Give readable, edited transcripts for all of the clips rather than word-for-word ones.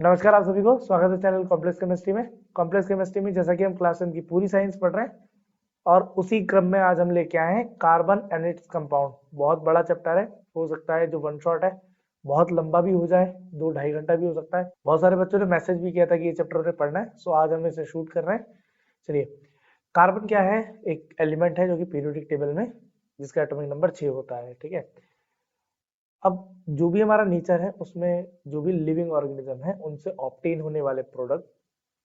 नमस्कार आप सभी को स्वागत है चैनल कॉम्प्लेक्स केमिस्ट्री में। कॉम्प्लेक्स केमिस्ट्री में जैसा कि हम क्लास 10 की पूरी साइंस पढ़ रहे हैं और उसी क्रम में आज हम लेके आए हैं कार्बन एंड इट्स कंपाउंड। बहुत बड़ा चैप्टर है, हो सकता है जो वन शॉट है बहुत लंबा भी हो जाए, 2-2.5 घंटा भी हो सकता है। बहुत सारे बच्चों ने मैसेज भी किया था कि ये चैप्टर उन्हें पढ़ना है, सो आज हम इसे शूट कर रहे हैं। चलिए, कार्बन क्या है? एक एलिमेंट है जो कि पीरियोडिक टेबल में जिसका एटॉमिक नंबर 6 होता है। ठीक है, अब जो भी हमारा नेचर है उसमें जो भी लिविंग ऑर्गेनिज्म है उनसे ऑब्टेन होने वाले प्रोडक्ट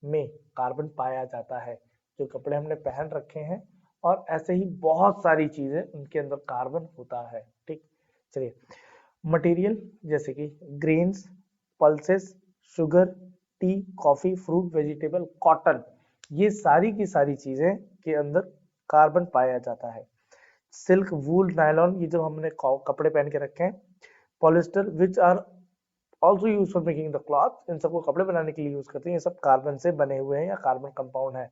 में कार्बन पाया जाता है। जो कपड़े हमने पहन रखे हैं और ऐसे ही बहुत सारी चीजें उनके अंदर कार्बन होता है। ठीक, चलिए, मटेरियल जैसे कि grains, pulses, sugar, T, coffee, fruit, vegetable, cotton, ये सारी की सारी चीजें के अंदर कार्बन पाया जाता है। सिल्क, वूल, नायलॉन, ये जो हमने कपड़े पहन के रखे हैं, polyester which are also use for making the cloth, इन सबको कपड़े बनाने के लिए यूज करते हैं। ये सब कार्बन से बने हुए हैं या कार्बन कंपाउंड है।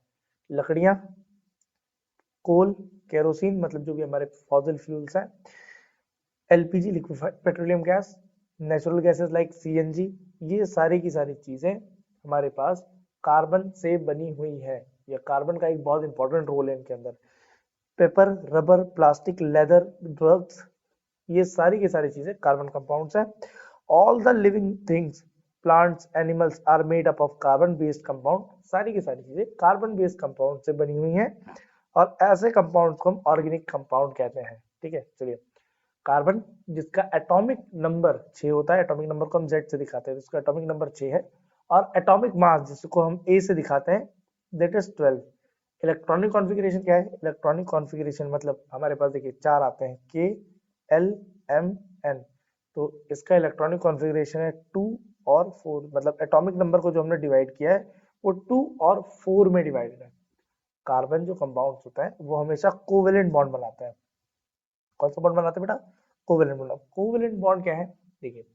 लकड़ियां, कोल, केरोसिन मतलब जो भी हमारे फॉसिल फ्यूल्स हैं, LPG liquefied petroleum gas, natural gases like CNG, ये सारी की सारी चीजें हमारे पास कार्बन से बनी हुई है या कार्बन का एक बहुत इंपॉर्टेंट रोल है इनके अंदर। Paper, rubber, plastic, leather, drugs, ये सारी की सारी चीजें कार्बन कंपाउंड्स हैं। All the living things, plants, animals are made up of carbon based compound. सारी की सारी चीजें कार्बन बेस्ड कंपाउंड से बनी हुई हैं और ऐसे कंपाउंड को हम ऑर्गेनिक कंपाउंड कहते हैं। ठीक है, चलिए, कार्बन जिसका एटॉमिक नंबर 6 होता है, एटॉमिक नंबर को हम जेड से दिखाते हैं, जिसका एटॉमिक नंबर 6 है, और एटॉमिक मास जिसको हम ए से दिखाते हैं, दैट इज 12। इलेक्ट्रॉनिक कॉन्फ़िगरेशन क्या है? इलेक्ट्रॉनिक कॉन्फ़िगरेशन मतलब हमारे पास देखिए 4 आते हैं, के, एल, एम, एन। तो इसका इलेक्ट्रॉनिक कॉन्फ़िगरेशन है 2 और 4, मतलब एटॉमिक नंबर को जो हमने डिवाइड किया है वो 2 और 4 में डिवाइडेड है। कार्बन जो कंपाउंड होता है वो हमेशा कोवेलेंट बॉन्ड बनाता है। कौन सा बॉन्ड बनाते हैं बेटा? Covalent bond. कोवेलेंट बॉन्ड क्या है? देखिए,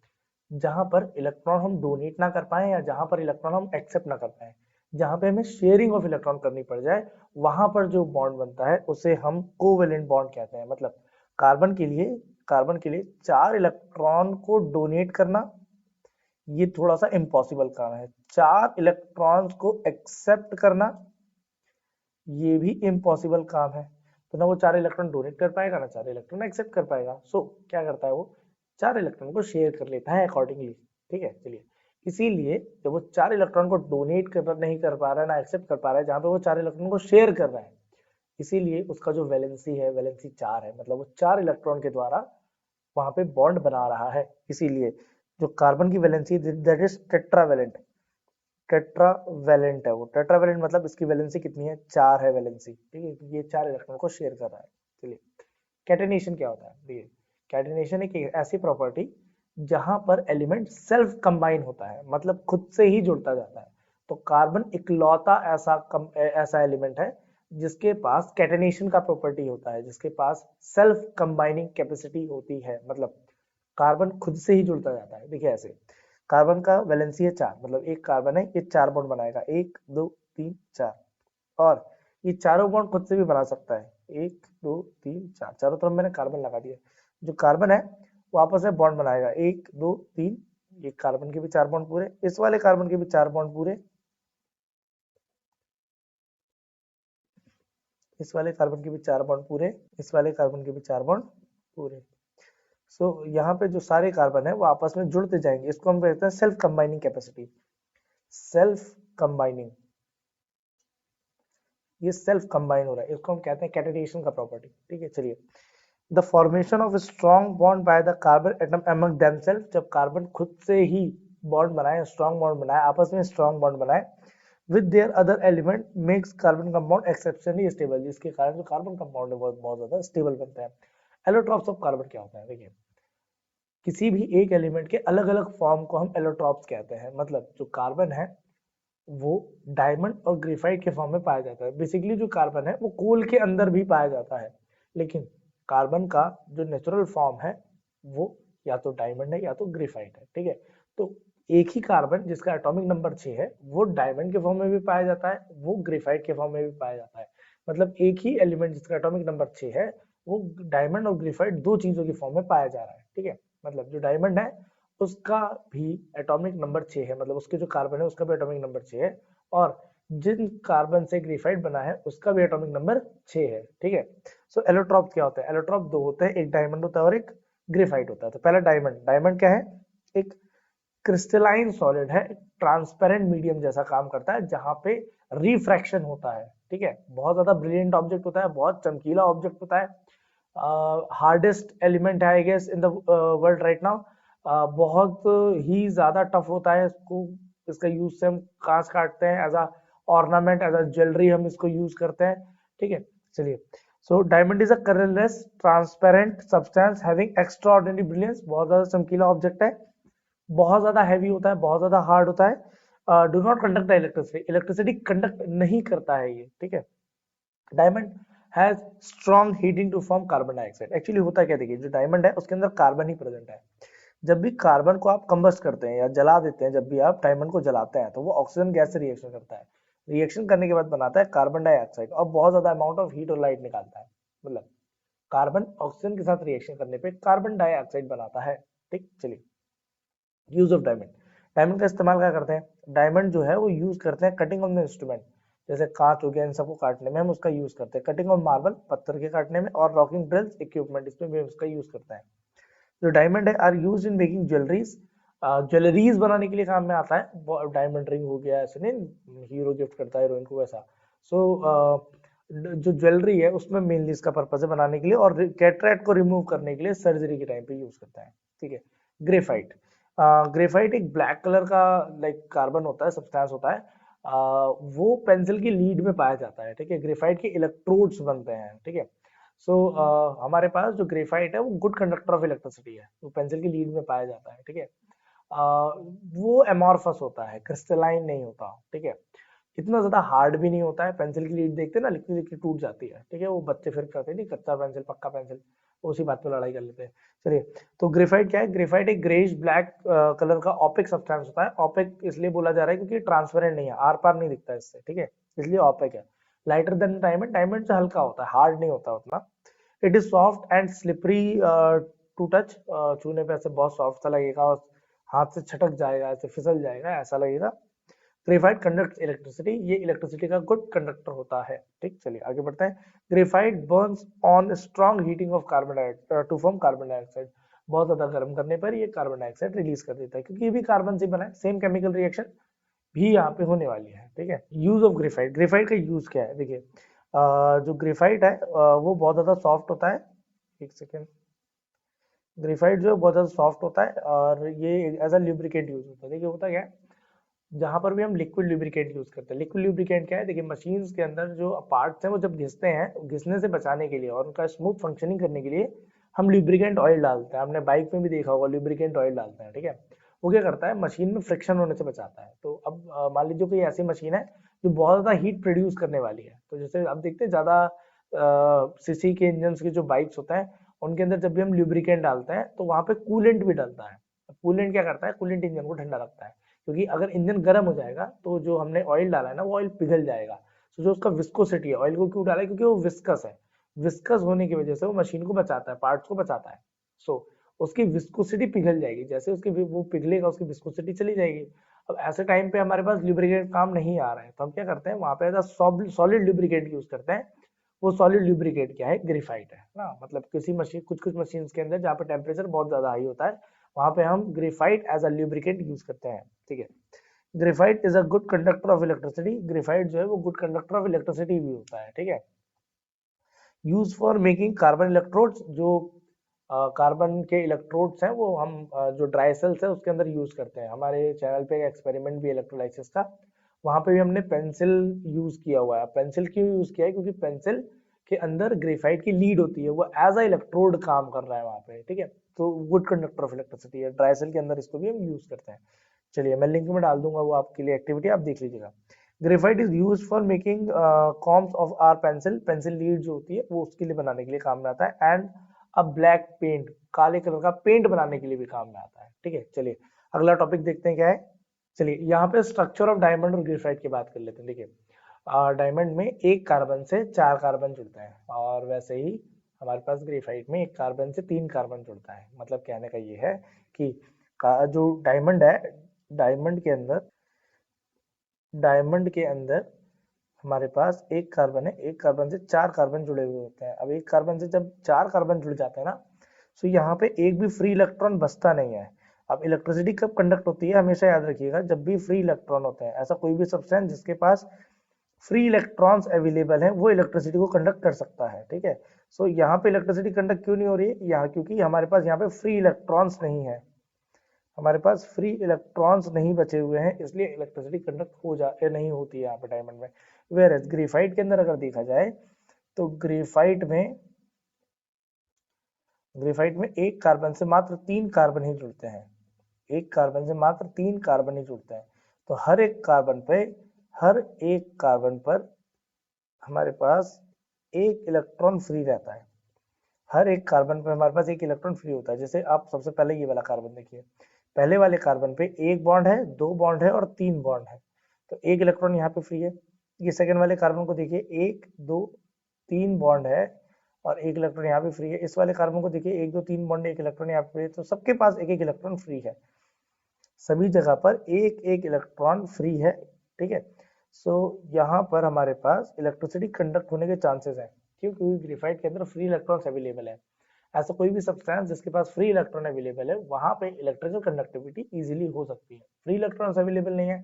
जहां पर इलेक्ट्रॉन हम डोनेट ना कर पाए या जहां पर इलेक्ट्रॉन हम एक्सेप्ट ना कर पाए, जहां पे हमें शेयरिंग ऑफ इलेक्ट्रॉन करनी पड़ जाए, वहां पर जो बॉन्ड बनता है उसे हम कोवेलेंट बॉन्ड कहते हैं। मतलब कार्बन के लिए कार्बन के लिए 4 इलेक्ट्रॉन को डोनेट करना ये थोड़ा सा इम्पॉसिबल काम है। 4 इलेक्ट्रॉन्स को एक्सेप्ट करना ये भी इम्पॉसिबल काम है। तो ना वो 4 इलेक्ट्रॉन डोनेट कर पाएगा ना 4 इलेक्ट्रॉन एक्सेप्ट कर पाएगा। सो क्या करता है वो 4 इलेक्ट्रॉन को शेयर कर लेता है अकॉर्डिंगली। ठीक है, चलिए, इसीलिए जब वो 4 इलेक्ट्रॉन को डोनेट कर नहीं कर पा रहा है ना एक्सेप्ट कर पा रहा है, जहां पे वो 4 इलेक्ट्रॉन को शेयर कर रहा है, इसीलिए उसका जो वैलेंसी है, वैलेंसी 4 है। मतलब वो 4 इलेक्ट्रॉन के द्वारा वहां पे बॉन्ड बना रहा है। इसीलिए जो कार्बन की valency that is tetravalent. Tetravalent है वो। टेट्रावेलेंट मतलब इसकी वैलेंसी कितनी है? 4 है वैलेंसी। ठीक है, ये 4 इलेक्ट्रॉन को शेयर कर रहा है। चलिए, कैटेनेशन क्या होता है? देखिए, कैटेनेशन एक ऐसी प्रॉपर्टी जहां पर एलिमेंट सेल्फ कंबाइन होता है, मतलब खुद से ही जुड़ता जाता है। तो कार्बन इकलौता ऐसा एलिमेंट है जिसके पास कैटेनेशन का प्रॉपर्टी होता है, जिसके पास सेल्फ कंबाइनिंग कैपेसिटी होती है। मतलब कार्बन खुद से ही जुड़ता जाता है। देखिए, ऐसे कार्बन का वैलेंसी है 4, मतलब एक कार्बन है, ये 4 बॉन्ड बनाएगा, 1 2 3 4, और ये चारों बॉन्ड खुद से भी बना सकता है, 1 2 3 4, चारों तरफ मैंने कार्बन लगा दिया। जो कार्बन है वो आपस में बॉन्ड बनाएगा, 1 2 3, ये कार्बन के भी 4 बॉन्ड पूरे, इस वाले कार्बन के भी 4 बॉन्ड पूरे, इस वाले कार्बन के भी 4 बॉन्ड पूरे, इस वाले कार्बन के भी 4 बॉन्ड पूरे। सो यहाँ पे जो सारे कार्बन है वो आपस में जुड़ते जाएंगे, इसको हम कहते हैं self combining capacity. Self combining, ये सेल्फ कंबाइन हो रहा है, इसको हम कहते हैं कैटेनेशन का प्रॉपर्टी। ठीक है, चलिए, the formation of strong bond by the carbon atom among themselves, जब कार्बन खुद से ही बॉन्ड बनाए, स्ट्रॉन्ग बॉन्ड बनाए, आपस में स्ट्रॉन्ग बॉन्ड बनाए with their other element, makes carbon compound exceptionally stable, जिसके कारण जो कार्बन कंपाउंड है वो बहुत ज्यादा स्टेबल बनता है। एलोट्रॉप्स ऑफ कार्बन क्या होता है? देखिए, किसी भी एक एलिमेंट के अलग अलग फॉर्म को हम एलोट्रॉप्स कहते हैं। मतलब जो कार्बन है वो डायमंड और ग्रेफाइट के फॉर्म में पाया जाता है। बेसिकली जो कार्बन है वो कोल के अंदर भी पाया जाता है, लेकिन कार्बन का जो नेचुरल फॉर्म है वो या तो डायमंड है या तो ग्रेफाइट है। ठीक है, तो एक ही कार्बन जिसका एटॉमिक नंबर 6 है वो डायमंड के फॉर्म में भी पाया जाता है, वो ग्रेफाइट के फॉर्म में भी पाया जाता है। मतलब एक ही एलिमेंट जिसका एटॉमिक नंबर 6 है वो डायमंड और ग्रेफाइट दो चीजों की फॉर्म में पाया जा रहा है। ठीक है, मतलब जो डायमंड है उसका भी एटॉमिक नंबर 6 है, मतलब उसके जो कार्बन है उसका भी एटॉमिक नंबर 6 है, और जिन कार्बन से ग्रेफाइट बना है उसका भी एटॉमिक नंबर 6 है, ठीक है। सो एलोट्रॉप क्या होता है? एलोट्रॉप दो होते हैं, एक डायमंड होता है और एक ग्रेफाइट होता है। तो पहला डायमंड, डायमंड क्या है? एक क्रिस्टलाइन सॉलिड है, ट्रांसपेरेंट मीडियम जैसा काम करता है जहां पे रिफ्रैक्शन होता है, ठीक है। बहुत ज्यादा ब्रिलियंट ऑब्जेक्ट होता है, बहुत चमकीला ऑब्जेक्ट होता है, हार्डेस्ट एलिमेंट है I guess in the world right now. बहुत ही ज्यादा टफ होता है, इसको इसका यूज से हम कांच काटते हैं, as a ornament, as a jewellery हम इसको यूज करते हैं, ठीक है। चलिए, so diamond is a colourless transparent substance having extraordinary brilliance, बहुत ज्यादा चमकीला ऑब्जेक्ट है, बहुत ज्यादा हैवी होता है, बहुत ज्यादा हार्ड होता है, do not conduct the electricity, electricity conduct नहीं करता है ये, ठीक है। Diamond has strong heating to form carbon dioxide. Actually होता क्या, देखिए जो डायमंड है उसके अंदर कार्बन ही प्रेजेंट है। जब भी कार्बन को आप कंबस्ट करते हैं या जला देते हैं, जब भी आप डायमंड को जलाते हैं तो वो ऑक्सीजन गैस से रिएक्शन करता है, रिएक्शन करने के बाद बनाता है कार्बन डाइऑक्साइड और बहुत ज्यादा अमाउंट ऑफ हीट और लाइट निकालता है। मतलब कार्बन ऑक्सीजन के साथ रिएक्शन करने पे कार्बन डाइऑक्साइड बनाता है, ठीक। चलिए, यूज ऑफ डायमंड, डायमंड का इस्तेमाल क्या करते हैं? डायमंड जो है वो यूज करते हैं कटिंग ऑन द इंस्ट्रूमेंट, जैसे कांच हो गया, इन सबको काटने में हम उसका यूज करते हैं, कटिंग ऑन मार्बल, पत्थर के काटने में, और रॉकिंग ड्रिल्स इक्विपमेंट, इसमें भी उसका यूज करते हैं। जो डायमंड है are use in making jewelleries, jewelleries बनाने के लिए काम में आता है। डायमंड रिंग हो गया, ऐसे नहीं हीरो गिफ्ट करता है हीरोइन को वैसा। सो जो ज्वेलरी है उसमें मेनली इसका पर्पज है बनाने के लिए, और कैटरेक्ट को रिमूव करने के लिए सर्जरी के टाइम पे यूज करता है, ठीक है। ग्रेफाइट, ग्रेफाइट एक ब्लैक कलर का लाइक कार्बन होता है, सब्सटेंस होता है, वो पेंसिल की लीड में पाया जाता है, ठीक है। ग्रेफाइट के इलेक्ट्रोड्स बनते हैं, ठीक है। सो हमारे पास जो ग्रेफाइट है वो गुड कंडक्टर ऑफ इलेक्ट्रिसिटी है, वो पेंसिल की लीड में पाया जाता है, ठीक है। वो एमॉर्फस होता है, क्रिस्टलाइन नहीं होता, ठीक है। इतना ज्यादा हार्ड भी नहीं होता है, पेंसिल की लीड देखते हैं ना, लिखती लिखती टूट जाती है, ठीक है। वो बच्चे फिर कहते हैं नहीं कच्चा पेंसिल पक्का पेंसिल, उसी बात पे लड़ाई कर लेते हैं। चलिए, तो ग्रेफाइट क्या है? ग्रेफाइट एक ग्रेइश ब्लैक कलर का ऑपिक सब्सटेंस होता है। ऑपिक इसलिए बोला जा रहा है क्योंकि ट्रांसपेरेंट नहीं है, आर पार नहीं दिखता इससे, ठीक है, इसलिए ऑपिक है। लाइटर देन डायमंड, डायमंड से हल्का होता है, हार्ड नहीं होता उतना। It is soft and slippery to touch, छूने पे ऐसे बहुत सॉफ्ट सा लगेगा और हाथ से छटक जाएगा, ऐसे फिसल जाएगा, ऐसा लगेगा। ग्रेफाइट कंडक्ट इलेक्ट्रिसिटी, ये इलेक्ट्रिसिटी का गुड कंडक्टर होता है, ठीक। चलिए आगे बढ़ते हैं। Graphite burns on strong heating of carbon dioxide to form carbon dioxide, बहुत ज्यादा गर्म करने पर ये कार्बन डाइऑक्साइड रिलीज कर देता है, क्योंकि ये भी कार्बन से बना है, सेम केमिकल रिएक्शन भी यहाँ पे होने वाली है, ठीक है। यूज ऑफ ग्रेफाइट, ग्रेफाइट का यूज क्या है? देखिए, जो ग्रेफाइट है वो बहुत ज्यादा सॉफ्ट होता है, एक सेकेंड, ग्रेफाइट जो है बहुत ज्यादा सॉफ्ट होता है और ये एज अ ल्यूब्रिकेंट यूज होता है। देखिए होता क्या है, जहां पर भी हम लिक्विड लुब्रिकेंट यूज करते हैं, लिक्विड लुब्रिकेंट क्या है? देखिए मशीन्स के अंदर जो पार्ट्स हैं वो जब घिसते हैं, घिसने से बचाने के लिए और उनका स्मूथ फंक्शनिंग करने के लिए हम लुब्रिकेंट ऑयल डालते हैं। आपने बाइक में भी देखा होगा लुब्रिकेंट ऑयल डालते हैं, ठीक है। वो क्या करता है? मशीन में फ्रिक्शन होने से बचाता है। तो अब मान लीजिए कोई ऐसी मशीन है जो बहुत ज्यादा हीट प्रोड्यूस करने वाली है, तो जैसे आप देखते हैं ज्यादा सीसी के इंजन के जो बाइक्स होता है उनके अंदर जब भी हम लुब्रिकेंट डालते हैं तो वहां पे कूलेंट भी डलता है। कूलेंट क्या करता है? कूलेंट इंजन को ठंडा रखता है, क्योंकि अगर इंजन गर्म हो जाएगा तो जो हमने ऑयल डाला है ना वो ऑयल पिघल जाएगा। तो जो उसका विस्कोसिटी है, ऑयल को क्यों डाला है? क्योंकि वो विस्कस है, विस्कस होने की वजह से वो मशीन को बचाता है, पार्ट्स को बचाता है। सो उसकी विस्कोसिटी पिघल जाएगी, जैसे उसकी वो पिघलेगा उसकी विस्कोसिटी चली जाएगी। अब ऐसे टाइम पे हमारे पास लुब्रिकेंट काम नहीं आ रहा है तो हम क्या करते हैं? वहां पे सॉलिड लुब्रिकेंट यूज करते हैं। वो सॉलिड लुब्रिकेट क्या है? ग्रेफाइट है ना। मतलब किसी मशीन, कुछ कुछ मशीन के अंदर जहाँ पे टेम्परेचर बहुत ज्यादा हाई होता है वहां पे हम graphite as a lubricant use करते हैं, ठीक है। Graphite is a good conductor of electricity, graphite जो है वो गुड कंडक्टर ऑफ इलेक्ट्रिसिटी भी होता है, ठीक है। Use for making carbon electrodes, जो कार्बन के इलेक्ट्रोड्स हैं वो हम जो ड्राई सेल्स है उसके अंदर यूज करते हैं। हमारे चैनल पे एक एक्सपेरिमेंट भी इलेक्ट्रोलाइसिस का, वहां पे भी हमने पेंसिल यूज किया हुआ है। पेंसिल क्यों यूज किया है? क्योंकि पेंसिल के अंदर ग्रेफाइट की लीड होती है, वो एज अ इलेक्ट्रोड काम कर रहा है वहां पे, ठीक है। तो गुड कंडक्टर ऑफ इलेक्ट्रिसिटी है, ड्राई सेल के अंदर इसको भी हम यूज करते हैं। चलिए मैं लिंक में डाल दूंगा वो आपके लिए एक्टिविटी, आप देख लीजिएगा। Graphite is use for making combs of our pencil, pencil lead जो होती है वो उसके लिए बनाने के लिए काम में आता है। एंड अ ब्लैक पेंट, काले कलर का पेंट बनाने के लिए भी काम में आता है, ठीक है। चलिए अगला टॉपिक देखते हैं क्या है। चलिए यहाँ पे स्ट्रक्चर ऑफ डायमंड और ग्रेफाइट की बात कर लेते हैं। देखिए डायमंड में एक कार्बन से 4 कार्बन जुड़ते हैं और वैसे ही हमारे पास ग्रेफाइट में एक कार्बन से 3 कार्बन जुड़ता है। मतलब कहने का ये है कि का जो डायमंड है, डायमंड के अंदर हमारे पास एक कार्बन है, एक कार्बन से 4 कार्बन जुड़े हुए होते हैं। अब एक कार्बन से जब 4 कार्बन जुड़ जाते हैं ना, तो यहाँ पे एक भी फ्री इलेक्ट्रॉन बचता नहीं है। अब इलेक्ट्रिसिटी कब कंडक्ट होती है, हमेशा याद रखिएगा, जब भी फ्री इलेक्ट्रॉन होते हैं। ऐसा कोई भी सब्सटेंस जिसके पास फ्री इलेक्ट्रॉन्स अवेलेबल है वो इलेक्ट्रिसिटी को कंडक्ट कर सकता है, ठीक है। सो यहाँ पे इलेक्ट्रिसिटी कंडक्ट क्यों नहीं हो रही है यहाँ, क्योंकि हमारे पास यहाँ पे फ्री इलेक्ट्रॉन्स नहीं है, हमारे पास फ्री इलेक्ट्रॉन्स नहीं बचे हुए हैं, इसलिए इलेक्ट्रिसिटी कंडक्ट नहीं होती है यहाँ पे डायमंड में। वेयर एज ग्रेफाइट के अंदर अगर देखा जाए तो ग्रेफाइट में एक कार्बन से मात्र 3 कार्बन ही जुड़ते हैं, एक कार्बन से मात्र 3 कार्बन ही जुड़ते हैं। तो हर एक कार्बन पर हमारे पास एक इलेक्ट्रॉन फ्री रहता है, हर एक कार्बन पे हमारे पास एक इलेक्ट्रॉन फ्री होता है। जैसे आप सबसे पहले ये वाला कार्बन देखिए, पहले वाले कार्बन पे एक बॉन्ड है, 2 बॉन्ड है और 3 बॉन्ड है, तो एक इलेक्ट्रॉन यहाँ पे फ्री है। ये सेकंड वाले कार्बन को देखिए, 1 2 3 बॉन्ड है और एक इलेक्ट्रॉन यहाँ पे फ्री है। इस वाले कार्बन को देखिए, 1 2 3 बॉन्ड, एक इलेक्ट्रॉन यहाँ पे, तो सबके पास एक एक इलेक्ट्रॉन फ्री है, सभी जगह पर एक एक इलेक्ट्रॉन फ्री है, ठीक है। सो यहाँ पर हमारे पास इलेक्ट्रिसिटी कंडक्ट होने के चांसेस हैं, क्योंकि ग्रेफाइट के अंदर फ्री इलेक्ट्रॉन्स अवेलेबल है। ऐसा कोई भी सब्सटेंस जिसके पास फ्री इलेक्ट्रॉन अवेलेबल है वहां पे इलेक्ट्रिकल कंडक्टिविटी इजीली हो सकती है। फ्री इलेक्ट्रॉन्स अवेलेबल नहीं है,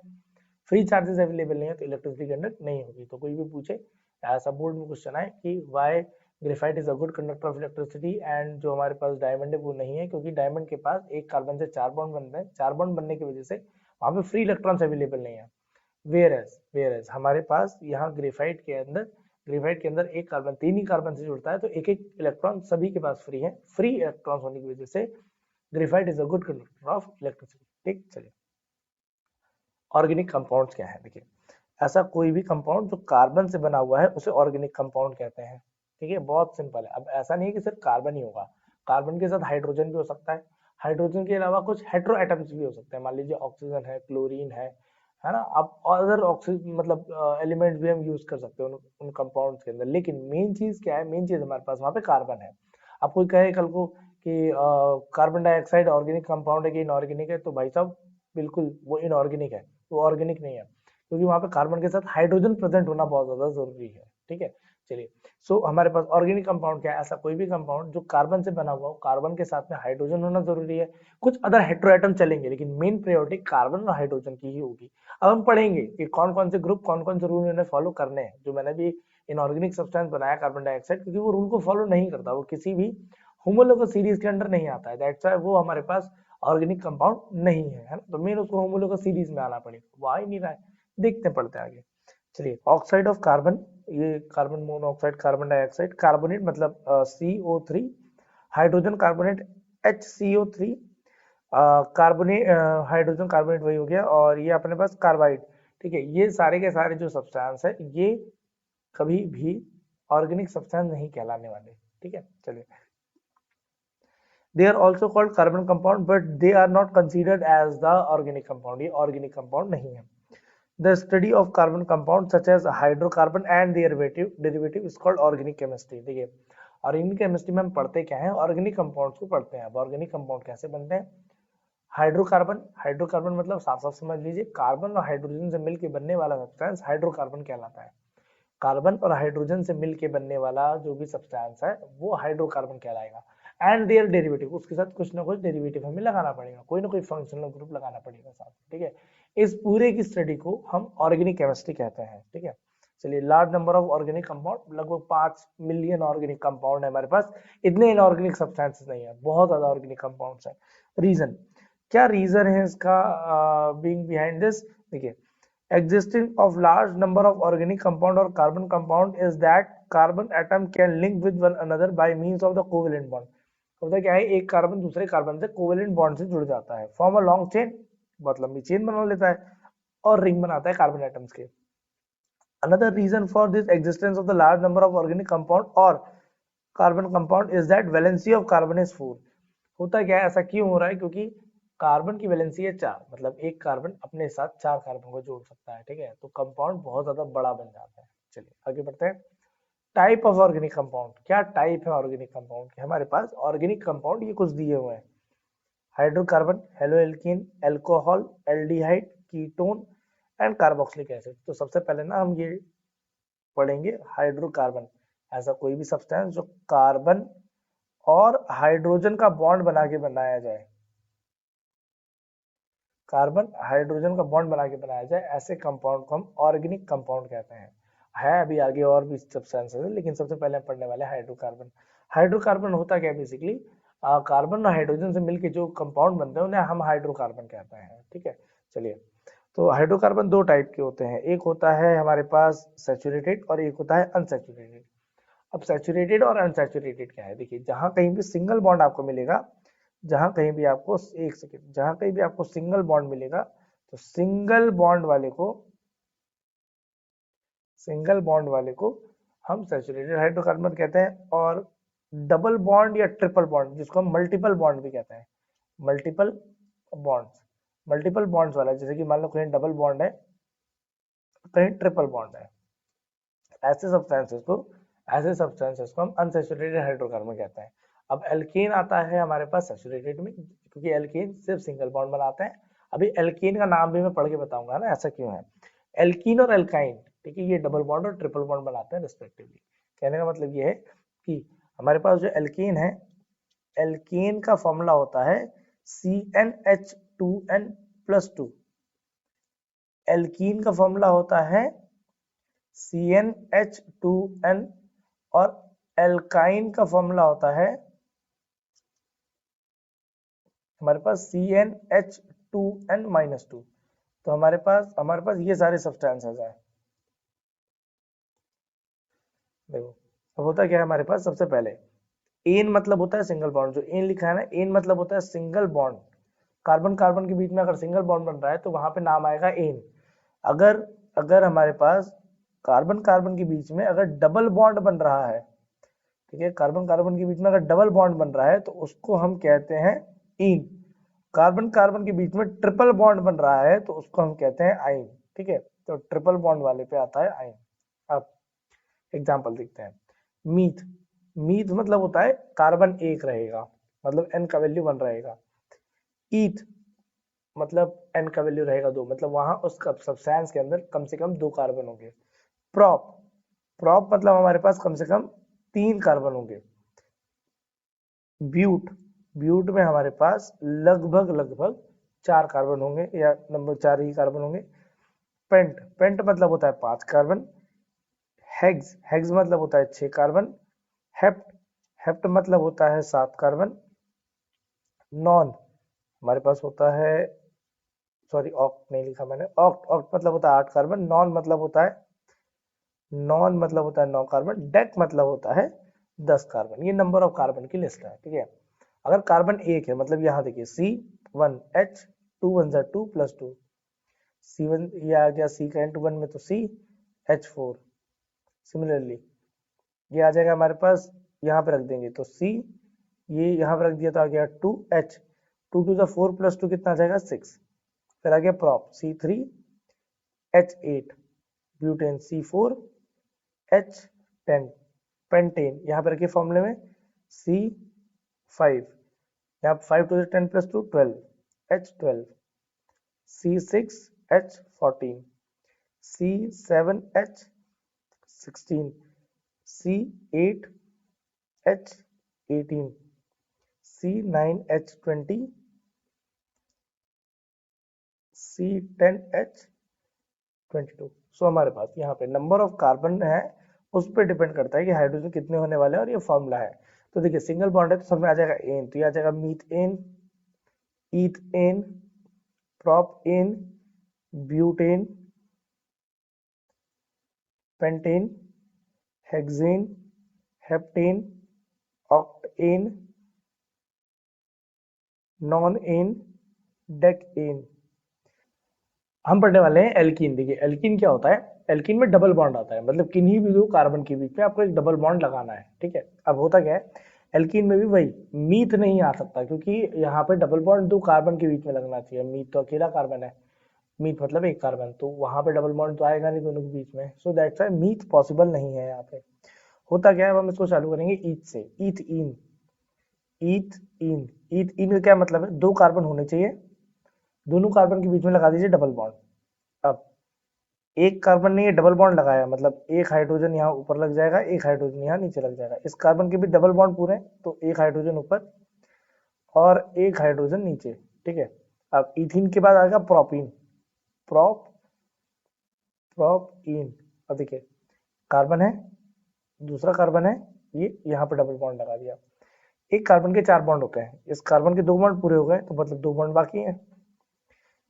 फ्री चार्जेस अवेलेबल नहीं है, तो इलेक्ट्रिसिटी कंडक्ट नहीं होगी। तो कोई भी पूछे, ऐसा बोर्ड में क्वेश्चन आए कि why graphite is a good conductor of electricity, and जो हमारे पास डायमंड है वो नहीं है, क्योंकि डायमंड के पास एक कार्बन से 4 बॉन्ड बनते हैं, 4 बॉन्ड बनने की वजह से वहां पे फ्री इलेक्ट्रॉन्स अवेलेबल नहीं है। वेयर एज हमारे पास यहाँ ग्रेफाइट के अंदर एक कार्बन 3 ही कार्बन से जुड़ता है, तो एक एक इलेक्ट्रॉन सभी के पास फ्री है, फ्री इलेक्ट्रॉन होने की वजह से graphite is a good conductor of electricity, ठीक। चलिए, ऑर्गेनिक कंपाउंड्स क्या है, देखिए, ऐसा कोई भी कंपाउंड जो कार्बन से बना हुआ है उसे ऑर्गेनिक कंपाउंड कहते हैं, ठीक है, बहुत सिंपल है। अब ऐसा नहीं है कि सिर्फ कार्बन ही होगा, कार्बन के साथ हाइड्रोजन भी हो सकता है, हाइड्रोजन के अलावा कुछ हेटेरो एटम्स भी हो सकते हैं, मान लीजिए ऑक्सीजन है, क्लोरीन है ना। अब अदर ऑक्सीजन मतलब एलिमेंट्स भी हम यूज कर सकते हैं उन कंपाउंड्स के अंदर, लेकिन मेन चीज क्या है, मेन चीज हमारे पास वहां पे कार्बन है। अब कोई कहे कल को कि कार्बन डाइऑक्साइड ऑर्गेनिक कंपाउंड है कि इनऑर्गेनिक है, तो भाई साहब बिल्कुल वो इनऑर्गेनिक है, वो ऑर्गेनिक नहीं है, क्योंकि वहां पे कार्बन के साथ हाइड्रोजन प्रेजेंट होना बहुत ज्यादा जरूरी है, ठीक है। चलिए, सो हमारे पास ऑर्गेनिक कंपाउंड क्या है, ऐसा कोई भी कंपाउंड जो कार्बन से बना हुआ हो, कार्बन के साथ में हाइड्रोजन होना जरूरी है, कुछ अदर हेटेरोएटम चलेंगे, लेकिन मेन प्रायोरिटी कार्बन और हाइड्रोजन की ही होगी। अब हम पढ़ेंगे कि कौन कौन से ग्रुप, कौन कौन से रूल इन्हें फॉलो करने हैं। जो मैंने भी इनऑर्गेनिक सब्सटेंस बनाया कार्बन डाइऑक्साइड, क्योंकि वो रूल को फॉलो नहीं करता, वो किसी भी होमोलोगस सीरीज के अंडर नहीं आता है, दैट्स व्हाई वो हमारे पास ऑर्गेनिक कंपाउंड नहीं है ना। तो मेन उसको होमोलोगस सीरीज में आना पड़ेगा, वो आ ही नहीं रहा है, देखते पड़ते आगे। चलिए, ऑक्साइड ऑफ कार्बन, ये carbon monoxide, carbon dioxide, carbonate मतलब CO3, hydrogen carbonate HCO3, carbonate hydrogen carbonate वही हो गया, और ये अपने पास कार्बाइड, ठीक है। ये सारे के सारे जो सब्सटेंस है ये कभी भी ऑर्गेनिक सब्सटेंस नहीं कहलाने वाले, ठीक है। चलिए, they are also called carbon compound but they are not considered as the organic compound, ये organic compound नहीं है। The study of carbon compounds such as hydrocarbon and their derivative is called organic chemistry। देखिए, organic chemistry में हम पढ़ते क्या है, organic compounds को पढ़ते हैं। अब ऑर्गेनिक कंपाउंड कैसे बनते हैं, हाइड्रोकार्बन मतलब साफ साफ समझ लीजिए, कार्बन और हाइड्रोजन से मिलकर बनने वाला सब्सटेंस हाइड्रोकार्बन कहलाता है। कार्बन और हाइड्रोजन से मिलके बनने वाला जो भी सब्सटेंस है वो हाइड्रोकार्बन कहलाएगा। एंड देयर डेरिवेटिव, उसके साथ कुछ ना कुछ डेरिवेटिव हमें लगाना पड़ेगा, कोई ना कोई फंक्शनल ग्रुप लगाना पड़ेगा साथ, ठीक है। इस पूरे की स्टडी को हम ऑर्गेनिक केमिस्ट्री कहते हैं, ठीक है। चलिए, large number of organic compound, लगभग 5 मिलियन ऑर्गेनिक कंपाउंड है हमारे पास, इतने इनऑर्गेनिक सब्सटेंसेस नहीं है, बहुत ज्यादा ऑर्गेनिक कंपाउंड्स है। रीजन, क्या रीजन है इसका बीइंग बिहाइंड दिस, देखिए, existence of large number of organic compound or carbon compound is that carbon atom can link with one another by means of the covalent bond। होता क्या है, एक carbon दूसरे carbon से covalent bond से जुड़ जाता है, फॉर्म अ लॉन्ग चेन, बहुत लंबी चेन बना लेता है और रिंग बनाता है कार्बन एटम्स के। another reason for this existence of the large number of organic compound or carbon compound is that valency of carbon is 4। होता क्या है, ऐसा क्यों हो रहा है, क्योंकि कार्बन की वैलेंसी है 4, मतलब एक कार्बन अपने साथ 4 कार्बन को जोड़ सकता है, ठीक है। तो कंपाउंड बहुत ज्यादा बड़ा बन जाता है। चलिए आगे बढ़ते हैं। टाइप ऑफ ऑर्गेनिक कंपाउंड, क्या टाइप है ऑर्गेनिक कंपाउंड के, हमारे पास ऑर्गेनिक कंपाउंड ये कुछ दिए हुए हैं। Hydrocarbon, hello alkene, alcohol, aldehyde, ketone and carboxylic acid. तो सबसे पहले ना हम ये पढ़ेंगे हाइड्रोकार्बन, ऐसा कोई भी सब्सटेंस जो कार्बन और हाइड्रोजन का बॉन्ड बना के बनाया जाए, कार्बन हाइड्रोजन का बॉन्ड बना के बनाया जाए, ऐसे कंपाउंड को हम ऑर्गेनिक कंपाउंड कहते हैं। है अभी आगे और भी सब्सटेंसेस है, लेकिन सबसे पहले हम पढ़ने वाले हाइड्रोकार्बन। हाइड्रोकार्बन होता क्या है बेसिकली, कार्बन और हाइड्रोजन से मिलकर जो कंपाउंड बनते हैं उन्हें हम हाइड्रोकार्बन कहते हैं। ठीक है, चलिए। तो हाइड्रोकार्बन दो टाइप के होते हैं, एक होता है हमारे पास सैचुरेटेड और एक होता है अनसैचुरेटेड। अब सैचुरेटेड और अनसैचुरेटेड क्या है, देखिए जहां कहीं भी सिंगल बॉन्ड आपको मिलेगा, जहां कहीं भी आपको, एक सेकेंड, जहां कहीं भी आपको सिंगल बॉन्ड मिलेगा तो सिंगल बॉन्ड वाले को हम सैचुरेटेड हाइड्रोकार्बन कहते हैं। और डबल बॉन्ड या ट्रिपल बॉन्ड, जिसको हम मल्टीपल बॉन्ड भी कहते हैं, मल्टीपल बॉन्ड्स, मल्टीपल बॉन्ड्स वाला, जैसे कि मान लो कहीं डबल बॉन्ड है, कहीं ट्रिपल बॉन्ड है, ऐसे सब्सटेंसेस को हम अनसैचुरेटेड हाइड्रोकार्बन कहते हैं। अब एल्केन आता है हमारे पास सैचुरेटेड में, क्योंकि एल्केन सिर्फ सिंगल बॉन्ड बनाते हैं। अभी एल्केन का नाम भी मैं पढ़ के बताऊंगा ना ऐसा क्यों है। एल्कीन और एल्काइन, ठीक है, ये डबल बॉन्ड और ट्रिपल बॉन्ड बनाते हैं रिस्पेक्टिवली। कहने का मतलब ये है कि हमारे पास जो एल्केन है, एल्केन का फॉर्मूला होता है CnH2n+2। एल्कीन का फॉर्मूला होता है CnH2n, और एल्काइन का फॉर्मूला होता है हमारे पास CnH2n-2। तो हमारे पास ये सारे सब्सटेंसेस हैं। देखो अब होता क्या है हमारे पास, सबसे पहले एन मतलब होता है सिंगल बॉन्ड, जो एन लिखा है ना, एन मतलब होता है सिंगल बॉन्ड। कार्बन कार्बन के बीच में अगर सिंगल बॉन्ड बन रहा है तो वहां पे नाम आएगा एन। अगर अगर हमारे पास कार्बन कार्बन के बीच में अगर डबल बॉन्ड बन रहा है, ठीक है, कार्बन कार्बन के बीच में अगर डबल बॉन्ड बन रहा है तो उसको हम कहते हैं इन। कार्बन कार्बन के बीच में ट्रिपल बॉन्ड बन रहा है तो उसको हम कहते हैं आइन। ठीक है, तो ट्रिपल बॉन्ड वाले पे आता है आइन। अब एग्जांपल देखते हैं। मीथ, मीथ मतलब होता है कार्बन एक रहेगा, मतलब एन का वैल्यू 1 रहेगा। ईथ मतलब एन का वैल्यू रहेगा 2, मतलब वहां उस सब्सटेंस के अंदर कम से कम 2 कार्बन होंगे। प्रॉप, प्रॉप मतलब हमारे पास कम से कम 3 कार्बन होंगे। ब्यूट, ब्यूट में हमारे पास लगभग 4 कार्बन होंगे, या नंबर 4 ही कार्बन होंगे। पेंट, पेंट मतलब होता है 5 कार्बन। हेग्स, हेग्स मतलब होता है 6 कार्बन। हेप्ट, हेप्ट मतलब होता है 7 कार्बन। नॉन हमारे पास होता है, सॉरी ऑक्ट नहीं लिखा मैंने, ऑक्ट, ऑक्ट मतलब होता है 8 कार्बन। नॉन मतलब होता है 9 कार्बन। डेक मतलब होता है 10 कार्बन। ये नंबर ऑफ कार्बन की लिस्ट है। ठीक है, अगर कार्बन एक है, मतलब यहाँ देखिए C1H, 2 1 जा 2 + 2, C1 ये आ गया, C का इंटू 1 में तो CH4। सिमिलरली ये आ जाएगा हमारे पास, यहाँ पे रख देंगे तो C, ये यहाँ पे रख दिया तो आ गया 2H, 2 2 जा 4 + 2 कितना आ जाएगा 6। फिर आ गया prop C3H8, butane C4H10, pentane यहाँ पे रखिए फॉर्मूले में C5, यहाँ 5 2 10 + 2 12, H12, C6H14, C7H16, C8H18, C9H20, C10H22। सो हमारे पास यहाँ पे नंबर ऑफ कार्बन है, उस पर डिपेंड करता है कि हाइड्रोजन कितने होने वाले हैं, और ये फॉर्मूला है। तो देखिए सिंगल बॉन्ड है तो सब में आ जाएगा एन, तो ये आ जाएगा methane, ethane, propane, butane, pentane, hexane, heptane, octane, nonane, decane. हम पढ़ने वाले हैं एल्कीन। देखिए एल्कीन क्या होता है, एल्कीन में डबल बॉन्ड आता है, मतलब किन्हीं भी दो कार्बन के बीच में आपको एक डबल बॉन्ड लगाना है। ठीक है, अब होता क्या है, एल्कीन में भी वही मीथ नहीं आ सकता, क्योंकि यहाँ पे डबल बॉन्ड 2 कार्बन के बीच में लगना चाहिए। मीथ तो अकेला कार्बन है, मीथ मतलब एक कार्बन, तो वहां पे डबल बॉन्ड तो आएगा नहीं दोनों के बीच में। So that's why myth possible नहीं है यहाँ पे। होता क्या है, हम इसको चालू करेंगे ईथ से। ईथ इन, ईथ इन इन का क्या मतलब है, दो कार्बन होने चाहिए, दोनों कार्बन के बीच में लगा दीजिए डबल बॉन्ड। अब एक कार्बन ने ये डबल बॉन्ड लगाया, मतलब एक हाइड्रोजन यहाँ ऊपर लग जाएगा, एक हाइड्रोजन यहाँ नीचे लग जाएगा। इस कार्बन के भी डबल बॉन्ड पूरे हैं, तो एक हाइड्रोजन ऊपर और एक हाइड्रोजन नीचे, ठीक है। अब इथीन के बाद आएगा प्रोपीन, प्रोपीन। अब देखिए कार्बन है, दूसरा कार्बन है, ये यहाँ पे डबल बॉन्ड लगा दिया। एक कार्बन के 4 बॉन्ड होते हैं, इस कार्बन के 2 बॉन्ड पूरे हो गए, तो मतलब 2 बॉन्ड बाकी हैं।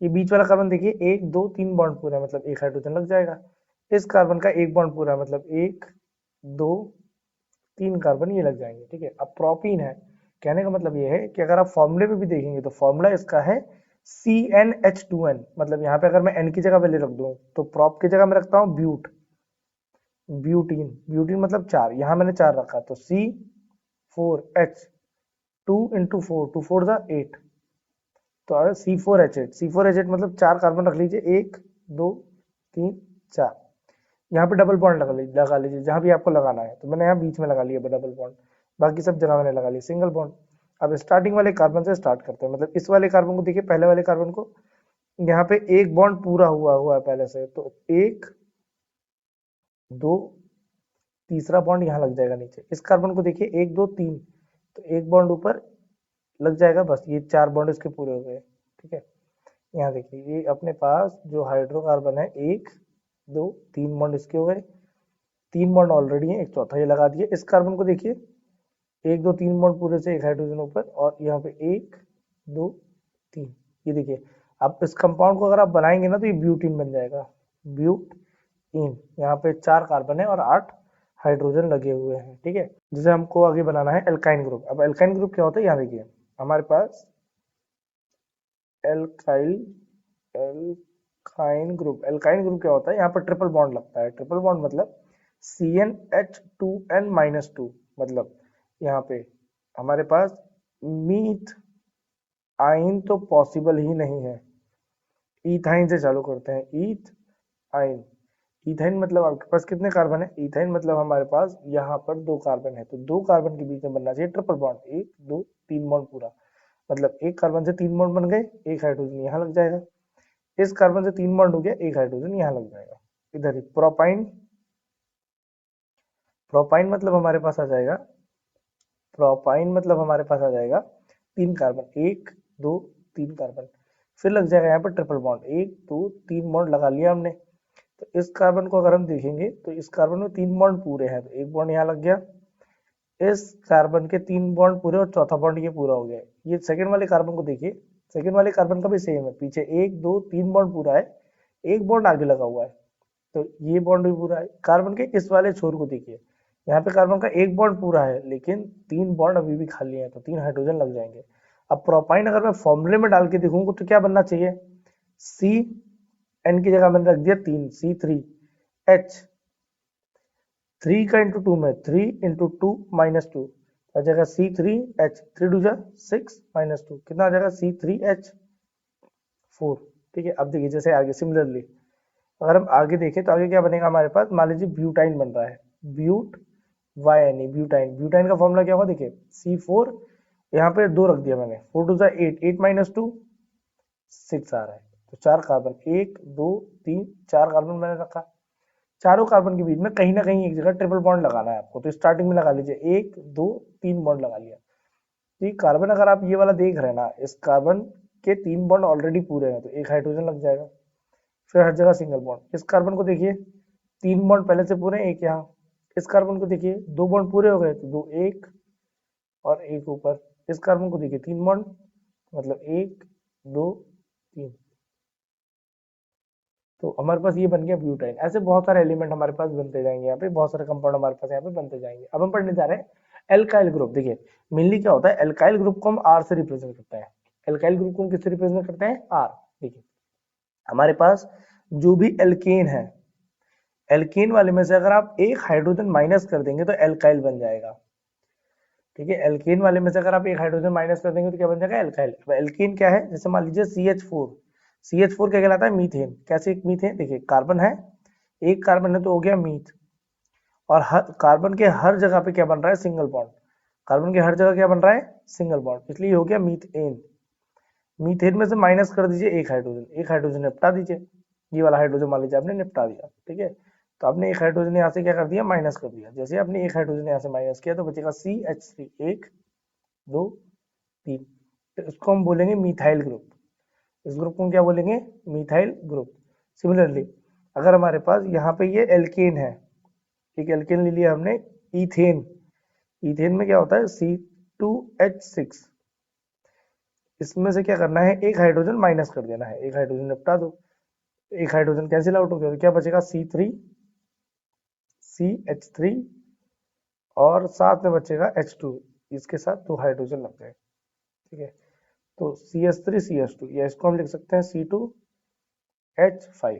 ये बीच वाला कार्बन देखिए 1 2 3 बॉन्ड पूरा है, मतलब एक हाइड्रोजन लग जाएगा। इस कार्बन का 1 बॉन्ड पूरा है, मतलब 1 2 3 कार्बन ये लग जाएंगे, ठीक है। अब प्रोपीन है, कहने का मतलब ये है कि अगर आप फॉर्मूले में भी देखेंगे तो फॉर्मूला इसका है CnH2n, मतलब यहाँ पे अगर मैं N की जगह वैल्यू रख दूं तो प्रोप की जगह मैं रखता हूँ ब्यूटीन, ब्यूटीन मतलब 4, यहाँ मैंने 4 रखा, तो C4H 2 into 4, 2 4 जा 8, तो आ C4H8, C4H8 मतलब 4 कार्बन रख लीजिए, 1 2 3 4। यहाँ पे डबल बॉन्ड लगा लीजिए जहां भी आपको लगाना है, तो मैंने यहाँ बीच में लगा लिया डबल बॉन्ड, बाकी सब जगह मैंने लगा लिया सिंगल बॉन्ड। अब स्टार्टिंग वाले कार्बन से स्टार्ट करते हैं, मतलब इस वाले कार्बन को देखिए, पहले वाले कार्बन को यहाँ पे एक बॉन्ड पूरा हुआ है पहले से, तो 1 2, तीसरा बॉन्ड यहाँ लग जाएगा नीचे। इस कार्बन को देखिए 1 2 3, तो एक बॉन्ड ऊपर लग जाएगा, बस ये 4 बॉन्ड इसके पूरे हो गए, ठीक है। यहाँ देखिए ये अपने पास जो हाइड्रोकार्बन है 1 2 3 बॉन्ड इसके हो गए, 3 बॉन्ड ऑलरेडी है, एक चौथा ये लगा दिए। इस कार्बन को देखिए 1 2 3 बॉन्ड पूरे से, एक हाइड्रोजन ऊपर, और यहाँ पे 1 2 3, ये देखिए। अब इस कंपाउंड को अगर आप बनाएंगे ना तो ये ब्यूटीन बन जाएगा, ब्यूटीन। यहाँ पे 4 कार्बन है और 8 हाइड्रोजन लगे हुए हैं, ठीक है। जिसे हमको आगे बनाना है एल्काइन ग्रुप। अब एल्काइन ग्रुप क्या होता है, यहाँ देखिए हमारे पास एल्काइल एल्काइन ग्रुप क्या होता है, यहाँ पर ट्रिपल बॉन्ड लगता है। ट्रिपल बॉन्ड मतलब CnH2n-2, मतलब यहाँ पे हमारे पास मीथ आइन तो पॉसिबल ही नहीं है। इथाइन से चालू करते हैं, आइन। इथाइन मतलब आपके पास कितने कार्बन है, इथाइन मतलब हमारे पास यहाँ पर 2 कार्बन है, तो 2 कार्बन के बीच में बनना चाहिए ट्रिपल बॉन्ड, 1 2 3 बॉन्ड पूरा, मतलब एक कार्बन से 3 बॉन्ड बन गए, एक हाइड्रोजन यहाँ लग जाएगा। इस कार्बन से 3 बॉन्ड हो गया, एक हाइड्रोजन यहाँ लग जाएगा। इधर ही प्रोपाइन, प्रोपाइन मतलब हमारे पास आ जाएगा, प्रोपाइन मतलब हमारे पास आ जाएगा 3 कार्बन, 1 2 3 कार्बन, फिर लग जाएगा यहाँ पर ट्रिपल बॉन्ड, 1 2 3 बॉन्ड लगा लिया हमने। तो इस कार्बन को अगर हम देखेंगे तो इस कार्बन में 3 बॉन्ड पूरे हैं, तो एक बॉन्ड यहाँ लग गया, इस कार्बन के 3 बॉन्ड पूरे और चौथा बॉन्ड ये पूरा हो गया। ये सेकंड वाले कार्बन को देखिए, सेकंड वाले कार्बन का भी सेम है, पीछे 1 2 3 बॉन्ड पूरा है, एक बॉन्ड आगे लगा हुआ है, तो ये बॉन्ड भी पूरा है। कार्बन के इस वाले छोर को देखिए, यहाँ पे कार्बन का एक बॉन्ड पूरा है, लेकिन 3 बॉन्ड अभी भी खाली है, तो 3 हाइड्रोजन लग जाएंगे। अब प्रोपाइन अगर मैं फॉर्मूले में डाल के देखूंगा तो क्या बनना चाहिए, सी एन की जगह मैंने रख दिया 3, C3H, 3 का इंटू 2 में 3 इंटू 2 माइनस 2 आ जाएगा C3H, 3 2 जा 6 माइनस 2 कितना आ जाएगा C3H4, ठीक है। अब देखिए जैसे आगे सिमिलरली अगर हम आगे देखें तो आगे क्या बनेगा हमारे पास, मान लीजिए ब्यूटाइन बन रहा है, ब्यूटाइन, ब्यूटाइन का फॉर्मूला क्या होगा देखिए, C4, यहाँ पे 2 रख दिया मैंने, 4 2 जा 8, 8 माइनस 2 6 आ रहा है, तो 4 कार्बन, 1 2 3 4 कार्बन मैंने रखा। चारों कार्बन के बीच में कहीं ना कहीं एक जगह ट्रिपल बॉन्ड लगाना है आपको, तो स्टार्टिंग में लगा लीजिए 1 2 3 बॉन्ड लगा लिया। तो ये कार्बन अगर आप ये वाला देख रहे हैं ना, इस कार्बन के 3 बॉन्ड ऑलरेडी पूरे हैं, तो एक हाइड्रोजन लग जाएगा, फिर हर जगह सिंगल बॉन्ड। इस कार्बन को देखिए 3 बॉन्ड पहले से पूरे, एक यहाँ। इस कार्बन को देखिए 2 बॉन्ड पूरे हो गए, तो 2 1 और एक ऊपर। इस कार्बन को देखिए 3 बॉन्ड, मतलब 1 2 3, तो हमारे पास ये बन गया ब्यूटाइन। ऐसे बहुत सारे एलिमेंट हमारे पास बनते जाएंगे, यहाँ पे बहुत सारे कंपाउंड हमारे पास यहाँ पे बनते जाएंगे। अब हम पढ़ने जा रहे हैं एल्काइल ग्रुप। देखिए मेनली क्या होता है, एल्काइल ग्रुप को हम आर से रिप्रेजेंट करते हैं। एल्काइल ग्रुप को हम किससे रिप्रेजेंट करते हैं, आर। देखिए हमारे पास जो भी एल्केन है, एल्केन वाले में से अगर आप एक हाइड्रोजन माइनस कर देंगे तो एल्काइल बन जाएगा, ठीक है। एल्केन वाले में से अगर आप एक हाइड्रोजन माइनस कर देंगे तो क्या बन जाएगा, एल्काइल। एल्केन क्या है, जैसे मान लीजिए CH4, CH4 क्या कहलाता है, मीथेन। कैसे एक मीथेन, देखिए कार्बन है, एक कार्बन है तो हो गया मीथ, और हर कार्बन के हर जगह पे क्या बन रहा है, सिंगल बॉन्ड, कार्बन की हर जगह क्या बन रहा है, सिंगल बॉन्ड, इसलिए हो गया मीथेन। मीथेन में से माइनस कर दीजिए एक हाइड्रोजन निपटा दीजिए, ये वाला हाइड्रोजन मान लीजिए आपने निपटा दिया, ठीक है। तो आपने एक हाइड्रोजन यहाँ से क्या कर दिया, माइनस कर दिया। जैसे आपने एक हाइड्रोजन यहाँ से माइनस किया तो बचेगा CH3, 1 2 3, तो इसको हम बोलेंगे मिथाइल ग्रुप। इस ग्रुप को हम क्या बोलेंगे, मिथाइल ग्रुप। सिमिलरली अगर हमारे पास यहाँ पे ये एल्केन है, एक एल्केन ले लिया हमने, इथेन, इथेन में क्या होता है C2H6, इसमें से क्या करना है, एक हाइड्रोजन माइनस कर देना है, एक हाइड्रोजन निपटा दो, एक हाइड्रोजन कैंसिल आउट हो गया, तो क्या बचेगा CH3 और साथ में बचेगा H2, इसके साथ दो हाइड्रोजन लग गए, ठीक है। तो CH3 CH2, या इसको हम लिख सकते हैं C2H5,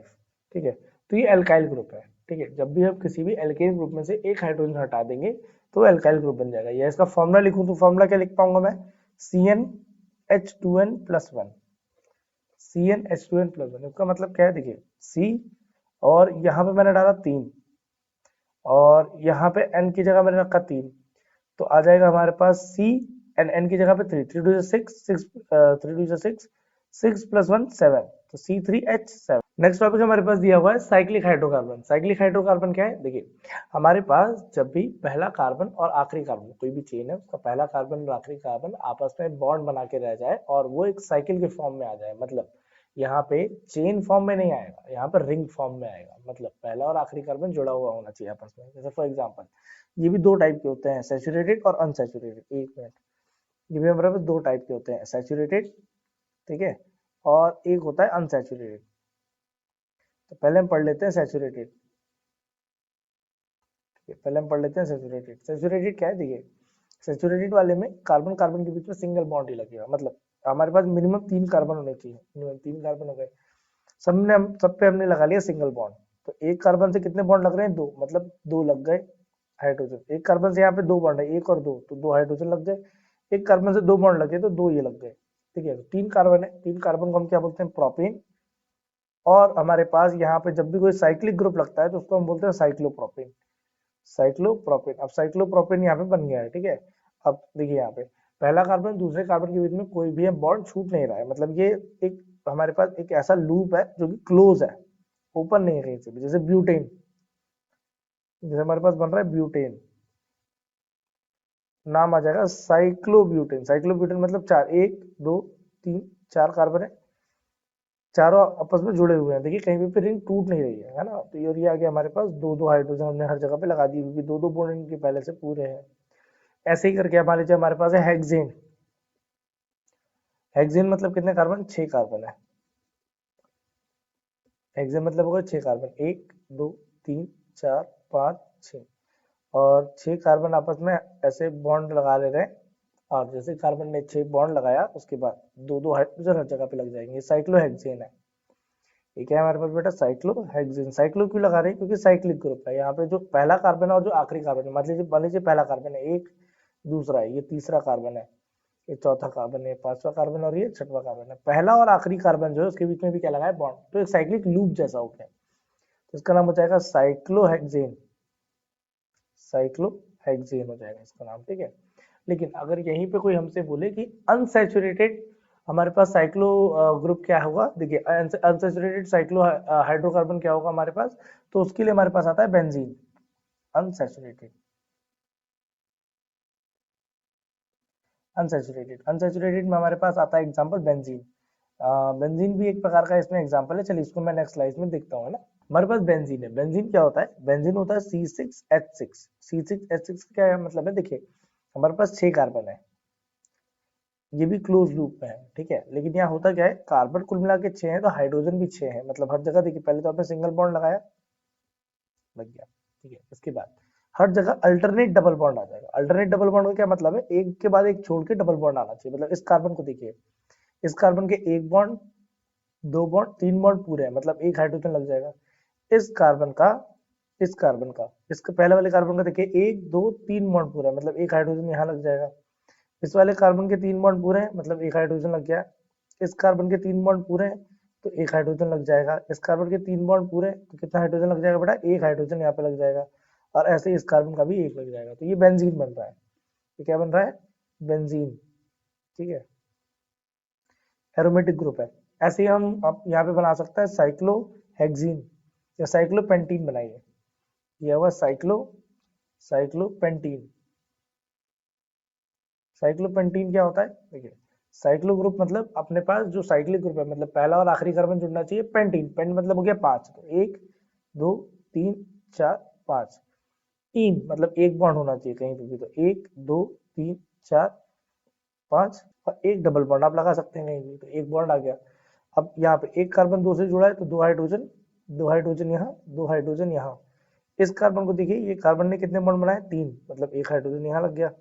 ठीक है। तो ये एल्काइल ग्रुप है, ठीक है। जब भी हम किसी भी एल्केन ग्रुप में से एक हाइड्रोजन हटा देंगे तो एल्काइल ग्रुप बन जाएगा। या इसका फॉर्मूला लिखूं तो फॉर्मूला क्या लिख पाऊंगा मैं, CnH2n+1, CnH2n+1, इसका मतलब क्या है, देखिए C और यहाँ पे मैंने डाला 3 और यहाँ पे N की जगह मैंने रखा 3, तो आ जाएगा हमारे पास C एंड N की जगह पे 3, 3 2 6 6 3 2 6 6 + 1 7, तो C3H7। नेक्स्ट टॉपिक हमारे पास दिया हुआ है साइक्लिक हाइड्रोकार्बन। साइक्लिक हाइड्रोकार्बन क्या है, देखिए हमारे पास जब भी पहला कार्बन और आखिरी कार्बन, कोई भी चेन है उसका पहला कार्बन और आखिरी कार्बन आपस में बॉन्ड बना के रह जाए और वो एक साइकिल के फॉर्म में आ जाए, मतलब यहाँ पे चेन फॉर्म में नहीं आएगा, यहाँ पर रिंग फॉर्म में आएगा, मतलब पहला और आखिरी कार्बन जुड़ा हुआ होना चाहिए आपस में। जैसे फॉर एग्जांपल ये भी दो टाइप के होते हैं, सैचुरेटेड और अनसैचुरेटेड। एक मिनट, ये भी हमारे पास दो टाइप के होते हैं, सैचुरेटेड, ठीक है, और एक होता है अनसैचुरेटेड। तो पहले हम पढ़ लेते हैं सैचुरेटेड, पहले हम पढ़ लेते हैं सैचुरेटेड। सैचुरेटेड क्या है, देखिए सैचुरेटेड वाले में कार्बन कार्बन के बीच में सिंगल बॉन्ड ही लगेगा, मतलब हमारे पास मिनिमम 3 कार्बन होने चाहिए, मिनिमम 3 कार्बन हो गए, सब पे हमने लगा लिया सिंगल बॉन्ड। तो एक कार्बन से कितने बॉन्ड लग रहे हैं, 2, मतलब 2 लग गए हाइड्रोजन। एक कार्बन से यहाँ पे 2 बॉन्ड है, 1 और 2, तो 2 हाइड्रोजन लग गए। एक कार्बन से 2 बॉन्ड लगे तो 2 ये लग गए, ठीक है। तो 3 कार्बन है, 3 कार्बन को हम क्या बोलते हैं, प्रोपेन। और हमारे पास यहाँ पे जब भी कोई साइक्लिक ग्रुप लगता है तो उसको हम बोलते हैं साइक्लोप्रोपेन, साइक्लोप्रोपेन। अब साइक्लोप्रोपेन यहाँ पे बन गया है, ठीक है। अब देखिए यहाँ पे पहला कार्बन दूसरे कार्बन के बीच में कोई भी बॉन्ड छूट नहीं रहा है, मतलब ये एक हमारे पास एक ऐसा लूप है जो कि क्लोज है, ओपन नहीं है कहीं से भी। जैसे ब्यूटेन, जैसे हमारे पास बन रहा है ब्यूटेन, नाम आ जाएगा साइक्लोब्यूटेन। साइक्लोब्यूटेन मतलब 4, 1 2 3 4 कार्बन है, चारों आपस में जुड़े हुए हैं, देखिए कहीं पे रिंग टूट नहीं रही है ना। तो ये आ गया हमारे पास, दो दो हाइड्रोजन हमने हर जगह पे लगा दी क्योंकि दो दो बॉन्ड इनके पहले से पूरे हैं। ऐसे ही करके मान लीजिए हमारे पास है हेक्सेन। हेक्सेन मतलब कितने कार्बन, 6 कार्बन है। हेक्सेन मतलब होगा 6 कार्बन, 1 2 3 4 5 6, और 6 कार्बन आपस में ऐसे बॉन्ड लगा ले रहे हैं। और जैसे कार्बन ने 6 बॉन्ड लगाया उसके बाद दो दो हाइड्रोजन हर जगह पे लग जाएंगे, साइक्लोहेक्सेन है। ये क्या है हमारे पास बेटा, साइक्लोहेक्सेन। साइक्लो क्यों लगा रहे हैं, क्योंकि साइक्लिक ग्रुप है। यहाँ पे जो पहला कार्बन है और जो आखिरी कार्बन है, मान लीजिए पहला कार्बन है एक, दूसरा है, ये तीसरा कार्बन है, ये चौथा कार्बन है, पांचवा कार्बन और ये छठवां कार्बन है। पहला और आखिरी कार्बन जो है उसके बीच में भी क्या लगा है, बॉन्ड, तो एक साइक्लिक लूप जैसा हो गया, तो इसका नाम हो जाएगा साइक्लोहेक्सेन। साइक्लोहेक्सेन हो जाएगा इसका नाम, ठीक है। लेकिन अगर यहीं पे कोई हमसे बोले कि अनसैचुरेटेड हमारे पास साइक्लो ग्रुप क्या होगा, देखिए अनसैचुरेटेड साइक्लो हाइड्रोकार्बन क्या होगा हमारे पास, तो उसके लिए हमारे पास आता है बेंजीन। अनसैचुरेटेड, अनसैचुरेटेड में हमारे पास आता है एग्जांपल बेंजीन। बेंजीन भी एक प्रकार का इसमें एग्जांपल है, चलिए इसको मैं नेक्स्ट स्लाइड में देखता हूँ, है ना। हमारे पास बेंजीन है, बेंजीन क्या होता है, बेंजीन होता है C6H6। C6H6 क्या मतलब है, देखिए हमारे पास 6 कार्बन है, ये भी क्लोज लूप में है, ठीक है। लेकिन यहाँ होता क्या है, कार्बन कुल मिला के 6 है तो हाइड्रोजन भी 6 है, मतलब हर जगह देखिए पहले तो आपने सिंगल बॉन्ड लगाया, लग गया, ठीक है। इसके बाद हर जगह अल्टरनेट डबल बॉन्ड आ जाएगा। अल्टरनेट डबल बॉन्ड का क्या मतलब है, एक के बाद एक छोड़ के डबल बॉन्ड आना चाहिए। मतलब इस कार्बन को देखिए, इस कार्बन के एक बॉन्ड, दो बॉन्ड, 3 बॉन्ड पूरे हैं, मतलब एक हाइड्रोजन लग जाएगा। इस कार्बन का, इस कार्बन का, इसके पहले वाले कार्बन का देखिए 1 2 3 बॉन्ड पूरा है, मतलब एक हाइड्रोजन यहाँ लग जाएगा। इस वाले कार्बन के 3 बॉन्ड पूरे हैं, मतलब एक हाइड्रोजन लग गया। इस कार्बन के 3 बॉन्ड पूरे हैं तो एक हाइड्रोजन लग जाएगा। इस कार्बन के 3 बॉन्ड पूरे हैं तो कितना हाइड्रोजन लग जाएगा बेटा, एक हाइड्रोजन यहाँ पे लग जाएगा। और ऐसे इस कार्बन का भी एक लग जाएगा, तो ये बेंजीन बन रहा है। ये क्या बन रहा है, बेंजीन, ठीक है, एरोमेटिक ग्रुप है। ऐसे ही हम अब यहाँ पे बना सकते हैं साइक्लोहेक्सीन या साइक्लोपेंटीन बनाइए, ये हुआ साइक्लोपेंटीन। साइक्लोपेंटीन क्या होता है, देखिए साइक्लो ग्रुप मतलब अपने पास जो साइक्लिक ग्रुप है, मतलब पहला और आखिरी कार्बन जुड़ना चाहिए। पेंटीन, पेंट मतलब हो गया 5, तो 1 2 3 4 5। तीन मतलब एक बॉन्ड होना चाहिए कहीं पे भी, तो 1 2 3 4 5, और एक डबल बॉन्ड आप लगा सकते हैं कहीं भी, तो एक बॉन्ड आ गया। अब यहाँ पे एक कार्बन दो से जुड़ा है, तो दो हाइड्रोजन, दो हाइड्रोजन यहाँ, दो हाइड्रोजन यहाँ। इस कार्बन को देखिए, ये कार्बन ने कितने बॉन्ड बनाए, 3, मतलब एक हाइड्रोजन यहाँ लग गया।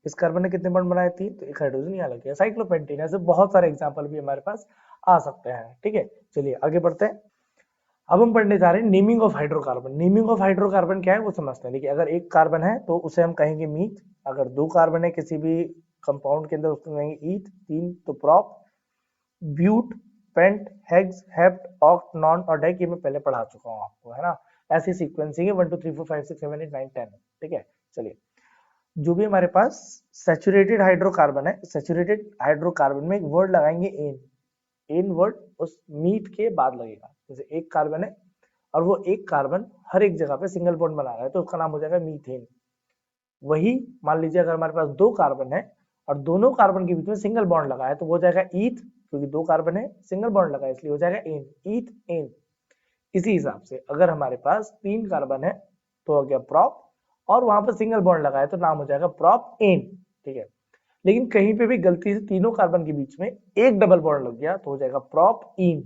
इस कार्बन ने कितने बॉन्ड बनाए, 3, तो एक हाइड्रोजन यहाँ लग गया। साइक्लोपेंटीन, ऐसे बहुत सारे एग्जाम्पल भी हमारे पास आ सकते हैं, ठीक है। चलिए आगे बढ़ते हैं। अब हम पढ़ने जा रहे हैं naming of hydrocarbon. Naming of hydrocarbon क्या है वो समझते हैं। देखिए अगर एक कार्बन है तो उसे हम कहेंगे मीथ, अगर दो कार्बन है किसी भी कंपाउंड के अंदर उसको कहेंगे ईथ, तीन तो prop, but, pent, hex, hept, oct, non और डाइक, ये मैं पहले पढ़ा चुका हूँ आपको, है ना। ऐसी सीक्वेंसिंग है 1 2 3 4 5 6 7 8 9 10, ठीक है। चलिए, जो भी हमारे पास सैचुरेटेड हाइड्रोकार्बन है, सैचुरेटेड हाइड्रोकार्बन में एक वर्ड लगाएंगे एन। एन वर्ड उस मीथ के बाद लगेगा। जैसे एक कार्बन है और वो एक कार्बन हर एक जगह पे सिंगल बॉन्ड बना रहा है, तो उसका नाम हो जाएगा मीथेन। वही मान लीजिए अगर हमारे पास दो कार्बन है और दोनों कार्बन के बीच में सिंगल बॉन्ड लगा है, तो वो हो जाएगा ईथ, क्योंकि दो कार्बन है सिंगल बॉन्ड लगा है इसलिए हो जाएगा एन, ईथ एन। इसी हिसाब से अगर हमारे पास तीन कार्बन है तो हो गया प्रॉप, और वहां पर सिंगल बॉन्ड लगा है तो नाम हो जाएगा प्रॉप एन, ठीक है। लेकिन कहीं पे भी गलती से तीनों कार्बन के बीच में एक डबल बॉन्ड लग गया तो हो जाएगा प्रॉप इन,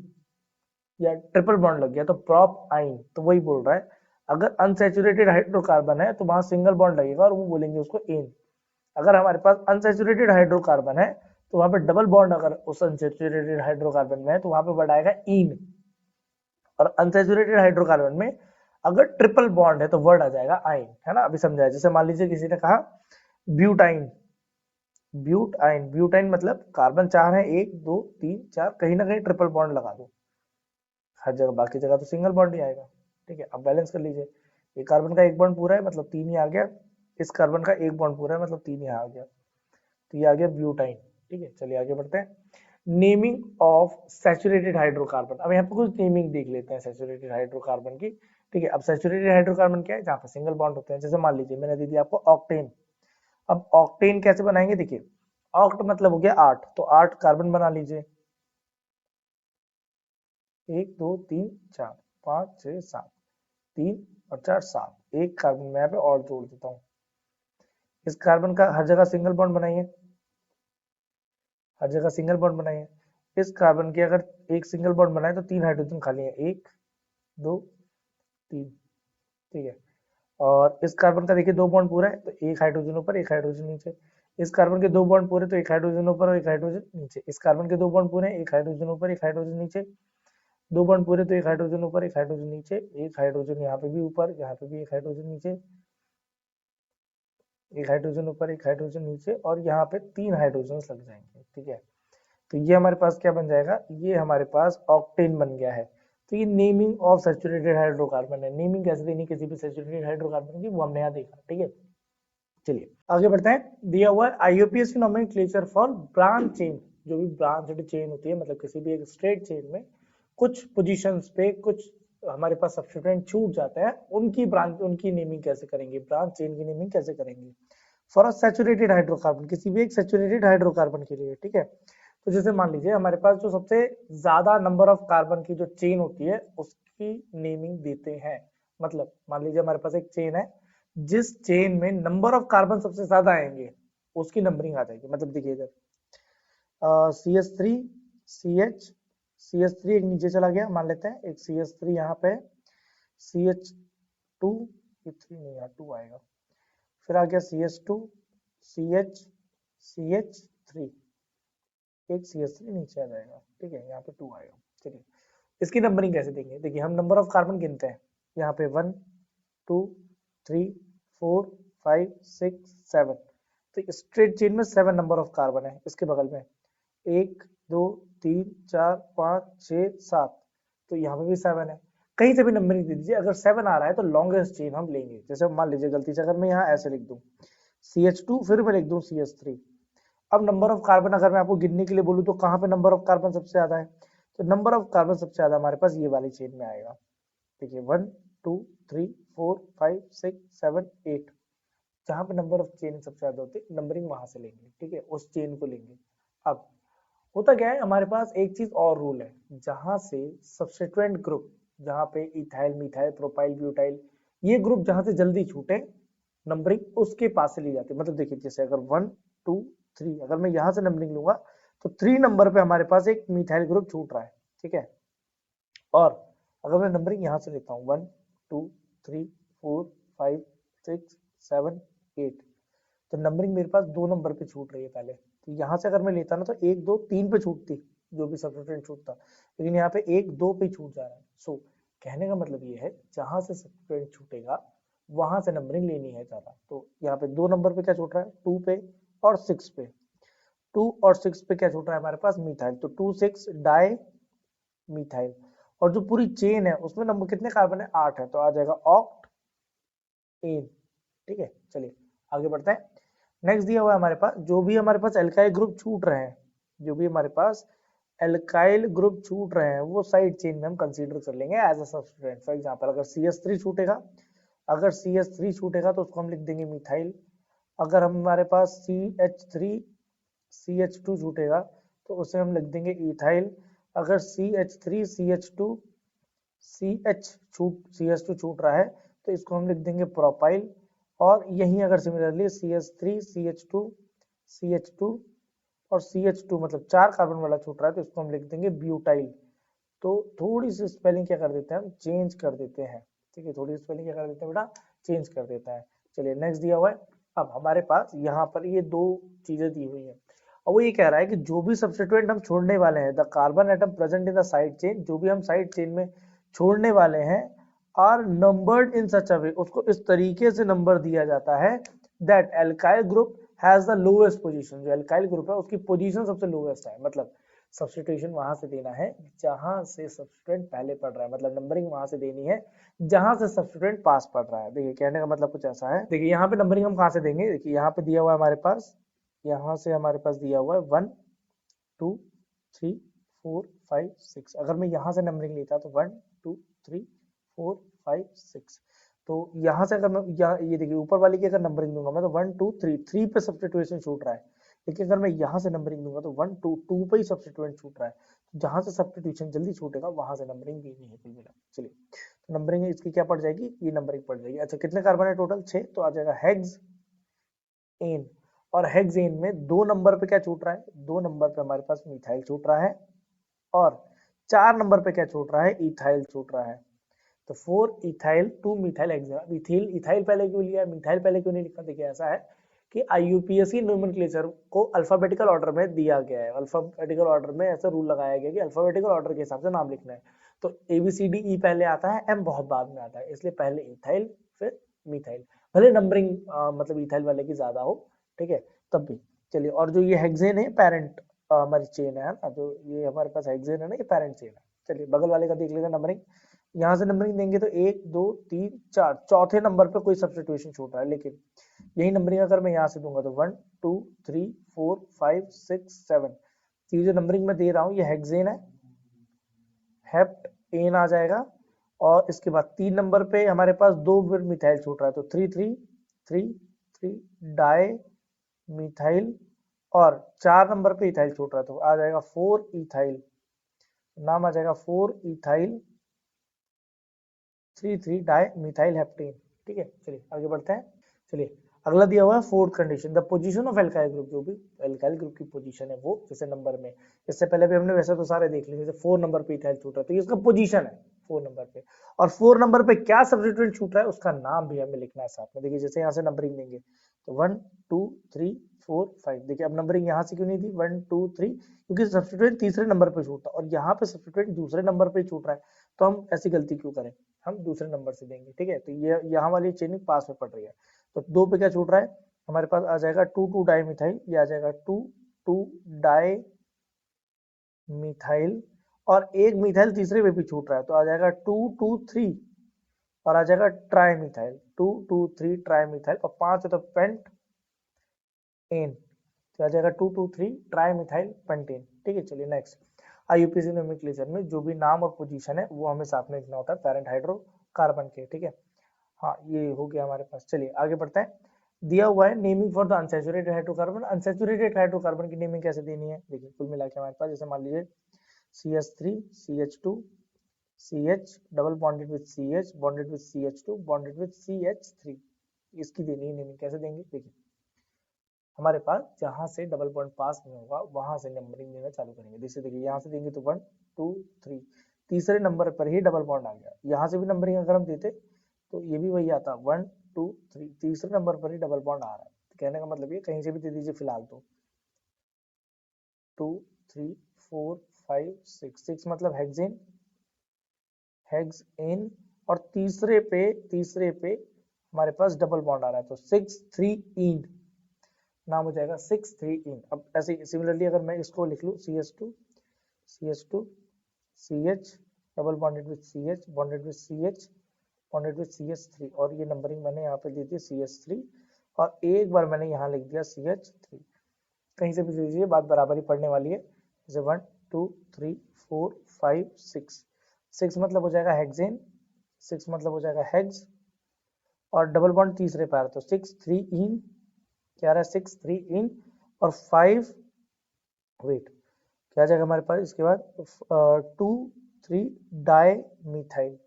या ट्रिपल बॉन्ड लग गया तो प्रॉप आइन। तो वही बोल रहा है, अगर अनसैचुरेटेड हाइड्रोकार्बन है तो वहां सिंगल बॉन्ड लगेगा और वो बोलेंगे उसको इन। अगर हमारे पास अनसैचुरेटेड हाइड्रोकार्बन है तो वहां पे डबल बॉन्ड अगर उस अनसैचुरेटेड हाइड्रोकार्बन में है तो वहां पे वर्ड आएगा इन। और अनसैचुरेटेड हाइड्रोकार्बन में अगर ट्रिपल बॉन्ड है तो वर्ड आ जाएगा आइन, है ना। अभी समझाया, जैसे मान लीजिए किसी ने कहा ब्यूटाइन, ब्यूटाइन, ब्यूटाइन मतलब कार्बन चार है, एक दो तीन चार, कहीं ना कहीं ट्रिपल बॉन्ड लगा दो हर जगह, बाकी जगह तो सिंगल बॉन्ड ही आएगा, ठीक है। अब बैलेंस कर लीजिए, ये कार्बन का एक बॉन्ड पूरा है मतलब तीन ही आ गया, इस कार्बन का एक बॉन्ड पूरा है मतलब तीन ही आ गया, तो ये आ गया ब्यूटाइन, ठीक है। चलिए आगे बढ़ते हैं। Naming of saturated hydrocarbon. अब यहाँ पे कुछ नेमिंग देख लेते हैं सैचुरेटेड हाइड्रोकार्बन की, ठीक है। अब सैचुरेटेड हाइड्रोकार्बन क्या है, जहाँ पे सिंगल बॉन्ड होते हैं। जैसे मान लीजिए मैंने दे दिया आपको ऑक्टेन। अब ऑक्टेन कैसे बनाएंगे, देखिए ऑक्ट मतलब हो गया 8, तो 8 कार्बन बना लीजिए, 1 2 3 4 5 6 7, 3 और 4 7, एक कार्बन मैं यहाँ पे और जोड़ देता हूँ। इस कार्बन का हर जगह सिंगल बॉन्ड बनाइए, हर जगह सिंगल बॉन्ड बनाइए। इस कार्बन के अगर एक सिंगल बॉन्ड बनाए तो तीन हाइड्रोजन खाली है, 1 2 3, ठीक है। और इस कार्बन का देखिए दो बॉन्ड पूरा है तो एक हाइड्रोजन ऊपर एक हाइड्रोजन नीचे। इस कार्बन के दो बॉन्ड पूरे तो एक हाइड्रोजन ऊपर और एक हाइड्रोजन नीचे। इस कार्बन के दो बॉन्ड पूरे एक हाइड्रोजन ऊपर एक हाइड्रोजन नीचे। दो बॉन्ड पूरे तो एक हाइड्रोजन ऊपर एक हाइड्रोजन नीचे, एक हाइड्रोजन यहाँ पे भी ऊपर, यहाँ पे भी एक हाइड्रोजन नीचे, एक हाइड्रोजन ऊपर एक हाइड्रोजन नीचे, और यहाँ पे तीन हाइड्रोजन लग जाएंगे, ठीक है। तो ये हमारे पास क्या बन जाएगा, ये हमारे पास ऑक्टेन बन गया है। तो ये नेमिंग ऑफ सैचुरेटेड हाइड्रोकार्बन है। नेमिंग कैसे देनी किसी भी सैचुरेटेड हाइड्रोकार्बन की, वो हमने यहाँ देखा, ठीक है। चलिए आगे बढ़ते हैं। दिया हुआ आईयूपीएसी की नोमेनक्लेचर फॉर ब्रांच चेन। जो भी ब्रांच चेन होती है, मतलब किसी भी एक स्ट्रेट चेन में कुछ पोजीशंस पे कुछ हमारे पास सब्स्टिट्यूएंट छूट जाते हैं, उनकी ब्रांच, उनकी नेमिंग कैसे करेंगे, ब्रांच चेन की नेमिंग कैसे करेंगे फॉर अ सैचुरेटेड हाइड्रोकार्बन, किसी भी एक सैचुरेटेड हाइड्रोकार्बन के लिए, ठीक है। तो जैसे मान लीजिए हमारे पास जो सबसे ज्यादा नंबर ऑफ कार्बन की जो चेन होती है उसकी नेमिंग देते हैं। मतलब मान लीजिए हमारे पास एक चेन है, जिस चेन में नंबर ऑफ कार्बन सबसे ज्यादा आएंगे उसकी नंबरिंग आ जाएगी। मतलब देखिए इधर CH3 CH, CH3 एक नीचे चला गया मान लेते हैं, एक CH3 यहाँ पे, CH2, ये 3 नहीं यहाँ 2 आएगा, फिर आ गया CH2 CH CH3, एक CH3 नीचे आ जाएगा, ठीक है, यहाँ पे 2 आएगा। चलिए इसकी नंबरिंग कैसे देंगे, देखिए हम नंबर ऑफ कार्बन गिनते हैं, यहाँ पे 1 2 3 4 5 6 7, तो स्ट्रेट चेन में 7 नंबर ऑफ कार्बन है। इसके बगल में 1 2 3 4 5 6 7, तो यहाँ पे भी 7 है। कहीं से भी नंबरिंग दे दीजिए, अगर 7 आ रहा है तो लॉन्गेस्ट चेन हम लेंगे। जैसे मान लीजिए गलती से अगर मैं यहाँ ऐसे लिख दूं CH2 फिर मैं लिख दूं CH3। अब नंबर ऑफ कार्बन अगर मैं आपको गिनने के लिए बोलूं तो कहाँ पे नंबर ऑफ कार्बन सबसे ज्यादा है? तो नंबर ऑफ कार्बन सबसे ज्यादा हमारे पास ये वाली चेन में आएगा। देखिए 1 2 3 4 5 6 7 8, जहां पे नंबर ऑफ चेन सबसे ज्यादा होती है नंबरिंग वहां से लेंगे, ठीक है, उस चेन को लेंगे। अब होता क्या है, हमारे पास एक चीज और रूल है, जहां से सब्स्टिट्यूएंट ग्रुप, जहां पे इथाइल मिथाइल प्रोपाइल ब्यूटाइल ये ग्रुप जहां से जल्दी छूटे नंबरिंग उसके पास से ली जाती है। मतलब देखिए जैसे अगर 1 2 3 अगर मैं यहां से नंबरिंग लूंगा तो 3 नंबर पे हमारे पास एक मिथाइल ग्रुप छूट रहा है, ठीक है। और अगर मैं नंबरिंग यहां से लेता हूँ 1 2 3 4 5 6 7 8, तो नंबरिंग मेरे पास 2 नंबर पे छूट रही है पहले। तो यहाँ से अगर मैं लेता ना तो 1 2 3 पे छूटती, जो भी सब्स्टिट्यूएंट छूटता, लेकिन यहाँ पे 1 2 पे छूट जा रहा है। सो कहने का मतलब ये है जहां से सब्स्टिट्यूएंट छूटेगा वहां से नंबरिंग लेनी है ज्यादा। तो यहाँ पे 2 नंबर पे क्या छूट रहा है? 2 पे और 6 पे। 2 और 6 पे क्या छूट रहा है हमारे पास? मिथाइल। तो 2 6 डाई मिथाइल। और जो पूरी चेन है उसमें नंबर कितने कार्बन है? 8 है, तो आ जाएगा ऑक्ट एन, ठीक है। चलिए आगे बढ़ते हैं। नेक्स्ट दिया हुआ है हमारे पास, जो भी हमारे पास एल्काइल ग्रुप छूट रहे हैं, जो भी हमारे पास एल्काइल ग्रुप छूट रहे हैं वो साइड चेन में हम कंसीडर कर लेंगे as a substituent. For example अगर CH3 छूटेगा, अगर CH3 छूटेगा तो उसको हम लिख देंगे मिथाइल। अगर हमारे पास CH3 CH2 छूटेगा तो उसे हम लिख देंगे इथाइल। अगर CH3 CH2 CH2 छूट रहा है तो इसको हम लिख देंगे प्रोपाइल। और यही अगर सिमिलरली CH3 CH2 CH2 और CH2 मतलब 4 कार्बन वाला छूट रहा है तो इसको हम लिख देंगे ब्यूटाइल। तो थोड़ी सी स्पेलिंग क्या कर देते हैं हम, चेंज कर देते हैं, ठीक है। थोड़ी स्पेलिंग क्या कर देते हैं बेटा, चेंज कर देता है। चलिए नेक्स्ट दिया हुआ है। अब हमारे पास यहाँ पर ये 2 चीजें दी हुई है और वो ये कह रहा है कि जो भी सब्स्टिट्यूएंट हम छोड़ने वाले हैं, the carbon atom present in the side chain, जो भी हम साइड चेन में छोड़ने वाले हैं, आर नंबर्ड इन सच अ वे, उसको इस तरीके से नंबर दिया जाता है that alkyl group has the lowest position, जो एल्काइल ग्रुप है उसकी पोजीशन सबसे लोएस्ट है। मतलब सब्स्टिट्यूशन वहां से देना है जहां से सब्स्टिट्यूएंट पहले पढ़ रहा है, मतलब नंबरिंग वहां से देनी है जहां से सब्स्टिट्यूएंट पास पढ़ रहा है। देखिए कहने का मतलब कुछ ऐसा है। देखिए यहाँ पे नंबरिंग हम कहां से देंगे, देखिए यहाँ पे दिया हुआ है हमारे पास, यहाँ से हमारे पास दिया हुआ है 1 2 3 4 5 6। अगर मैं यहाँ से नंबरिंग लेता तो 1 2 3 4 5 6, तो यहाँ से अगर मैं ये देखिए ऊपर वाली की अगर नंबरिंग दूंगा मैं तो 1 2 3 3 पे सब्स्टिट्यूशन छूट रहा है। लेकिन अगर मैं यहाँ से नंबरिंग दूंगा तो 1 2 2 पे ही सब्स्टिट्यूएंट छूट रहा है। तो जहां से सब्स्टिट्यूशन जल्दी छूटेगा वहां से नंबरिंग देनी है कुल मिला। चलिए तो नंबरिंग इसकी क्या पड़ जाएगी, ये नंबरिंग पड़ जाएगी। अच्छा कितने कार्बन है टोटल? 6, तो आ जाएगा हेक्स एन। और हेक्सेन में 2 नंबर पे क्या छूट रहा है? 2 नंबर पे हमारे पास मिथाइल छूट रहा है और 4 नंबर पे क्या छूट रहा है? इथाइल छूट रहा है। तो 4 ethyl 2 methyl hexane. Ethyl ethyl पहले क्यों लिया, मिथाइल पहले क्यों नहीं लिखा? देखिए ऐसा है कि IUPAC नोमेनक्लेचर को अल्फाबेटिकल ऑर्डर में दिया गया है। अल्फाबेटिकल ऑर्डर में ऐसा रूल लगाया गया कि अल्फाबेटिकल ऑर्डर के हिसाब से नाम लिखना है। तो ABCDE पहले आता है, M बहुत बाद में आता है, इसलिए पहले इथाइल फिर मिथाइल। भले नंबरिंग मतलब इथाइल वाले की ज्यादा हो, ठीक है, तब भी। चलिए और जो ये हेक्सेन है पेरेंट हमारी चेन है ना, जो ये हमारे पास हेक्सेन है ना, ये पेरेंट चेन है। चलिए बगल वाले का देख लेते हैं नंबरिंग। यहाँ से नंबरिंग देंगे तो 1 2 3 4, चौथे नंबर पे कोई सब्स्टिट्यूशन छूट रहा है। लेकिन यही नंबरिंग अगर मैं यहाँ से दूंगा तो 1 2 3 4 5 6 7, ये जो नंबरिंग मैं दे रहा हूँ ये हेक्सेन है, हेप्ट एन आ जाएगा। और इसके बाद 3 नंबर पे हमारे पास 2 मिथाइल छूट रहा है, तो 3 3 3 3 डाई मिथाइल। और 4 नंबर पे इथाइल छूट रहा है तो आ जाएगा 4 इथाइल, नाम आ जाएगा 4 इथाइल 3 3 डाई मिथाइल हेप्टेन, ठीक है। चलिए आगे बढ़ते हैं। चलिए अगला दिया हुआ है fourth condition, the position of alkyl group, जो भी एल्काइल ग्रुप की पोजीशन है वो जैसे नंबर में, इससे पहले भी हमने वैसे तो सारे देख लिए, जैसे 4 नंबर पे इथाइल छूट रहा है तो ये इसका पोजीशन है 4 नंबर पे। और 4 नंबर पे क्या सब्स्टिट्यूएंट छूट रहा है उसका नाम भी हमें लिखना है साथ में। देखिए जैसे यहाँ से नंबरिंग देंगे तो 1 2 3 4 5, देखिए अब नंबरिंग यहाँ से क्यों नहीं दी 1 2 3, क्योंकि सब्स्टिट्यूएंट तीसरे नंबर पे छूटता और यहाँ पे सब्स्टिट्यूएंट दूसरे नंबर पे छूट रहा है, तो हम ऐसी गलती क्यों करें, हम दूसरे नंबर से देंगे, ठीक है। तो ये यहाँ वाली चेनिंग पास में पड़ रही है। तो 2 पे क्या छूट रहा है हमारे पास? आ जाएगा 2 2 डाई मिथाइल, ये आ जाएगा 2 2 डाई मिथाइल। और एक मिथाइल तीसरे पे भी छूट रहा है तो आ जाएगा 2 2 3, और आ जाएगा ट्राई मिथाइल 2 2 3 ट्राई मिथाइल। और 5 है तो पेंट एन, तो आ जाएगा 223 ट्राई मिथाइल पेंटेन। ठीक है, चलिए नेक्स्ट। आईयूपीएसी नोमेनक्लेचर में जो भी नाम और पोजीशन है वो हमें साथ में लिखना होता है पैरेंट हाइड्रोकार्बन के। ठीक है, हाँ ये हो गया हमारे पास। चलिए आगे बढ़ते हैं। दिया हुआ है naming for the unsaturated hydrocarbon. Unsaturated hydrocarbon की नेमिंग कैसे देनी है, देखिए कुल मिला के हमारे पास जैसे मान लीजिए CH3 CH2 CH double bonded with CH bonded with CH2 bonded with CH3, इसकी देनी है नेमिंग। कैसे देंगे, देखिए हमारे पास जहां से डबल बॉन्ड पास नहीं होगा वहां से नंबरिंग देना चालू करेंगे। जैसे देखिए यहाँ से देंगे तो 1 2 3, तीसरे नंबर पर ही डबल बॉन्ड आ गया। यहाँ से भी नंबरिंग अगर हम देते तो ये भी वही आता 1 2 3, तीसरे नंबर पर ही डबल बॉन्ड आ रहा है। तो कहने का मतलब ये कहीं से भी दे दीजिए फिलहाल तो 2 3 4 5 6, 6 मतलब हेक्सेन, हेक्स इन, और तीसरे पे हमारे पास डबल बॉन्ड आ रहा है तो 6 3 इन नाम हो जाएगा 6 3 इन। अब ऐसे सिमिलरली अगर मैं इसको लिख लूं CH2 CH2 CH double bonded with CH bonded with CH bonded with CH3, और ये नंबरिंग मैंने यहाँ पे दी थी CH3 और एक बार मैंने यहाँ लिख दिया CH3। कहीं से भी दीजिए बात बराबर ही पड़ने वाली है। जैसे 1 2 3 4 5 6, 6 मतलब हो जाएगा हेक्सेन, 6 मतलब हो जाएगा हेक्स, और डबल बॉन्ड तीसरे पे आ रहा है तो 6 3 इन, क्या रहा है 6 3 इन, और 5 वेट क्या आ जाएगा हमारे पास इसके बाद 2 3 डाई मिथाइल।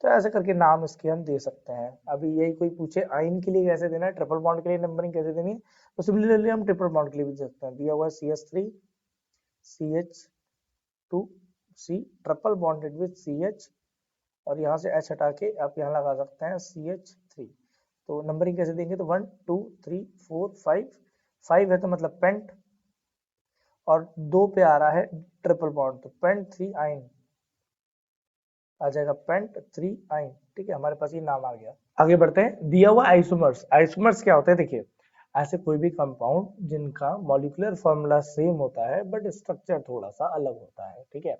तो ऐसे करके नाम इसके हम दे सकते हैं। अभी यही कोई पूछे आइन के लिए कैसे देना है, ट्रिपल बॉन्ड के लिए नंबरिंग कैसे देनी है, तो सिमिलरली हम ट्रिपल बॉन्ड के लिए भी दे सकते हैं। दिया हुआ CH3 CH2 C triple bonded with CH, और यहाँ से H हटा के आप यहाँ लगा सकते हैं CH3। तो नंबरिंग कैसे देंगे तो 1 2 3 4 5, 5 है तो मतलब पेंट, और 2 पे आ रहा है ट्रिपल बॉन्ड तो पेंट 3 आइन आ जाएगा, पेंट 3 आइन। ठीक है, हमारे पास ये नाम आ गया। आगे बढ़ते हैं। दिया हुआ आइसोमर्स। आइसोमर्स क्या होता है, देखिए ऐसे कोई भी कंपाउंड जिनका मॉलिक्यूलर फॉर्मूला सेम होता है बट स्ट्रक्चर थोड़ा सा अलग होता है। ठीक है,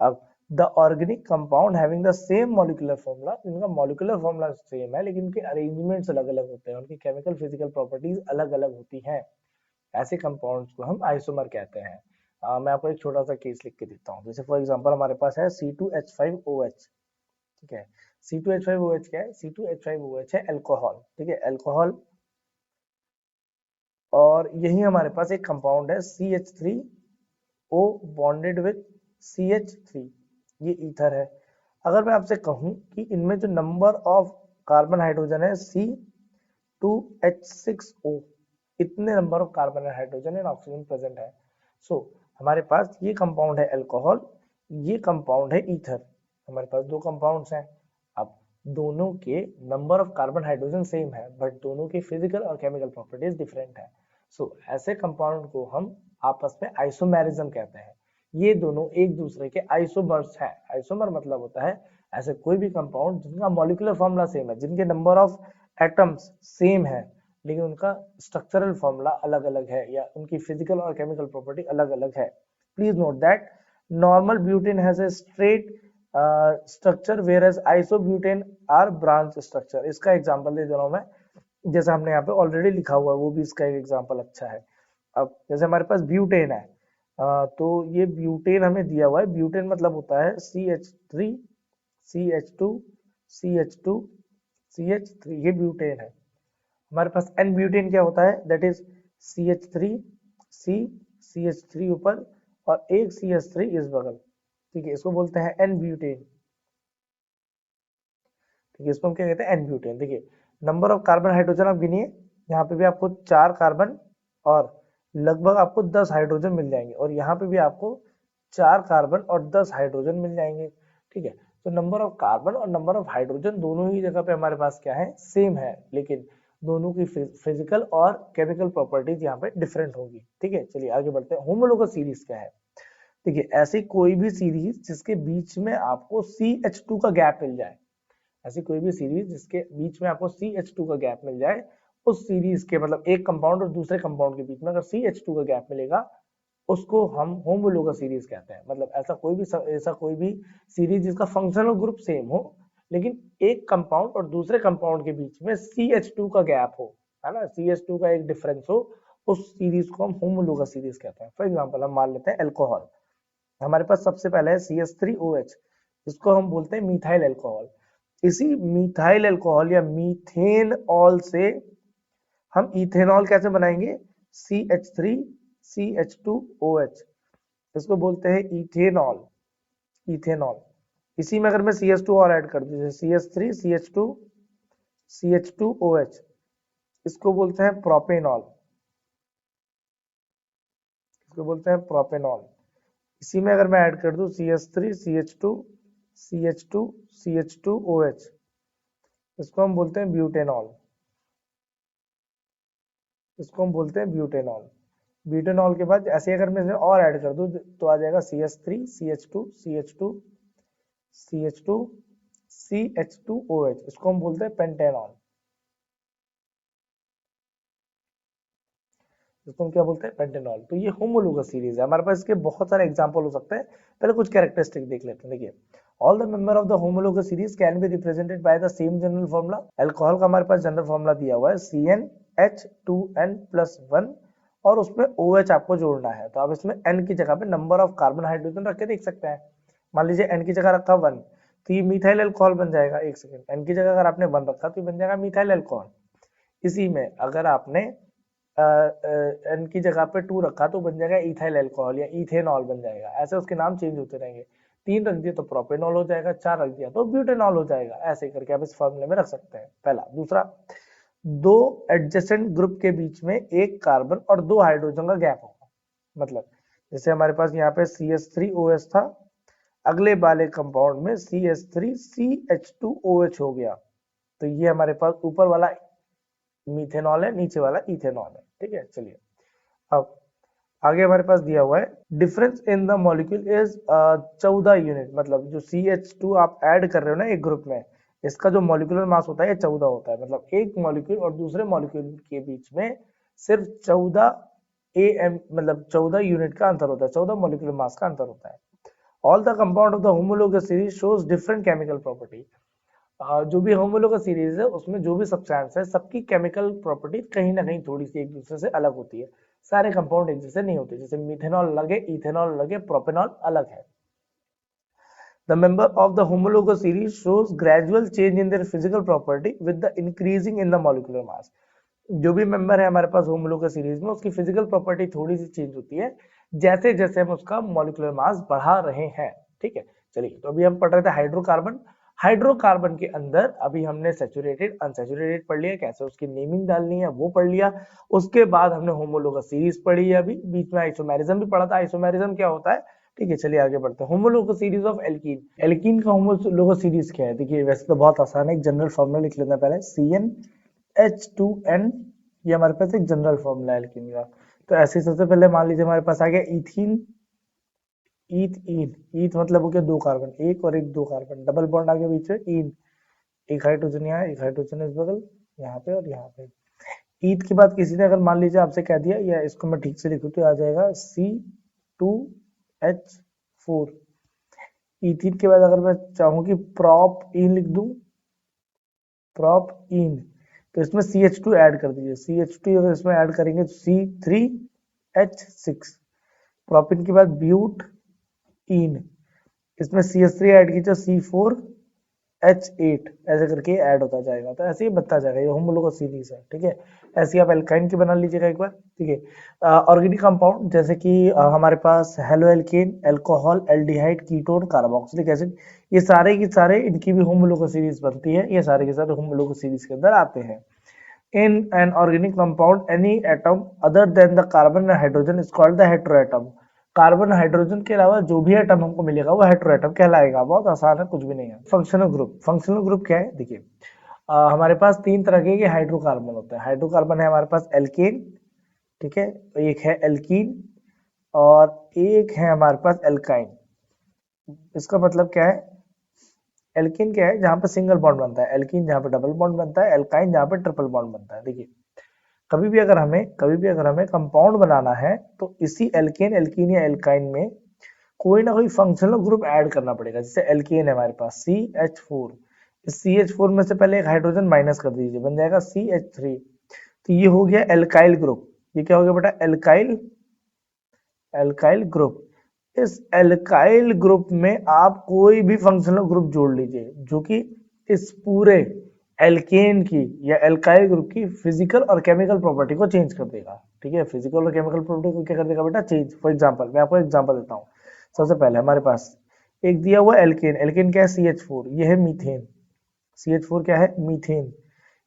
अब the organic compound having the same molecular formula, इनका मॉलिक्यूलर फॉर्मूला सेम है लेकिन उनके अरेंजमेंट्स अलग अलग होते हैं, उनकी केमिकल फिजिकल प्रॉपर्टीज अलग अलग होती हैं, ऐसे कंपाउंड्स को हम आइसोमर कहते हैं। मैं आपको एक छोटा सा केस लिख के देता हूँ। जैसे फॉर एग्जांपल हमारे पास है C2H5OH। ठीक है, C2H5OH क्या है, C2H5OH है अल्कोहल। ठीक है, अल्कोहल, और यही हमारे पास एक कंपाउंड है CH3O बॉन्डेड विद CH3, ये ईथर है। अगर मैं आपसे कहूं कि इनमें जो नंबर ऑफ कार्बन हाइड्रोजन है C2H6O, इतने number of carbon hydrogen and oxygen present है। सो हमारे पास ये कंपाउंड है अल्कोहल, ये कंपाउंड है ईथर। हमारे पास दो कंपाउंड्स हैं। अब दोनों के number of carbon hydrogen same है बट दोनों की फिजिकल और केमिकल प्रॉपर्टीज डिफरेंट है। सो ऐसे कंपाउंड को हम आपस में आइसोमेरिज्म कहते हैं। ये दोनों एक दूसरे के आइसोमर्स हैं। आइसोमर मतलब होता है ऐसे कोई भी कंपाउंड जिनका मॉलिक्यूलर फॉर्मूला सेम है, जिनके नंबर ऑफ एटम्स सेम है लेकिन उनका स्ट्रक्चरल फॉर्मूला अलग अलग है या उनकी फिजिकल और केमिकल प्रॉपर्टी अलग अलग है। Please note that normal butane has a straight structure whereas isobutane are branch structure. इसका एग्जांपल दे दे रहा हूं मैं, जैसा हमने यहाँ पे ऑलरेडी लिखा हुआ है वो भी इसका एक एग्जांपल अच्छा है। अब जैसे हमारे पास ब्यूटेन है, तो ये ब्यूटेन हमें दिया हुआ है। ब्यूटेन मतलब होता है CH3 CH2 CH2 CH3, ये ब्यूटेन है। हमारे पास एन ब्यूटेन क्या होता है, that is CH3 C CH3 ऊपर और एक CH3 इस बगल। ठीक है, इसको बोलते हैं एन ब्यूटेन। ठीक है, इसको हम क्या कहते हैं, एन ब्यूटेन। देखिए नंबर ऑफ कार्बन हाइड्रोजन आप गिनिए, यहाँ पे भी आपको 4 कार्बन और लगभग आपको 10 हाइड्रोजन मिल जाएंगे, और यहाँ पे भी आपको 4 कार्बन और 10 हाइड्रोजन मिल जाएंगे। ठीक है, तो नंबर ऑफ कार्बन और नंबर ऑफ हाइड्रोजन दोनों ही जगह पे हमारे पास क्या है, सेम है, लेकिन दोनों की फिजिकल और केमिकल प्रॉपर्टीज यहाँ पे डिफरेंट होगी। ठीक है, चलिए आगे बढ़ते हैं। होमोलोगस सीरीज क्या है, देखिए ऐसी कोई भी सीरीज जिसके बीच में आपको CH2 का गैप मिल जाए, ऐसी कोई भी सीरीज जिसके बीच में आपको CH2 का गैप मिल जाए, उस सीरीज के मतलब एक कंपाउंड और दूसरे कंपाउंड के बीच में अगर CH2 का गैप मिलेगा उसको हम होमोलोगस सीरीज कहते हैं। मतलब ऐसा कोई भी सीरीज जिसका फंक्शनल ग्रुप सेम हो लेकिन एक कंपाउंड और दूसरे कंपाउंड के बीच में CH2 का गैप हो, है ना, CH2 का एक डिफरेंस हो, उस सीरीज को हम होमोलोगस सीरीज कहते हैं। फॉर एग्जांपल हम मान लेते हैं अल्कोहल, हमारे पास सबसे पहले है CH3OH, इसको हम बोलते हैं मिथाइल अल्कोहल। इसी मिथाइल अल्कोहल या मीथेनॉल से हम इथेनॉल कैसे बनाएंगे, CH3CH2OH, इसको बोलते हैं इथेनॉल, इथेनॉल। इसी में अगर मैं CH2 और ऐड कर दूं, जैसे CH3CH2CH2OH, इसको बोलते हैं प्रोपेनॉल, इसको बोलते हैं प्रोपेनॉल। इसी में अगर मैं ऐड कर दूं CH3CH2CH2CH2OH, इसको हम बोलते हैं ब्यूटेनॉल, इसको हम बोलते हैं ब्यूटेनॉल। ब्यूटेनॉल के बाद ऐसे अगर मैं इसमें और ऐड कर दूं तो आ जाएगा CH3CH2CH2CH2CH2OH, इसको हम बोलते हैं पेंटेनॉल, इसको हम क्या बोलते हैं, पेंटेनॉल। तो ये होमोलोगस सीरीज है। हमारे पास इसके बहुत सारे एग्जांपल हो सकते हैं, पहले कुछ कैरेक्टरिस्टिक देख लेते हैं। देखिए, all the member of the homologous series can be represented by the same general formula. Alcohol का हमारे पास जनरल फॉर्मूला दिया हुआ है CnH2n+1, और उसमें OH आपको जोड़ना है। तो आप इसमें n की जगह पे नंबर ऑफ कार्बन हाइड्रोजन रख के देख सकते हैं। मान लीजिए n की जगह रखा 1, तो ये मिथाइल अल्कोहल बन जाएगा। एक सेकंड, n की जगह अगर आपने 1 रखा तो ये बन जाएगा मिथाइल अल्कोहल। इसी में अगर आपने n की जगह पे 2 रखा तो बन जाएगा इथाइल अल्कोहल या इथेनॉल बन जाएगा। ऐसे उसके नाम चेंज होते रहेंगे। 3 रख दिया तो प्रोपेनॉल हो जाएगा, 4 रख दिया तो ब्यूटेनॉल हो जाएगा। ऐसे करके आप इस फॉर्मूले में रख सकते हैं, पहला। दूसरा, दो एडजेसेंट ग्रुप के बीच में एक कार्बन और 2 हाइड्रोजन का गैप होगा। मतलब जैसे हमारे पास यहाँ पे CH3OH था, अगले वाले कंपाउंड में CH3CH2OH हो गया, तो ये हमारे पास ऊपर वाला मीथेनॉल है, नीचे वाला इथेनॉल है। ठीक है, चलिए अब आगे हमारे पास दिया हुआ है difference in the molecule is 14 unit. मतलब जो CH2 आप ऐड कर रहे हो ना एक ग्रुप में, इसका जो मॉलिक्यूलर मास होता है ये 14 होता है। मतलब एक मॉलिक्यूल और दूसरे मॉलिक्यूल के बीच में सिर्फ 14 AM, मतलब 14 यूनिट का अंतर होता है, 14 मॉलिक्यूलर मास का अंतर होता है। All the compound of the homologous series shows different chemical property. जो भी होमोलोगस सीरीज है उसमें जो भी सब्सटेंस है सबकी केमिकल प्रॉपर्टी कहीं ना कहीं थोड़ी सी एक दूसरे से अलग होती है। सारे कंपाउंड एक जैसे नहीं होते, जैसे मिथेनॉल अलग है, इथेनॉल अलग है, प्रोपेनॉल अलग है। The member of the homologous series shows gradual change in their physical property with the increasing in the molecular mass। जो भी मेंबर है हमारे पास होमोलोगस सीरीज में, उसकी फिजिकल प्रॉपर्टी थोड़ी सी चेंज होती है जैसे जैसे हम उसका मॉलिक्यूलर मास बढ़ा रहे हैं। ठीक है, चलिए तो अभी हम पढ़ रहे थे हाइड्रोकार्बन। हाइड्रोकार्बन के अंदर अभी हमने सैचुरेटेड अनसैचुरेटेड पढ़ लिया, कैसे उसकी नेमिंग डालनी है वो पढ़ लिया। उसके बाद हमने होमोलोगस सीरीज पढ़ी है, अभी बीच में आइसोमेरिज्म भी पढ़ा था। आइसोमेरिज्म क्या होता है, ठीक है, चलिए आगे बढ़ते हैं। Homologous series of alkene. Alkene का होमोलोगस सीरीज क्या है, देखिए वैसे तो बहुत आसान है, एक जनरल फॉर्मूला लिख लेते हैं पहले, CnH2n, ये हमारे पास एक जनरल फॉर्मूला है एल्कीन का। तो ऐसे सबसे पहले मान लीजिए हमारे पास आ गया इथीन, ईथ ईन, ईथ मतलब हो गया 2 कार्बन, एक और एक 2 कार्बन, डबल बॉन्ड आ गया बीच में, ईन, एक हाइड्रोजन यहाँ, एक हाइड्रोजन इस बगल, यहाँ पे और यहाँ पे। ईथ के बाद किसी ने अगर मान लीजिए आपसे कह दिया, या इसको मैं ठीक से लिखूं तो आ जाएगा C2H4। इथीन के बाद अगर मैं चाहूँ कि प्रॉप इन लिख दूं, प्रॉप इन, तो इसमें CH2 ऐड कर दीजिए। CH2 अगर इसमें ऐड करेंगे तो C3H6। प्रोपिन के बाद ब्यूट इन, इसमें CH3 ऐड कीजिए, C4H8, ऐसे करके ऐड होता जाएगा। तो ऐसे ही बनता जाएगा, ये होमोलोगस सीरीज है। ठीक है, ऐसे आप एल्काइन की बना लीजिएगा एक बार। ठीक है, ऑर्गेनिक कंपाउंड जैसे कि हमारे पास haloalkane, alcohol, aldehyde, ketone, carboxylic acid, ये सारे के सारे इनकी भी होमोलोगस सीरीज बनती है। ये सारे के सारे होमोलोगस सीरीज के अंदर आते हैं। In an organic compound, any atom other than the carbon and hydrogen is called the heteroatom। Carbon hydrogen के अलावा जो भी एटम हमको मिलेगा वो हेटेरोएटम कहलाएगा। बहुत आसान है, कुछ भी नहीं है। फंक्शनल ग्रुप, फंक्शनल ग्रुप क्या है, देखिए हमारे पास 3 तरह के हाइड्रोकार्बन होते हैं। हाइड्रोकार्बन है हमारे पास एल्केन, ठीक है, एक है एल्कीन और एक है हमारे पास एल्काइन। इसका मतलब क्या है, एल्कीन क्या है, जहां पे सिंगल बॉन्ड बनता है, एल्कीन जहां पे डबल बॉन्ड बनता है, एल्काइन जहां पे ट्रिपल बॉन्ड बनता है। देखिए कभी भी अगर हमें कंपाउंड बनाना है तो इसी एल्केन, एल्कीन या एल्काइन में कोई ना कोई फंक्शनल ग्रुप ऐड करना पड़ेगा। जैसे एल्केन है हमारे पास CH4, इस CH4 में से पहले एक हाइड्रोजन माइनस कर दीजिए, बन जाएगा CH3। तो ये हो गया एल्काइल ग्रुप, ये क्या हो गया बेटा, एल्काइल, एल्काइल ग्रुप। इस एल्काइल ग्रुप में आप कोई भी फंक्शनल ग्रुप जोड़ लीजिए जो कि इस पूरे एल्केन की या एल्काइल ग्रुप की फिजिकल और केमिकल प्रॉपर्टी को चेंज कर देगा। ठीक है, फिजिकल और केमिकल प्रॉपर्टी को क्या कर देगा बेटा, चेंज। फॉर एग्जांपल, मैं आपको एग्जांपल देता हूँ। सबसे पहले हमारे पास एक दिया हुआ एल्केन, एल्केन क्या है, CH4, ये है मीथेन। CH4 क्या है, मीथेन।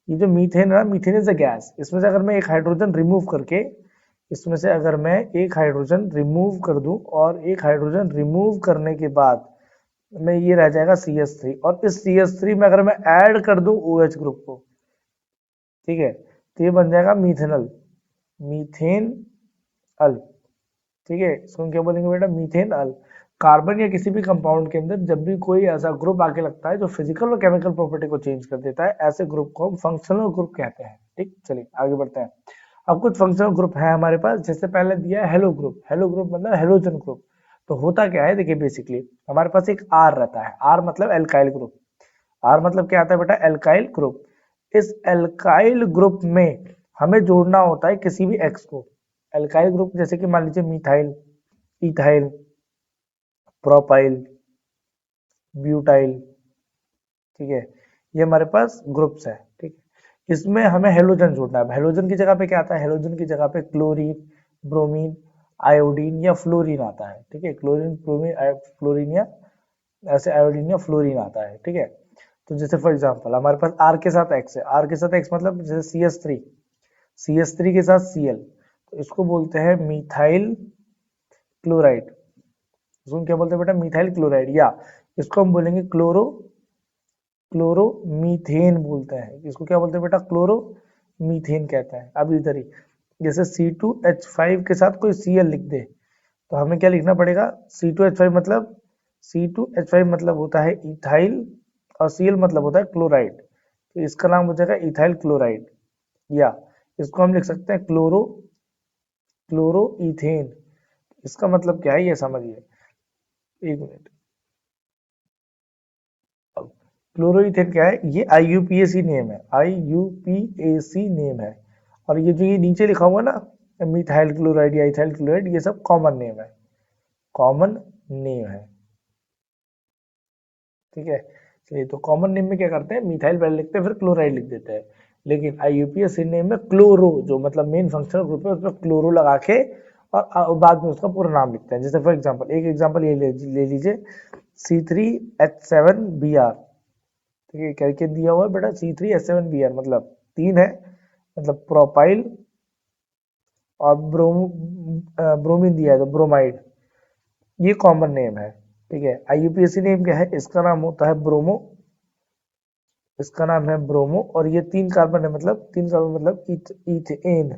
ये जो मीथेन है, मीथेन इज अ गैस। इसमें से अगर मैं एक हाइड्रोजन रिमूव करके, इसमें से अगर मैं एक हाइड्रोजन रिमूव कर दूं और एक हाइड्रोजन रिमूव करने के बाद में ये रह जाएगा CH3, और इस CH3 में अगर मैं ऐड कर दूं OH ग्रुप को, ठीक है, तो ये बन जाएगा मीथेनल, मीथेन अल। ठीक है, इसको हम क्या बोलेंगे बेटा, मीथेन अल। कार्बन या किसी भी कंपाउंड के अंदर जब भी कोई ऐसा ग्रुप आके लगता है जो फिजिकल और केमिकल प्रॉपर्टी को चेंज कर देता है, ऐसे ग्रुप को हम फंक्शनल ग्रुप कहते हैं। ठीक, चलिए आगे बढ़ते हैं। अब कुछ फंक्शनल ग्रुप है हमारे पास, जैसे पहले दिया है हेलो ग्रुप। हेलो ग्रुप मतलब हेलोजन ग्रुप। तो होता क्या है, देखिए बेसिकली हमारे पास एक आर रहता है, आर मतलब एल्काइल ग्रुप। आर मतलब क्या आता है बेटा, एल्काइल ग्रुप। इस एल्काइल ग्रुप में हमें जोड़ना होता है किसी भी एक्स को। एल्काइल ग्रुप जैसे कि मान लीजिए मिथाइल, इथाइल, प्रोपाइल, ब्यूटाइल। ठीक है, ये हमारे पास ग्रुप्स है। ठीक है, इसमें हमें हेलोजन जोड़ना है। हेलोजन की जगह पे क्या आता है, हेलोजन की जगह पे क्लोरीन, ब्रोमीन, आयोडीन या फ्लोरीन आता है। ठीक है, क्लोरीन, ब्रोमीन, फ्लोरीन या ऐसे आयोडीन या फ्लोरीन आता है। ठीक है, तो जैसे फॉर एग्जांपल हमारे पास आर के साथ एक्स है, आर के साथ एक्स मतलब जैसे CH3, CH3 के साथ Cl, तो इसको बोलते हैं मिथाइल क्लोराइड। इसको क्या बोलते हैं बेटा, मिथाइल क्लोराइड, या इसको हम बोलेंगे क्लोरो, क्लोरोमीथेन बोलते हैं। इसको क्या बोलते हैं बेटा, क्लोरोमीथेन कहते हैं। अब इधर ही जैसे C2H5 के साथ कोई Cl लिख दे, तो हमें क्या लिखना पड़ेगा, C2H5 मतलब, C2H5 मतलब होता है इथाइल, और Cl मतलब होता है क्लोराइड। तो इसका नाम हो जाएगा इथाइल क्लोराइड, या इसको हम लिख सकते हैं क्लोरोइथेन। इसका मतलब क्या है ये समझिए, एक मिनट। क्लोरोइथेन क्या है, ये IUPAC नेम है, IUPAC नेम है। और ये जो ये नीचे लिखा हुआ ना, मिथाइल क्लोराइड या इथाइल क्लोराइड, ये सब कॉमन नेम है, कॉमन नेम है। ठीक है, चलिए, तो कॉमन नेम में क्या करते हैं, मिथाइल पहले लिखते हैं फिर क्लोराइड लिख देते हैं। लेकिन IUPAC नेम में क्लोरो, जो मतलब मेन फंक्शनल ग्रुप है, उसमें क्लोरो लगा के और बाद में उसका पूरा नाम लिखते हैं। जैसे फॉर एग्जांपल, एक एग्जांपल ये ले लीजिए, C3H7Br। ठीक है, क्या क्या दिया हुआ है बेटा, C3H7Br मतलब तीन है, मतलब प्रोपाइल और ब्रोमीन दिया है तो ब्रोमाइड, ये कॉमन नेम है। ठीक है, IUPAC नेम क्या है, इसका नाम होता है ब्रोमो, इसका नाम है ब्रोमो, और ये तीन कार्बन है, मतलब तीन कार्बन मतलब इथेन,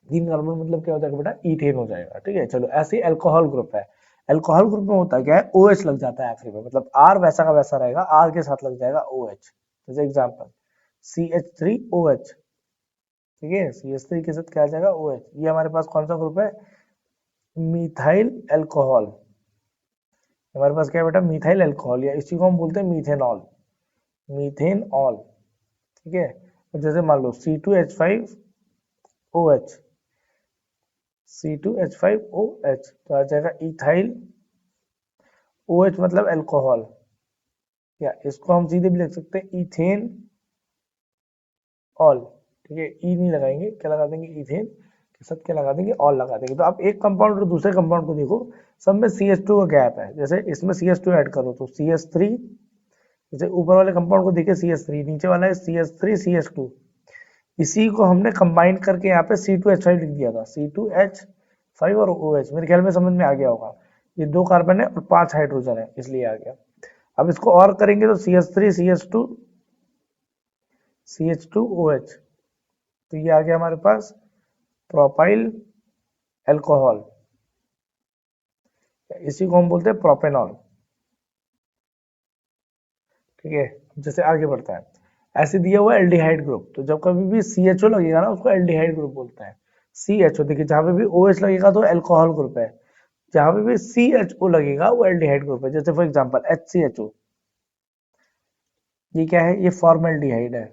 तीन कार्बन मतलब क्या हो जाएगा बेटा, इथेन हो जाएगा। ठीक है, चलो, ऐसे अल्कोहल ग्रुप है। अल्कोहल ग्रुप में होता क्या है, OH लग जाता है आखिरी में, मतलब R वैसा का वैसा रहेगा, R के साथ लग जाएगा OH। जैसे एग्जांपल CH3OH। ठीक है, CH3 के साथ क्या आ जाएगा, OH। ये हमारे पास कौन सा ग्रुप है, मिथाइल अल्कोहल। हमारे पास क्या है बेटा, मिथाइल अल्कोहल, या इसी को हम बोलते हैं मीथेनॉल, मीथेनॉल। ठीक है, तो जैसे मान लो C2H5OH, C2H5OH, तो आ जाएगा इथाइल, OH मतलब अल्कोहल, या इसको हम सीधे भी लिख सकते हैं इथेन ऑल। ठीक है, ई नहीं लगाएंगे, क्या लगा देंगे, इथेन के साथ क्या लगा देंगे, ऑल लगा देंगे। तो आप एक कंपाउंड और दूसरे कंपाउंड को देखो, सब में CH2 का गैप है। जैसे इसमें CH2 ऐड करो तो CH3, जैसे ऊपर वाले कंपाउंड को देखिए CH3, नीचे वाला है CH3 CH2, इसी को हमने कंबाइन करके यहाँ पे C2H5 लिख दिया था, C2H5 और OH। मेरे ख्याल में समझ में आ गया होगा, ये दो कार्बन है और 5 हाइड्रोजन है, इसलिए आ गया। अब इसको और करेंगे तो CH3 CH2 CH2OH, तो ये आ गया हमारे पास प्रोपाइल अल्कोहल, इसी को हम बोलते हैं प्रोपेनॉल। ठीक है, जैसे आगे बढ़ता है, ऐसे दिया हुआ एल्डिहाइड ग्रुप, तो जब कभी भी CHO लगेगा ना, उसको एल्डिहाइड ग्रुप बोलते हैं। CHO, देखिए जहां पे भी OH लगेगा तो अल्कोहल ग्रुप है, जहां पे भी CHO लगेगा वो एल्डिहाइड ग्रुप है। जैसे फॉर एग्जांपल HCHO, ये क्या है, ये फॉर्मल्डिहाइड है।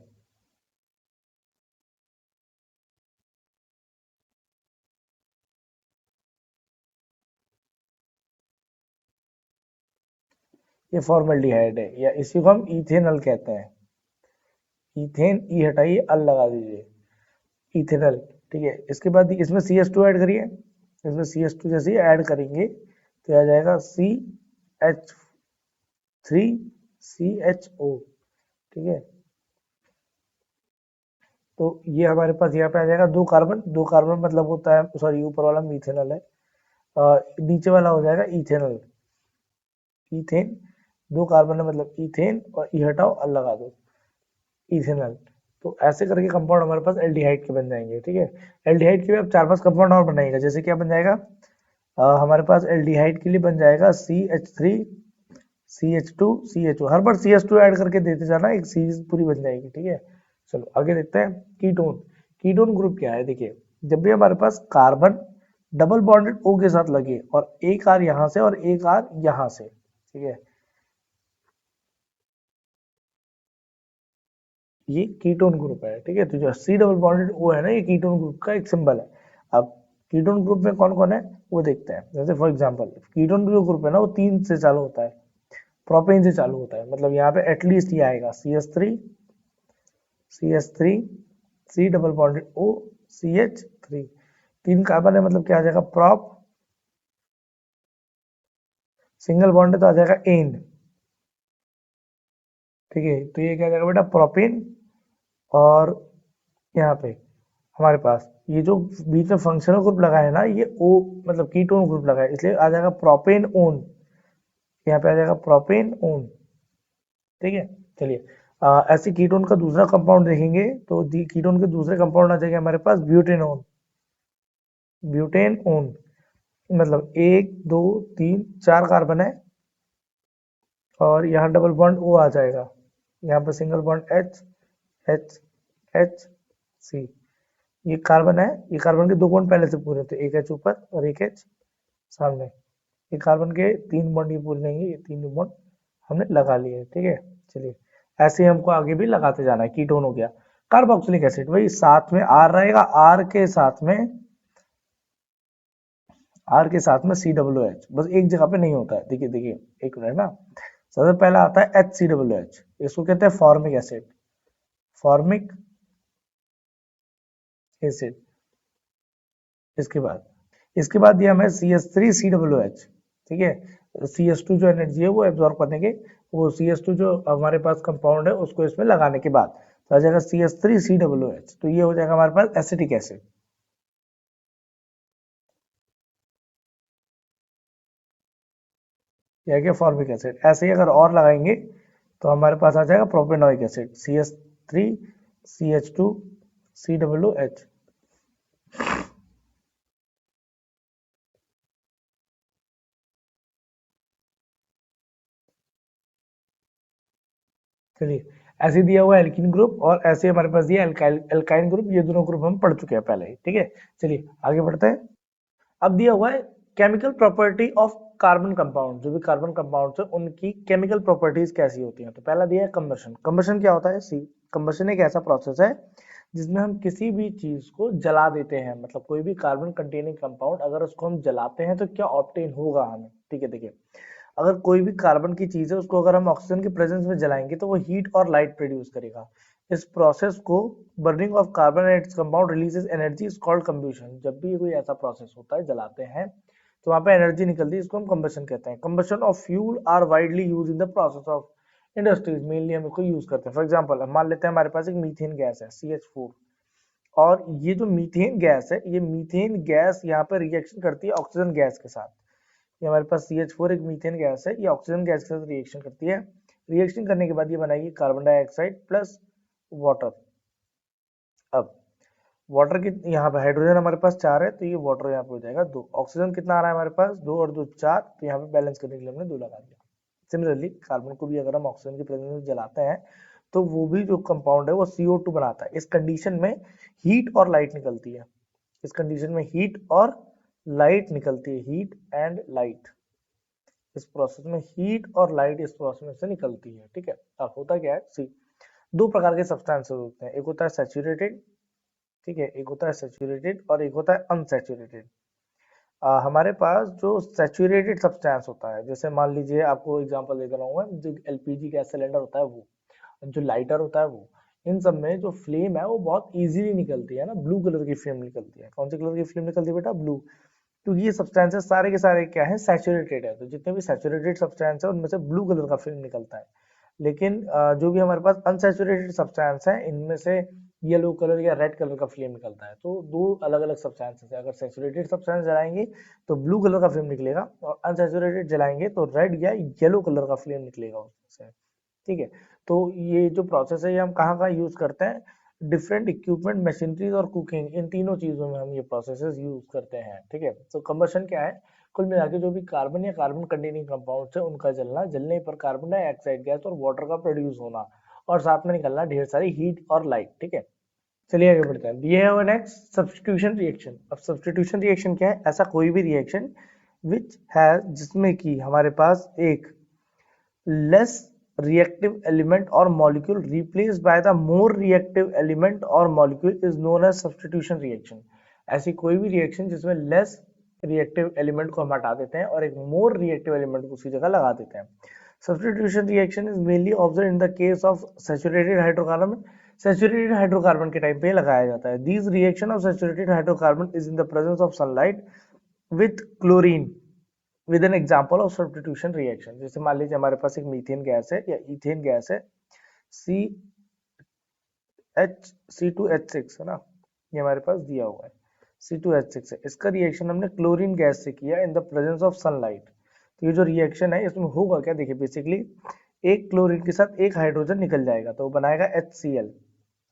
ये फॉर्मल्डिहाइड है, या इसी को हम इथेनॉल कहते हैं। इथेन, ई हटाइए, अल लगा दीजिए, इथेनॉल। ठीक है, इसके बाद इसमें CH2 ऐड करिए। इसमें CH2 जैसे ही ऐड करेंगे तो आ जाएगा CH3CHO। ठीक है, तो ये हमारे पास यहाँ पे आ जाएगा दो कार्बन। दो कार्बन मतलब होता है, सॉरी ऊपर वाला मिथेनॉल है, नीचे वाला हो जाएगा इथेनॉल, इथेन। दो कार्बन है मतलब इथेन, और ई हटाओ, अल लगा दो, इथेनॉल। तो ऐसे करके कंपाउंड हमारे पास एल्डिहाइड के बन जाएंगे। ठीक है, एल्डिहाइड के भी आप चार पांच कंपाउंड और बनाएगा। जैसे क्या बन जाएगा, हमारे पास एल्डिहाइड के लिए बन जाएगा CH3CH2CHO। हर बार CH2 ऐड करके देते जाना, एक सीरीज पूरी बन जाएगी। ठीक है, चलो आगे देखते हैं। कीटोन, कीटोन ग्रुप क्या है, देखिए जब भी हमारे पास कार्बन डबल बॉन्डेड O के साथ लगे और एक आर यहां से और एक आर यहां से, ठीक है, ये कीटोन ग्रुप है। ठीक है, तो जो सी डबल बॉन्डेड O है ना, ये कीटोन ग्रुप का एक सिंबल है। अब कीटोन ग्रुप में कौन कौन है वो देखते हैं। जैसे फॉर एग्जांपल कीटोन जो ग्रुप है ना, वो 3 से चालू होता है, प्रोपेन से चालू होता है। मतलब यहाँ पे एटलीस्ट ये आएगा CH3 C double bonded O CH3। 3 carbon है मतलब क्या आ जाएगा, प्रोप, सिंगल बॉन्ड है तो आ जाएगा एन। ठीक है, तो ये क्या आ जाएगा बेटा, प्रोपेन। और यहाँ पे हमारे पास ये जो बीच में फंक्शनल ग्रुप लगा है ना, ये ओ मतलब कीटोन ग्रुप लगा है, इसलिए आ जाएगा प्रोपेन ओन। यहाँ पे आ जाएगा प्रोपेन ओन। ठीक है, चलिए ऐसे कीटोन का दूसरा कंपाउंड देखेंगे तो कीटोन के दूसरे कंपाउंड आ जाएंगे हमारे पास ब्यूटेनोन। ब्यूटेन ओन मतलब एक दो तीन चार कार्बन है, और यहाँ डबल बॉन्ड O आ जाएगा, यहाँ पर सिंगल बॉन्ड H ये कार्बन है। ये कार्बन के दो बॉन्ड पहले से पूरे थे, एक H ऊपर और एक H सामने। ये कार्बन के 3 बॉन्ड ये पूरे नहीं है, ये 3 बॉन्ड हमने लगा लिए। ठीक है, चलिए ऐसे ही हमको आगे भी लगाते जाना है। कीटोन हो गया। कार्बोक्सिलिक एसिड, भाई साथ में R रहेगा, आर के साथ में COOH, बस एक जगह पे नहीं होता है। देखिए देखिए, एक मिनट ना, सबसे पहला आता है HCOOH, इसको कहते हैं फॉर्मिक एसिड, फॉर्मिक एसिड। इसके बाद दिया हमें CH3COOH। ठीक है, CH2 जो एनर्जी है वो एब्जॉर्ब करने के, वो CH2 जो हमारे पास कंपाउंड है उसको इसमें लगाने के बाद तो आ जाएगा CH3COOH। तो ये हो जाएगा हमारे पास एसिटिक एसिड। यह क्या, फॉर्मिक एसिड। ऐसे ही अगर और लगाएंगे तो हमारे पास आ जाएगा प्रोपेनोइक एसिड, CH3CH2COOH। चलिए, ऐसे दिया हुआ एल्कीन ग्रुप और ऐसे हमारे पास दिया एल्काइन ग्रुप। ये दोनों ग्रुप हम पढ़ चुके हैं पहले ही। ठीक है, चलिए आगे बढ़ते हैं। अब दिया हुआ है chemical property of carbon compound. जो भी कार्बन कंपाउंड है उनकी केमिकल प्रॉपर्टीज कैसी होती हैं। तो पहला दिया है कंबशन। कंबशन क्या होता है, सी, कंबशन एक ऐसा प्रोसेस है जिसमें हम किसी भी चीज को जला देते हैं। मतलब कोई भी कार्बन कंटेनिंग कंपाउंड अगर उसको हम जलाते हैं तो क्या ऑब्टेन होगा हमें। ठीक है, देखिए अगर कोई भी कार्बन की चीज है उसको अगर हम ऑक्सीजन के प्रेजेंस में जलाएंगे तो वो हीट और लाइट प्रोड्यूस करेगा। इस प्रोसेस को burning of carbon and its compound releases energy is called combustion. जब भी कोई ऐसा प्रोसेस होता है, जलाते हैं तो वहां पे एनर्जी निकलती है, इसको हम कंबशन कहते हैं। Combustion of fuel are widely use in the process of industries, mainly हम इसको यूज करते हैं। फॉर एग्जाम्पल मान लेते हैं हमारे पास एक मीथेन गैस है CH4, और ये जो मीथेन गैस है, ये मीथेन गैस यहाँ पे रिएक्शन करती है ऑक्सीजन गैस के साथ। ये हमारे पास CH4 एक मीथेन गैस है, ये ऑक्सीजन गैस के साथ रिएक्शन करती है। रिएक्शन करने के बाद ये बनाएगी कार्बन डाइऑक्साइड प्लस वाटर। अब वाटर की यहाँ पे हाइड्रोजन हमारे पास 4 है, तो ये वाटर यहाँ पे हो जाएगा 2। ऑक्सीजन कितना आ रहा है हमारे पास, 2 और 2 4, तो यहाँ पे बैलेंस करने के लिए हमने 2 लगा दिया। सिमिलरली कार्बन को भी अगर हम ऑक्सीजन की प्रेजेंस में जलाते हैं तो वो भी जो कंपाउंड है वो CO2 बनाता है। इस कंडीशन में हीट और लाइट निकलती है। इस कंडीशन में हीट और लाइट निकलती है, हीट एंड लाइट। इस प्रोसेस में हीट और लाइट इस प्रोसेस में से निकलती है। ठीक है, अब होता क्या है, सी, दो प्रकार के सब्सटेंसेस होते हैं। एक होता है सैचुरेटेड, ठीक है, एक होता है सैचुरेटेड और एक होता है अनसैचुरेटेड। हमारे पास जो सैचुरेटेड सब्सटेंस होता है, जैसे मान लीजिए आपको एग्जांपल दे रहा हूँ मैं, जो एलपीजी गैस सिलेंडर होता है वो, जो लाइटर होता है वो, इन सब में जो फ्लेम है वो बहुत इजीली निकलती है ना, ब्लू कलर की फ्लेम निकलती है। कौन सी कलर की फ्लेम निकलती है बेटा? ब्लू। क्योंकि ये सब्सटेंसेस सारे के सारे क्या है, सैचुरेटेड है, तो जितने भी सैचुरेटेड सब्सटेंस है उनमें से ब्लू कलर का फिल्म निकलता है। लेकिन जो भी हमारे पास अनसैचुरेटेड सब्सटेंस है, इनमें से येलो कलर या रेड कलर का फ्लेम निकलता है। तो दो अलग अलग सब्सटेंसेस है, अगर सैचुरेटेड सब्सटेंस जलाएंगे तो ब्लू कलर का फ्लेम निकलेगा, और अनसैचुरेटेड जलाएंगे तो रेड या येलो कलर का फ्लेम निकलेगा उससे। ठीक है, तो ये जो प्रोसेस है ये हम कहाँ कहाँ यूज करते हैं? डिफरेंट इक्विपमेंट, मशीनरीज और कुकिंग, इन तीनों चीजों में हम ये प्रोसेसेस यूज करते हैं। ठीक है, तो कंबशन क्या है? कुल मिला के जो भी कार्बन या कार्बन कंटेनिंग कंपाउंड्स है उनका जलना, जलने पर कार्बन डाइऑक्साइड गैस और वाटर का प्रोड्यूस होना, और साथ में निकलना ढेर सारी हीट और लाइट। ठीक है, चलिए आगे बढ़ते हैं। ये है वो नेक्स्ट सब्स्टिट्यूशन रिएक्शन। अब सब्स्टिट्यूशन रिएक्शन क्या है? ऐसा कोई भी रिएक्शन विच है जिसमें कि हमारे पास एक less reactive element or molecule replaced by the more reactive element or molecule is known as substitution reaction। ऐसी कोई भी रिएक्शन जिसमें less reactive element को हम हटा देते हैं और एक more reactive element को उसकी जगह लगा देते हैं। Substitution reaction is mainly observed in the case of saturated hydrocarbon। Saturated hydrocarbon के टाइम पे लगाया जाता है। These reaction of saturated hydrocarbon is in the presence of sunlight with chlorine with an example of substitution reaction. जैसे मान लीजिए हमारे पास एक मीथेन गैस है या इथेन गैस है, C2H6 है ना, ये हमारे पास दिया हुआ है C2H6 है। इसका रिएक्शन हमने क्लोरीन गैस से किया इन द प्रेजेंस ऑफ सनलाइट। तो ये जो रिएक्शन है इसमें होगा क्या? देखिए बेसिकली एक क्लोरीन के साथ एक हाइड्रोजन निकल जाएगा तो वो बनाएगा HCl।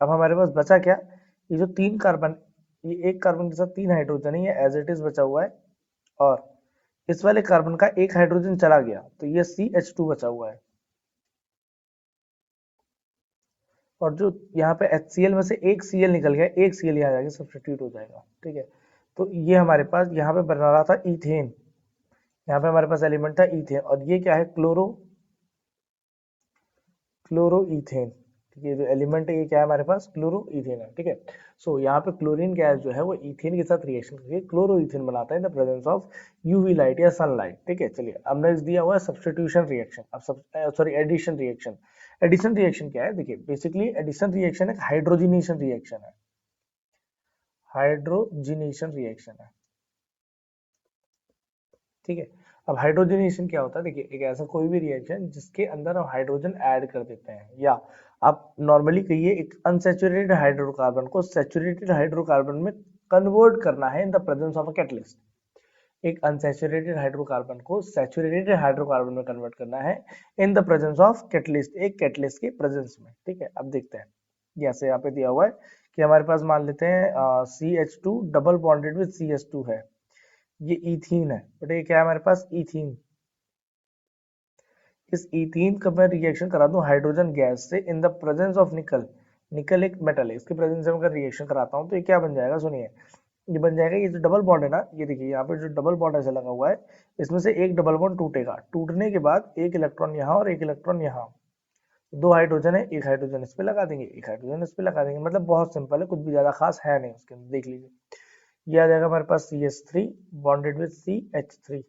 अब हमारे पास बचा क्या? ये जो तीन कार्बन, ये एक कार्बन के साथ तीन हाइड्रोजन है, ये एज इट इज बचा हुआ है, और इस वाले कार्बन का एक हाइड्रोजन चला गया तो ये CH2 बचा हुआ है, और जो यहाँ पे HCl में से एक Cl निकल गया, एक Cl यहाँ जाके सब्स्टिट्यूट हो जाएगा। ठीक है, तो ये हमारे पास यहाँ पे बना रहा था इथेन, यहाँ पे हमारे पास एलिमेंट था इथेन, और ये क्या है? क्लोरोइथेन। ठीक है, जो एलिमेंट है ये क्या है हमारे पास? क्लोरोइथेन है। ठीक है, सो यहाँ पे क्लोरीन गैस जो है वो इथेन के साथ रिएक्शन करके क्लोरोइथेन बनाता है in the presence of UV light या सनलाइट। ठीक है, चलिए अब नेक्स्ट दिया हुआ है सब्स्टिट्यूशन रिएक्शन। अब sorry addition reaction. Addition reaction क्या है? देखिए बेसिकली एडिशन रिएक्शन एक हाइड्रोजिनेशन रिएक्शन है, हाइड्रोजिनेशन रिएक्शन है। ठीक है, अब हाइड्रोजनेशन क्या होता है? देखिए एक ऐसा कोई भी रिएक्शन जिसके अंदर हम हाइड्रोजन ऐड कर देते हैं, या आप नॉर्मली कहिए एक अनसैचुरेटेड हाइड्रोकार्बन को सैचुरेटेड हाइड्रोकार्बन में कन्वर्ट करना है in the presence of a catalyst. एक अनसैचुरेटेड हाइड्रोकार्बन को सैचुरेटेड हाइड्रोकार्बन में कन्वर्ट करना है in the presence of catalyst, एक कैटलिस्ट के प्रेजेंस में। ठीक है, अब देखते हैं। जैसे यहाँ पे दिया हुआ है कि हमारे पास मान लेते हैं CH2 double bonded with CH2 है, ये इथीन है, बट ये क्या है हमारे पास? इथीन। इस इथीन का मैं रिएक्शन करा दूं हाइड्रोजन गैस से इन द प्रेजेंस ऑफ निकल। निकल एक मेटल है, इसके प्रेजेंस में अगर रिएक्शन कराता हूं तो ये क्या बन जाएगा? सुनिए, ये बन जाएगा, ये जो डबल बॉन्ड है ना, ये देखिए यहाँ पे जो डबल बॉन्ड ऐसे लगा हुआ है, इसमें से एक डबल बॉन्ड टूटेगा, टूटने के बाद एक इलेक्ट्रॉन यहाँ और एक इलेक्ट्रॉन यहाँ, दो हाइड्रोजन है, एक हाइड्रोजन इस पे लगा देंगे, एक हाइड्रोजन इस पे लगा देंगे। मतलब बहुत सिंपल है, कुछ भी ज्यादा खास है नहीं उसके अंदर। देख लीजिए ये आ जाएगा हमारे पास CH3 बॉन्डेड विद CH3।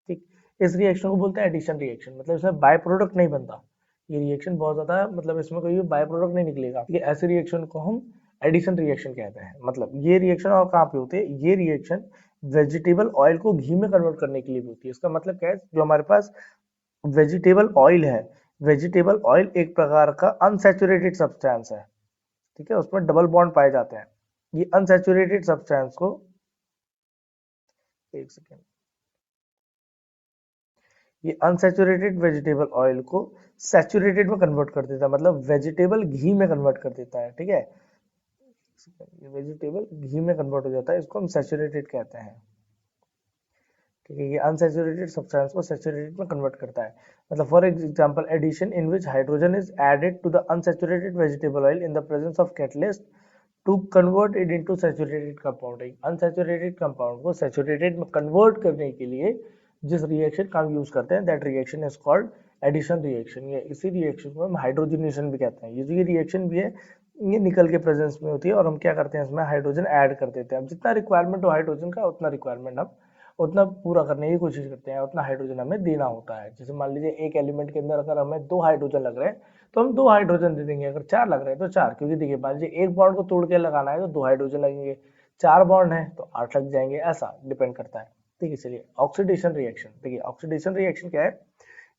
ठीक, इस रिएक्शन को बोलते हैं एडिशन रिएक्शन, मतलब इसमें बाय प्रोडक्ट नहीं बनता। ये रिएक्शन बहुत ज्यादा, मतलब इसमें कोई भी बाय प्रोडक्ट नहीं निकलेगा। ये ऐसे रिएक्शन को हम एडिशन रिएक्शन कहते हैं। मतलब ये रिएक्शन और कहाँ पे होते हैं? ये रिएक्शन वेजिटेबल ऑयल को घी में कन्वर्ट करने के लिए भी होती है। इसका मतलब क्या है? जो हमारे पास वेजिटेबल ऑयल है, वेजिटेबल ऑयल एक प्रकार का अनसैचुरेटेड सब्सटेंस है। ठीक है, उसमें डबल बॉन्ड पाए जाते हैं। ये अनसैचुरेटेड सब्सटेंस को, एक सेकेंड, ये अनसैचुरेटेड वेजिटेबल ऑयल को सैचुरेटेड में कन्वर्ट कर देता है, मतलब वेजिटेबल घी में कन्वर्ट कर देता है। ठीक है, ये वेजिटेबल घी में कन्वर्ट हो जाता है, इसको हम सैचुरेटेड कहते हैं। ठीक है, ये अनसैचुरेटेड सब्सटेंस को सैचुरेटेड में कन्वर्ट करता है। मतलब for example addition in which hydrogen is added to the unsaturated vegetable oil in the presence of catalyst to convert it into saturated compound. Unsaturated compound को सैचुरेटेड में convert करने के लिए जिस रिएक्शन का हम यूज करते हैं, that reaction is called addition reaction. ये इसी रिएक्शन को हम हाइड्रोजनेशन भी कहते हैं। ये जो ये रिएक्शन भी है ये निकल के प्रेजेंस में होती है, और हम क्या करते हैं इसमें हाइड्रोजन ऐड कर देते हैं। अब जितना रिक्वायरमेंट हो हाइड्रोजन का उतना रिक्वायरमेंट हम उतना पूरा करने की कोशिश करते हैं, उतना हाइड्रोजन हमें देना होता है। जैसे मान लीजिए एक एलिमेंट के अंदर अगर हमें 2 हाइड्रोजन लग रहे हैं तो हम 2 हाइड्रोजन दे देंगे, अगर 4 लग रहे हैं तो 4, क्योंकि देखिए मान लीजिए एक बॉन्ड को तोड़ के लगाना है तो 2 हाइड्रोजन लगेंगे, 4 बॉन्ड है तो 8 लग जाएंगे, ऐसा डिपेंड करता है। ठीक है, चलिए ऑक्सीडेशन रिएक्शन। देखिए ऑक्सीडेशन रिएक्शन क्या है,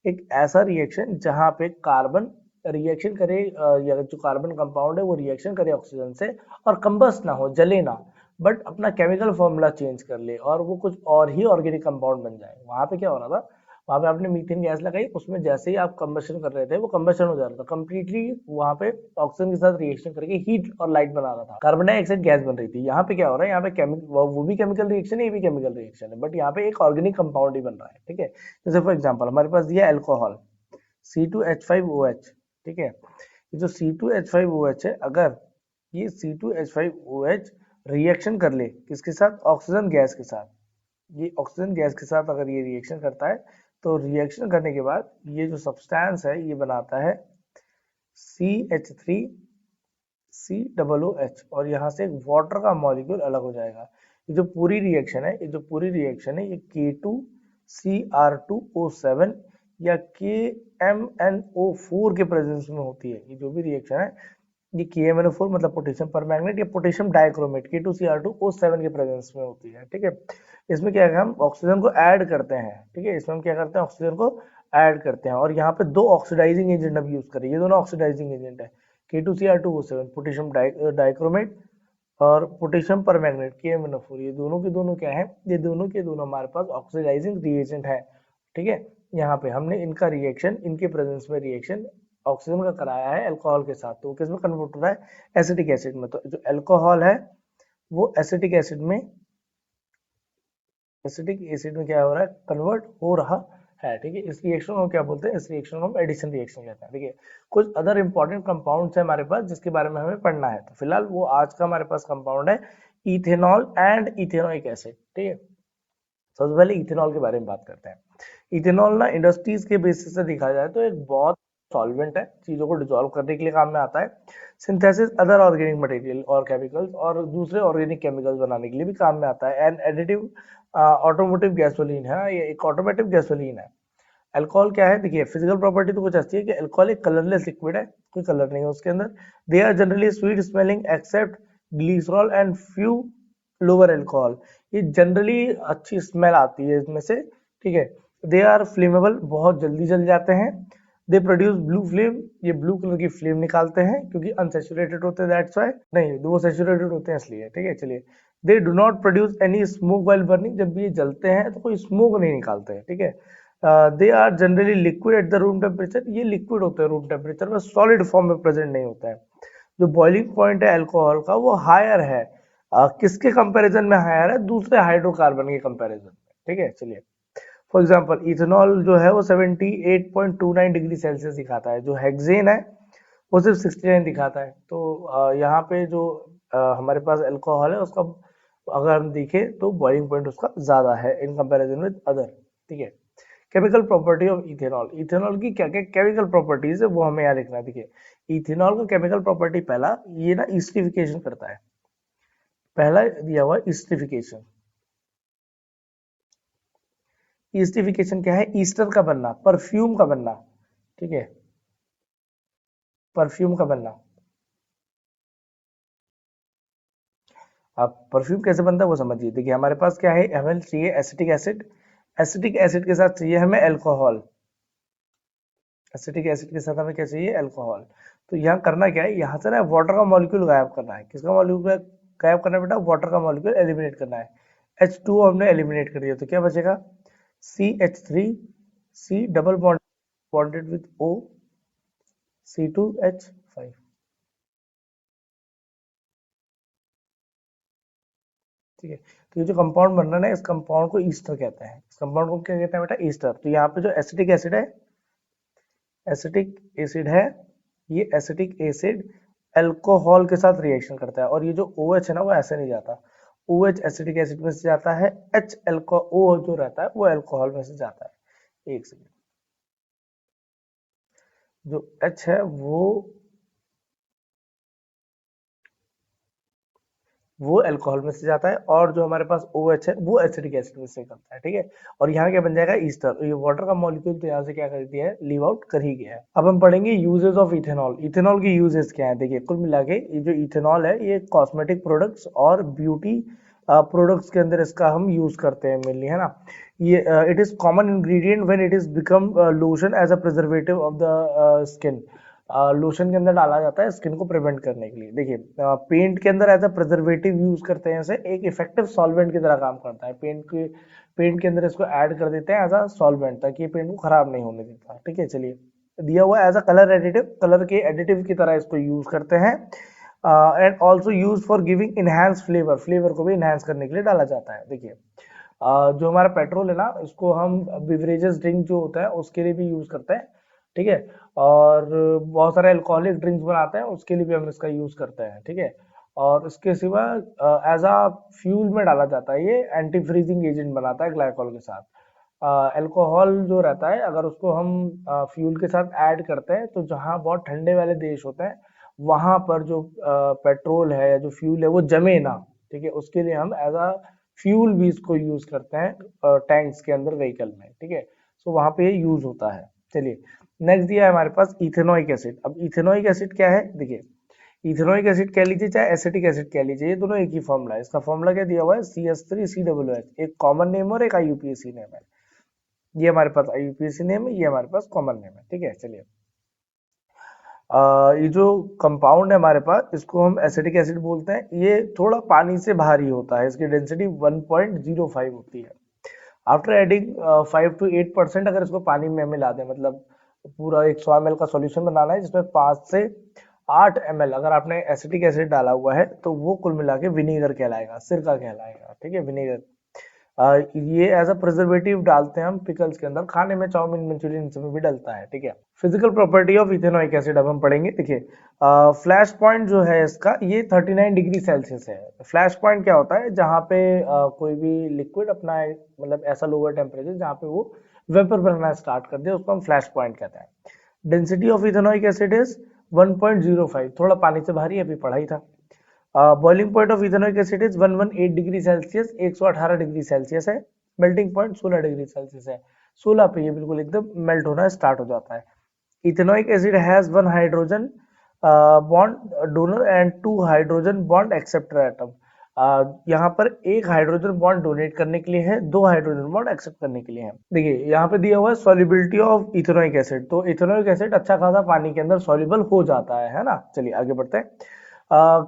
एक ऐसा रिएक्शन जहां पे कार्बन रिएक्शन करे या जो कार्बन कंपाउंड है वो रिएक्शन करे ऑक्सीजन से और कंबस्ट ना हो, जले ना, बट अपना केमिकल फॉर्मूला चेंज कर ले और वो कुछ और ही ऑर्गेनिक कंपाउंड बन जाए। वहां पे क्या हो रहा था, वहां पे आपने मीथेन गैस लगाई, उसमें जैसे ही आप कंबशन कर रहे थे वो कंबशन हो जा रहा था कंप्लीटली, वहां पे ऑक्सीजन के साथ रिएक्शन करके हीट और लाइट बना रहा था, कार्बन डाइऑक्साइड गैस बन रही थी। यहाँ पे क्या हो रहा है, यहाँ पे वो भी केमिकल रिएक्शन है, ये भी केमिकल रिएक्शन है, बट यहाँ पे एक ऑर्गेनिक कंपाउंड ही बन रहा है। ठीक है, जैसे फॉर एग्जाम्पल हमारे पास दिया अल्कोहल C2H5OH। ठीक है, ये जो C2H5OH है, अगर ये C2H5OH रिएक्शन कर ले किसके साथ, ऑक्सीजन गैस के साथ, ये ऑक्सीजन गैस के साथ अगर ये रिएक्शन करता है तो रिएक्शन करने के बाद ये जो सब्सटेंस है ये बनाता है CH3COOH और यहाँ से एक वाटर का मॉलिक्यूल अलग हो जाएगा। ये जो पूरी रिएक्शन है, ये K2CR2O7 या KMnO4 के प्रेजेंस में होती है। ये जो भी रिएक्शन है, ये KMnO4 मतलब पोटेशियम परमैंगनेट या पोटेशियम डाइक्रोमेट K2CR2O7 के प्रेजेंस में होती है। ठीक है, इसमें क्या है, हम ऑक्सीजन को ऐड करते हैं। ठीक है, इसमें हम क्या करते हैं, ऑक्सीजन को ऐड करते हैं और यहाँ पे 2 ऑक्सीडाइजिंग एजेंट अब यूज करें, ये दोनों ऑक्सीडाइजिंग एजेंट है K2CR2O7 पोटेशियम डाइक्रोमेट और पोटेशियम परमैंगनेट KMnO4, ये दोनों के दोनों क्या है, ये दोनों के दोनों हमारे पास ऑक्सीडाइजिंग रिएजेंट है। ठीक है, यहाँ पे हमने इनका रिएक्शन, इनके प्रेजेंस में रिएक्शन ऑक्सीजन का कराया है अल्कोहल के साथ, तो किसमें कन्वर्ट हो रहा है, एसिटिक एसिड में। तो जो अल्कोहल है वो एसिटिक एसिड में क्या हो रहा है, कन्वर्ट हो रहा है। ठीक है, इस रिएक्शन को क्या बोलते हैं, इस रिएक्शन को हम एडिशन रिएक्शन कहते हैं। ठीक है, कुछ अदर इंपॉर्टेंट कंपाउंड्स है हमारे पास जिसके बारे में हमें पढ़ना है, तो फिलहाल वो आज का हमारे पास कंपाउंड है इथेनॉल एंड इथेनोइक एसिड। ठीक है, सबसे पहले इथेनॉल के बारे में बात करते हैं। इथेनॉल ना इंडस्ट्रीज के बेसिस से देखा जाए तो एक बहुत सॉल्वेंट है, चीजों को डिसॉल्व करने के लिए काम में आता है, सिंथेसिस अदर ऑर्गेनिक मटेरियल और केमिकल्स और दूसरे ऑर्गेनिक केमिकल्स बनाने के लिए भी काम में आता है, एंड एडिटिव ऑटोमोटिव गैसोलीन है, ये एक ऑटोमेटिव गैसोलीन है। अल्कोहल क्या है, देखिए फिजिकल प्रॉपर्टी तो कुछ ऐसी है कि अल्कोहल एक कलरलेस लिक्विड है, कोई कलर नहीं है उसके अंदर। They are generally sweet smelling except glycerol and few lower alcohol, ये जनरली अच्छी स्मेल आती है इसमें से। ठीक है, दे आर फ्लेमेबल, बहुत जल्दी जल जाते हैं। दे प्रोड्यूस ब्लू फ्लेम, ये ब्लू कलर की फ्लेम निकालते हैं क्योंकि अनसेचुरेटेड होते हैं, दैट्स व्हाई, नहीं वो सैचुरेटेड होते हैं इसलिए। ठीक है, चलिए they do not produce any smoke while burning, जब भी ये जलते हैं तो कोई स्मोक नहीं निकालते हैं। ठीक है, they are generally liquid at the room temperature, ये लिक्विड होते हैं रूम टेम्परेचर में, सॉलिड फॉर्म में प्रेजेंट नहीं होता है। जो बॉइलिंग पॉइंट है अल्कोहल का वो हायर है, किसके कंपैरिजन में हायर है, दूसरे हाइड्रोकार्बन के कंपैरिजन में। ठीक है, चलिए फॉर एग्जांपल इथेनॉल जो है वो 78.29 डिग्री सेल्सियस दिखाता है, जो हेक्सेन है वो सिर्फ 69 दिखाता है। तो यहाँ पे जो हमारे पास अल्कोहल है उसका अगर हम देखें तो बॉइलिंग पॉइंट उसका ज्यादा है इन कंपैरिजन विद अदर। ठीक है, chemical property of ethanol, ethanol की क्या क्या केमिकल प्रॉपर्टीज है वो हमें यहाँ लिखना है। देखिए इथेनॉल का केमिकल प्रॉपर्टी पहला, ये ना ईस्टिफिकेशन करता है, पहला दिया हुआ ईस्टिफिकेशन। ईस्टिफिकेशन क्या है, ईस्टर का बनना, परफ्यूम का बनना। ठीक है, परफ्यूम का बनना। अब परफ्यूम कैसे बनता है वो समझिए। देखिए हमारे पास क्या है, हमें चाहिए एसिटिक एसिड, एसिटिक एसिड के साथ चाहिए हमें अल्कोहल, एसिटिक एसिड के साथ हमें क्या चाहिए, अल्कोहल। तो यहाँ करना क्या है, यहाँ से ना वाटर का मॉलिक्यूल गायब करना है। किसका मॉलिक्यूल गायब करना है बेटा, वाटर का मॉलिक्यूल एलिमिनेट करना है। H2O हमने एलिमिनेट कर दिया तो क्या बचेगा, CH3, C double bonded with O, C2H5। ठीक है, तो ये जो कंपाउंड बन रहा है ना, इस कंपाउंड को ईस्टर कहते हैं। इस कंपाउंड को क्या कहते हैं बेटा, ईस्टर। तो यहाँ पे जो एसिटिक एसिड है, एसिटिक एसिड है, ये एसिटिक एसिड अल्कोहल के साथ रिएक्शन करता है और ये जो OH है ना वो ऐसे नहीं जाता, OH एसिटिक एसिड में से जाता है, H O जो रहता है वो अल्कोहल में से जाता है। एक सेकेंड, जो H है वो वो अल्कोहल में से जाता है, और जो हमारे पास OH है वो एसिटिक एसिड में से करता है, ठीक है। और यहाँ क्या बन जाएगा, ईस्टर। ये वाटर का मॉलिक्यूल तो यहाँ से क्या कर दिया है, लीव आउट कर ही गया है। अब हम पढ़ेंगे यूजेस ऑफ इथेनॉल। इथेनॉल के यूजेस क्या है, देखिए कुल मिला के ये जो इथेनॉल है ये कॉस्मेटिक प्रोडक्ट्स और ब्यूटी प्रोडक्ट्स के अंदर इसका हम यूज करते हैं मेनली, है ना। ये it is common ingredient when it is become lotion as a preservative of the skin. Lotion के अंदर डाला जाता है स्किन को प्रिवेंट करने के लिए। देखिए पेंट के अंदर एज अ प्रिजर्वेटिव यूज करते हैं इसे, एक इफेक्टिव सॉल्वेंट की तरह काम करता है। पेंट के अंदर इसको ऐड कर देते हैं एज अ सॉल्वेंट, ताकि ये पेंट को खराब नहीं होने देता, ठीक है। चलिए, दिया हुआ as a colour additive, colour के एडिटिव की तरह इसको यूज करते हैं। And also use for giving enhance flavour, flavour को भी इनहेंस करने के लिए डाला जाता है। देखिए जो हमारा पेट्रोल है ना, इसको हम बिवरेजेस ड्रिंक जो होता है उसके लिए भी यूज करते हैं, ठीक है। और बहुत सारे अल्कोहलिक ड्रिंक्स बनाते हैं उसके लिए भी हम इसका यूज करते हैं, ठीक है। और इसके सिवा एज अ फ्यूल में डाला जाता है, ये एंटी फ्रीजिंग एजेंट बनाता है ग्लाइकोल के साथ। अल्कोहल जो रहता है अगर उसको हम फ्यूल के साथ ऐड करते हैं, तो जहाँ बहुत ठंडे वाले देश होते हैं वहां पर जो पेट्रोल है या जो फ्यूल है वो जमे ना, ठीक है। उसके लिए हम एज अ फ्यूल भी इसको यूज करते हैं टैंक्स के अंदर, व्हीकल में, ठीक है। सो वहां पे ये यूज होता है। चलिए, नेक्स्ट दिया है हमारे पास इथेनोइक एसिड। अब इथेनोइक एसिड क्या है, देखिए इथेनोइक एसिड कह लीजिए चाहे एसिटिक एसिड कह लीजिए, ये दोनों एक ही फॉर्मूला है। इसका फॉर्मूला क्या दिया हुआ है, CH3COOH, एक कॉमन नेम और एक IUPAC नेम है। ये हमारे पास IUPAC नेम है, ये हमारे पास कॉमन नेम है, ठीक है। चलिए, ये जो कंपाउंड है हमारे पास, इसको हम एसिटिक एसिड बोलते हैं। ये थोड़ा पानी से भारी होता है, इसकी डेंसिटी 1.05 होती है। आफ्टर एडिंग 5 to 8%, अगर इसको पानी में मिला दें, मतलब पूरा 100 ml का सॉल्यूशन बनाना है जिसमें 5 से 8 ml अगर आपने एसिटिक एसिड डाला हुआ है, तो वो कुल मिला के विनीगर कहलाएगा, सिरका कहलाएगा, ठीक है, विनीगर। ये एज अ प्रिजर्वेटिव डालते हैं हम पिकल्स के अंदर, खाने में, चाउमीन, मंचूरियन, इसमें भी डलता है, ठीक है। Physical property of ethanoic acid अब हम पढ़ेंगे। देखिए फ्लैश पॉइंट जो है इसका, ये 39 डिग्री सेल्सियस है। फ्लैश पॉइंट क्या होता है, जहाँ पे कोई भी लिक्विड अपना मतलब ऐसा लोअर टेम्परेचर जहाँ पे वो वेपर बनना स्टार्ट कर दे, उसको हम फ्लैश पॉइंट कहते हैं। Density of ethanoic acid is 1.05, थोड़ा पानी से भारी, अभी पढ़ाई था। Boiling point of ethanoic acid is 118 degree Celsius, 118 degree Celsius है। मेल्टिंग पॉइंट 16 डिग्री सेल्सियस है। 16 पे ये बिल्कुल एकदम मेल्ट होना स्टार्ट हो जाता है। Ethanoic acid has 1 hydrogen bond donor and 2 hydrogen bond acceptor atom. यहाँ पर एक हाइड्रोजन बॉन्ड डोनेट करने के लिए है, 2 हाइड्रोजन बॉन्ड एक्सेप्ट करने के लिए है। देखिए यहाँ पे दिया हुआ है सॉल्युबिलिटी ऑफ इथेनोइक एसिड, तो इथेनोइक एसिड अच्छा खासा पानी के अंदर सॉल्युबल हो जाता है ना। चलिए आगे बढ़ते हैं।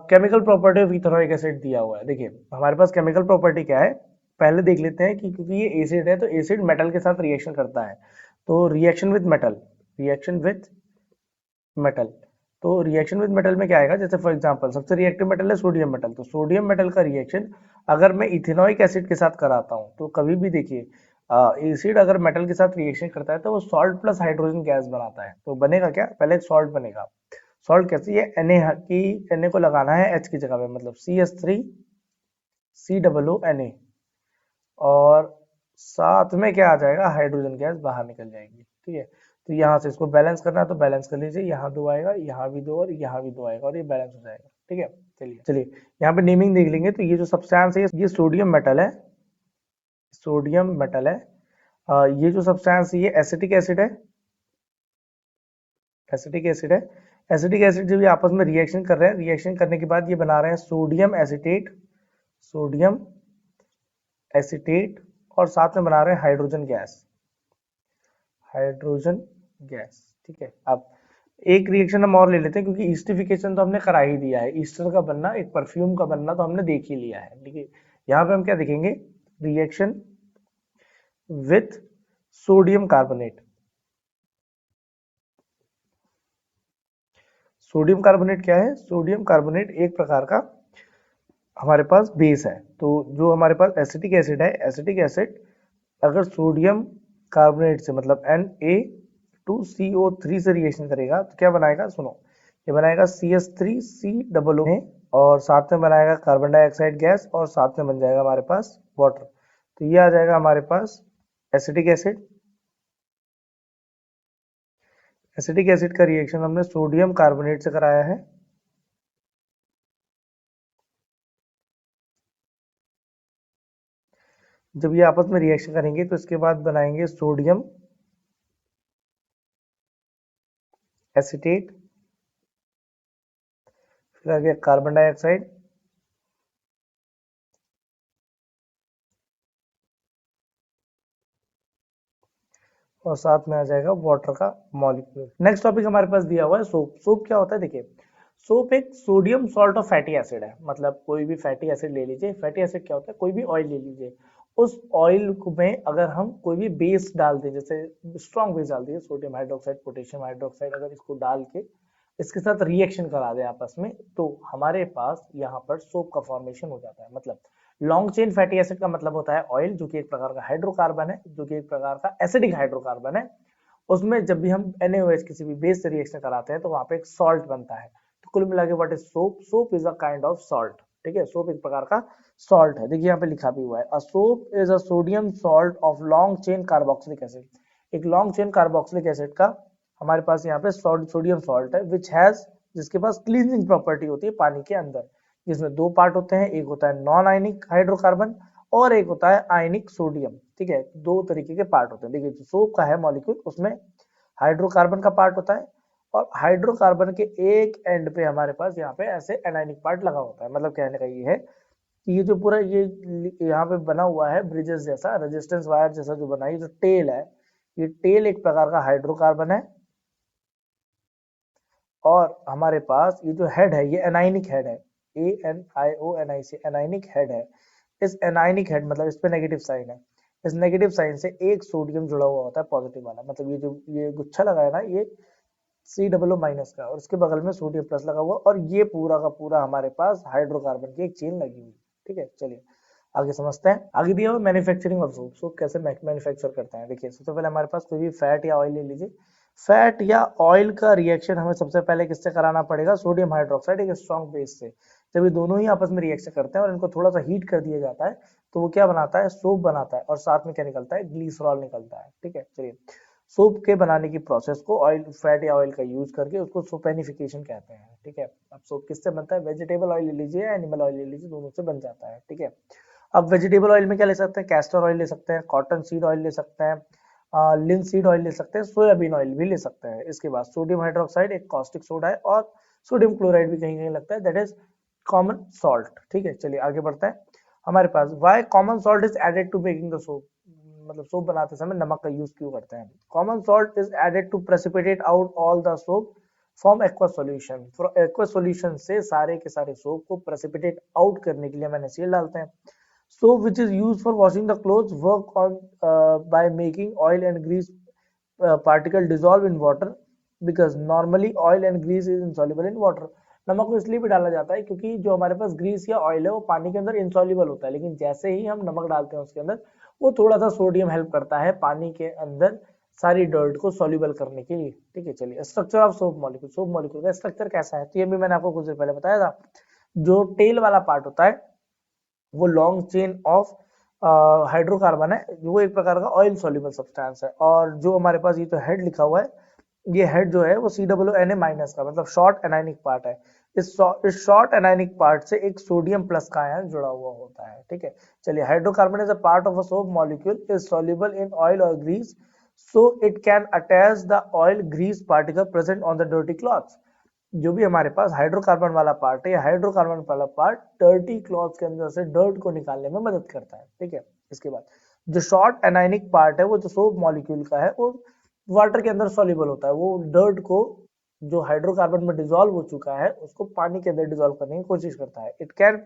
Chemical property of ethanoic acid दिया हुआ है। देखिए हमारे पास केमिकल प्रॉपर्टी क्या है, पहले देख लेते हैं कि क्योंकि ये एसिड है तो एसिड मेटल के साथ रिएक्शन करता है। तो reaction with metal, reaction with metal, तो रिएक्शन विद मेटल में क्या आएगा, जैसे फॉर एग्जांपल सबसे रिएक्टिव मेटल है सोडियम मेटल, तो सोडियम मेटल का रिएक्शन अगर मैं इथेनोइक एसिड के साथ कराता हूँ, तो कभी भी देखिए एसिड अगर मेटल के साथ रिएक्शन करता है तो वो सॉल्ट प्लस हाइड्रोजन गैस बनाता है। तो बनेगा क्या, पहले एक सॉल्ट बनेगा। सॉल्ट कैसे, ये Na को लगाना है H की जगह पे, मतलब CH3COO Na, और साथ में क्या आ जाएगा, हाइड्रोजन गैस बाहर निकल जाएगी, ठीक है। तो यहाँ से इसको बैलेंस करना है तो बैलेंस कर लीजिए, यहाँ 2 आएगा, यहाँ भी 2 और यहाँ भी 2 आएगा, और ये बैलेंस हो जाएगा, ठीक है। चलिए चलिए, यहाँ पे नेमिंग देख लेंगे। तो ये जो सब्सटेंस है ये सोडियम मेटल है, सोडियम मेटल है। ये जो सब्सटेंस है ये एसिटिक एसिड है, एसिटिक एसिड है। एसिटिक एसिड जब ये आपस में रिएक्शन कर रहे हैं, रिएक्शन करने के बाद ये बना रहे हैं सोडियम एसिटेट, सोडियम एसिटेट, और साथ में बना रहे हैं हाइड्रोजन गैस, हाइड्रोजन गैस, ठीक है। अब एक रिएक्शन हम और ले लेते हैं, क्योंकि ईस्टिफिकेशन तो हमने करा ही दिया है, ईस्टर का बनना, एक परफ्यूम का बनना तो हमने देख ही लिया है, ठीक है। यहाँ पे हम क्या देखेंगे, reaction with sodium carbonate. Sodium carbonate क्या है, सोडियम कार्बोनेट एक प्रकार का हमारे पास बेस है। तो जो हमारे पास एसिटिक एसिड है, एसिटिक एसिड अगर सोडियम कार्बोनेट से मतलब Na2CO3 से रिएक्शन करेगा तो क्या बनाएगा, सुनो, ये बनाएगा CH3COO, और साथ में बनाएगा कार्बन डाइऑक्साइड गैस, और साथ में बन जाएगा हमारे पास वाटर। तो ये आ जाएगा हमारे पास एसिटिक एसिड। एसिटिक एसिड का रिएक्शन हमने सोडियम कार्बोनेट से कराया है, जब ये आपस में रिएक्शन करेंगे तो इसके बाद बनाएंगे सोडियम एसीटेट, फिर आ गया कार्बन डाइऑक्साइड, और साथ में आ जाएगा वाटर का मॉलिक्यूल। नेक्स्ट टॉपिक हमारे पास दिया हुआ है सोप। सोप क्या होता है? देखिए, सोप एक sodium salt of fatty acid है। मतलब कोई भी फैटी एसिड ले लीजिए, फैटी एसिड क्या होता है? कोई भी ऑयल ले लीजिए, उस ऑयल में अगर हम कोई भी बेस डाल दें, जैसे स्ट्रॉन्ग बेस डाल दिए, सोडियम हाइड्रोक्साइड, पोटेशियम हाइड्रोक्साइड, अगर इसको डाल के इसके साथ रिएक्शन करा दें आपस में, तो हमारे पास यहाँ पर सोप का फॉर्मेशन हो जाता है। मतलब लॉन्ग चेन फैटी एसिड का मतलब होता है ऑयल, जो कि एक प्रकार का हाइड्रोकार्बन है, जो कि एक प्रकार का एसिडिक हाइड्रोकार्बन है। उसमें जब भी हम NaOH किसी भी बेस से रिएक्शन कराते हैं तो वहां पे एक सॉल्ट बनता है। तो कुल मिला के what is soap? Soap is a kind of salt. ठीक है, सोप एक प्रकार का सॉल्ट है। देखिए यहाँ पे लिखा भी हुआ है, a soap is a sodium salt of long chain carboxylic acid. एक लॉन्ग चेन कार्बोक्सिलिक एसिड का हमारे पास यहाँ पे सोडियम सॉल्ट है, विच हैज, जिसके पास क्लीनिंग प्रॉपर्टी होती है पानी के अंदर, जिसमें दो पार्ट होते हैं, एक होता है नॉन आयनिक हाइड्रोकार्बन और एक होता है आयनिक सोडियम। ठीक है, दो तरीके के पार्ट होते हैं। देखिए जो सोप का है मॉलिक्यूल, उसमें हाइड्रोकार्बन का पार्ट होता है और हाइड्रोकार्बन के एक एंड पे हमारे पास यहाँ पे ऐसे एनायनिक पार्ट लगा होता है। मतलब कहने का ये है कि ये जो पूरा ये यहाँ पे बना हुआ है ब्रिजेस जैसा, रेजिस्टेंस वायर जैसा जो बना है, ये जो टेल है, ये टेल एक प्रकार का हाइड्रोकार्बन है। और हमारे पास ये जो हेड है, ये एनाइनिक हेड है, ANIONIC, एनाइनिक हेड है। इस एनाइनिक हेड मतलब इस पे नेगेटिव साइन है, इस नेगेटिव साइन से एक सोडियम जुड़ा हुआ होता है पॉजिटिव वाला। मतलब ये जो ये गुच्छा लगा है ना, ये COO माइनस का, और इसके बगल में सोडियम प्लस लगा हुआ, और ये पूरा का पूरा हमारे पास हाइड्रोकार्बन की एक चेन लगी हुई। ठीक है, चलिए आगे समझते हैं। आगे दिया हुआ मैन्युफैक्चरिंग ऑफ सोप। सोप कैसे मैन्युफैक्चर करते हैं? देखिए सबसे पहले हमारे पास कोई भी फैट या ऑयल ले लीजिए। फैट या ऑयल का रिएक्शन हमें सबसे पहले किससे कराना पड़ेगा? सोडियम हाइड्रोक्साइड एक स्ट्रॉन्ग बेस से। जब ये दोनों ही आपस में रिएक्शन करते हैं और इनको थोड़ा सा हीट कर दिया जाता है, तो वो क्या बनाता है? सोप बनाता है, और साथ में क्या निकलता है? ग्लिसरॉल निकलता है। ठीक है, चलिए सोप के बनाने की प्रोसेस को ऑयल, फैट या ऑयल का यूज करके उसको सोपेनिफिकेशन कहते हैं। ठीक है, अब सोप किससे बनता है? वेजिटेबल ऑयल ले लीजिए या एनिमल ऑयल ले लीजिए, दोनों से बन जाता है। ठीक है, अब वेजिटेबल ऑयल में क्या ले सकते हैं? कैस्टर ऑयल ले सकते हैं, कॉटन सीड ऑयल ले सकते हैं, लिनसीड ऑयल ले सकते हैं, सोयाबीन ऑयल भी ले सकते हैं। इसके बाद सोडियम हाइड्रोक्साइड एक कॉस्टिक सोडा है, और सोडियम क्लोराइड भी कहीं कहीं लगता है, दैट इज कॉमन सॉल्ट। ठीक है, चलिए आगे बढ़ते हैं। हमारे पास why common salt is added to making the soap. मतलब सोप बनाते समय नमक का यूज क्यों करते हैं? Common salt is added to precipitate out all the soap from aqua solution. Aqua solution से सारे के सारे सोप को प्रेसिपिटेट आउट करने के लिए हम NaCl डालते हैं। Soap which is used for washing the clothes work on by making oil and grease particle dissolve in water, because normally oil and grease is insoluble in water। नमक को इसलिए भी डाला जाता है क्योंकि जो हमारे पास ग्रीस या ऑयल है वो पानी के अंदर इंसॉल्युबल होता है, लेकिन जैसे ही हम नमक डालते हैं उसके अंदर, वो थोड़ा सा सोडियम हेल्प करता है पानी के अंदर सारी डर्ट को सॉल्युबल करने के लिए। ठीक है, चलिए structure of soap molecule. Soap molecule का स्ट्रक्चर कैसा है? तो ये भी मैंने आपको कुछ देर पहले बताया था। जो टेल वाला पार्ट होता है वो लॉन्ग चेन ऑफ हाइड्रोकार्बन है, वो एक प्रकार का ऑयल सॉल्युबल सब्सटेंस है। और जो हमारे पास ये जो हेड लिखा हुआ है, ये हेड जो है वो COO माइनस का, मतलब शॉर्ट एनाइनिक पार्ट है। इस शॉर्ट एनाइनिक पार्ट से एक सोडियम प्लस का आयन जुड़ा हुआ होता है। ठीक है, चलिए hydrocarbon is a part of a soap molecule, is soluble in oil और grease, so it can attach the oil grease particle present on the dirty clothes. जो भी हमारे पास हाइड्रोकार्बन वाला पार्ट है, या हाइड्रोकार्बन वाला पार्ट डर्टी क्लॉथ के अंदर से डर्ट को निकालने में मदद करता है। ठीक है, इसके बाद जो शॉर्ट एनाइनिक पार्ट है, वो जो सोप मॉलिक्यूल का है, वो वाटर के अंदर सॉल्युबल होता है। वो डर्ट को, जो हाइड्रोकार्बन में डिसॉल्व हो चुका है, उसको पानी के अंदर डिसॉल्व करने की कोशिश करता है। It can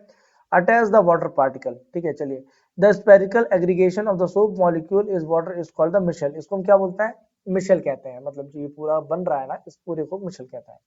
attach the water particle. ठीक है, चलिए the spherical aggregation of the soap molecule is water is called the micelle. इसको हम क्या बोलते हैं? मिशेल कहते हैं। मतलब जो ये पूरा बन रहा है ना, इस पूरे को मिशेल कहते हैं।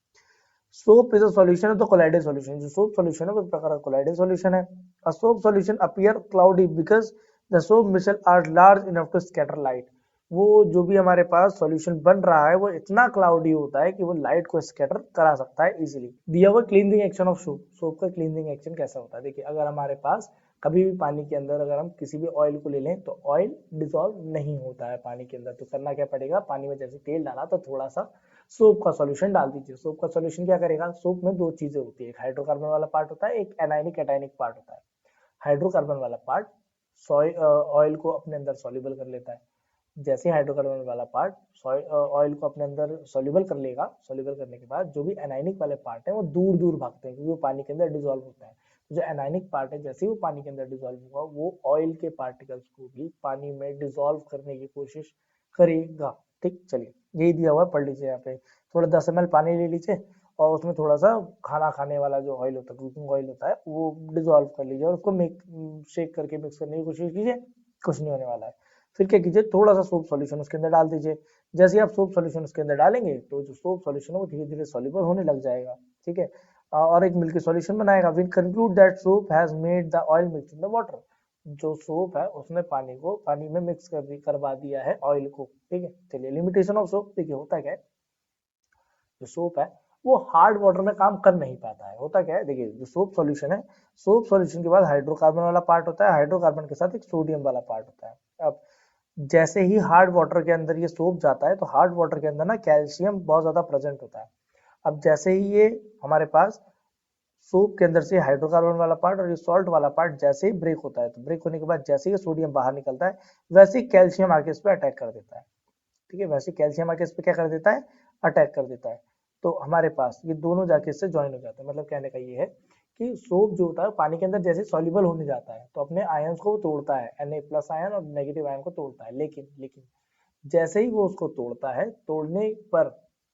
Soap is a solution of the colloidal solution. जो सोप सॉल्यूशन है वो एक प्रकार का कोलाइडल सॉल्यूशन है। A soap solution appear cloudy because the soap micelle are large enough to scatter light. वो जो भी हमारे पास सॉल्यूशन बन रहा है वो इतना क्लाउडी होता है कि वो लाइट को स्कैटर करा सकता है इजीली। दिया हुआ cleansing action of soap. Soap का क्लींजिंग एक्शन कैसा होता है? देखिए अगर हमारे पास कभी भी पानी के अंदर अगर हम किसी भी ऑयल को ले लें तो ऑयल डिसॉल्व नहीं होता है पानी के अंदर, तो करना क्या पड़ेगा? पानी में जैसे तेल डाला तो थोड़ा सा सोप का सॉल्यूशन डाल दीजिए। सोप का सॉल्यूशन क्या करेगा? सोप में दो चीजें होती है, एक हाइड्रोकार्बन वाला पार्ट होता है, एक एनाइनिक कैटाइनिक पार्ट होता है। हाइड्रोकार्बन वाला पार्ट ऑयल को अपने अंदर सॉल्युबल कर लेता है। जैसे हाइड्रोकार्बन वाला पार्ट ऑयल को अपने अंदर सॉल्युबल कर लेगा, सॉल्युबल करने के बाद जो भी एनायनिक वाले पार्ट है वो दूर दूर भागते हैं, क्योंकि वो पानी के अंदर डिसॉल्व होता है। तो जो एनायनिक पार्ट है जैसे ही वो पानी के अंदर डिसॉल्व होगा, वो ऑयल के पार्टिकल्स को भी पानी में डिसॉल्व करने की कोशिश करेगा। ठीक, चलिए यही दिया हुआ है, पढ़ लीजिए। यहाँ पे थोड़ा 10 ml पानी ले लीजिए और उसमें थोड़ा सा खाना खाने वाला जो ऑयल होता है, कुकिंग ऑयल होता है, वो डिसॉल्व कर लीजिए और उसको शेक करके मिक्स करने की कोशिश कीजिए, कुछ नहीं होने वाला है। फिर क्या कीजिए, थोड़ा सा सोप सॉल्यूशन उसके अंदर डाल दीजिए। जैसे ही आप सोप सॉल्यूशन उसके अंदर डालेंगे तो जो सोप सॉल्यूशन है वो धीरे धीरे सॉल्युबल होने लग जाएगा। ठीक है, और एक मिल्की सॉल्यूशन बनाएगा। We conclude that soap has made the oil mix in the water. जो सोप है उसने पानी में मिक्स करवा दिया है ऑयल को। ठीक है, चलिए लिमिटेशन ऑफ सोप देखिए होता क्या है, जो सोप है वो हार्ड वाटर में काम कर नहीं पाता है। होता क्या है, देखिए जो सोप सॉल्यूशन है, सोप सॉल्यूशन के बाद हाइड्रोकार्बन वाला पार्ट होता है, हाइड्रोकार्बन के साथ एक सोडियम वाला पार्ट होता है। अब जैसे ही हार्ड वाटर के अंदर ये सोप जाता है तो हार्ड वाटर के अंदर ना कैल्शियम बहुत ज्यादा प्रेजेंट होता है। अब जैसे ही ये हमारे पास सोप के अंदर से हाइड्रोकार्बन वाला पार्ट और ये सॉल्ट वाला पार्ट जैसे ही ब्रेक होता है, तो ब्रेक होने के बाद जैसे ही सोडियम बाहर निकलता है, वैसे ही कैल्शियम आके इस पे अटैक कर देता है। ठीक है, वैसे कैल्शियम आके इस पे क्या कर देता है, अटैक कर देता है। तो हमारे पास ये दोनों जाके इससे ज्वाइन हो जाते हैं। मतलब कहने का ये है कि सोप जो होता है पानी के अंदर जैसे सॉल्युबल होने जाता है तो अपने आयंस को वो तोड़ता है, Na+ आयन और नेगेटिव आयन को तोड़ता है। लेकिन जैसे ही वो उसको तोड़ता है, तोड़ने पर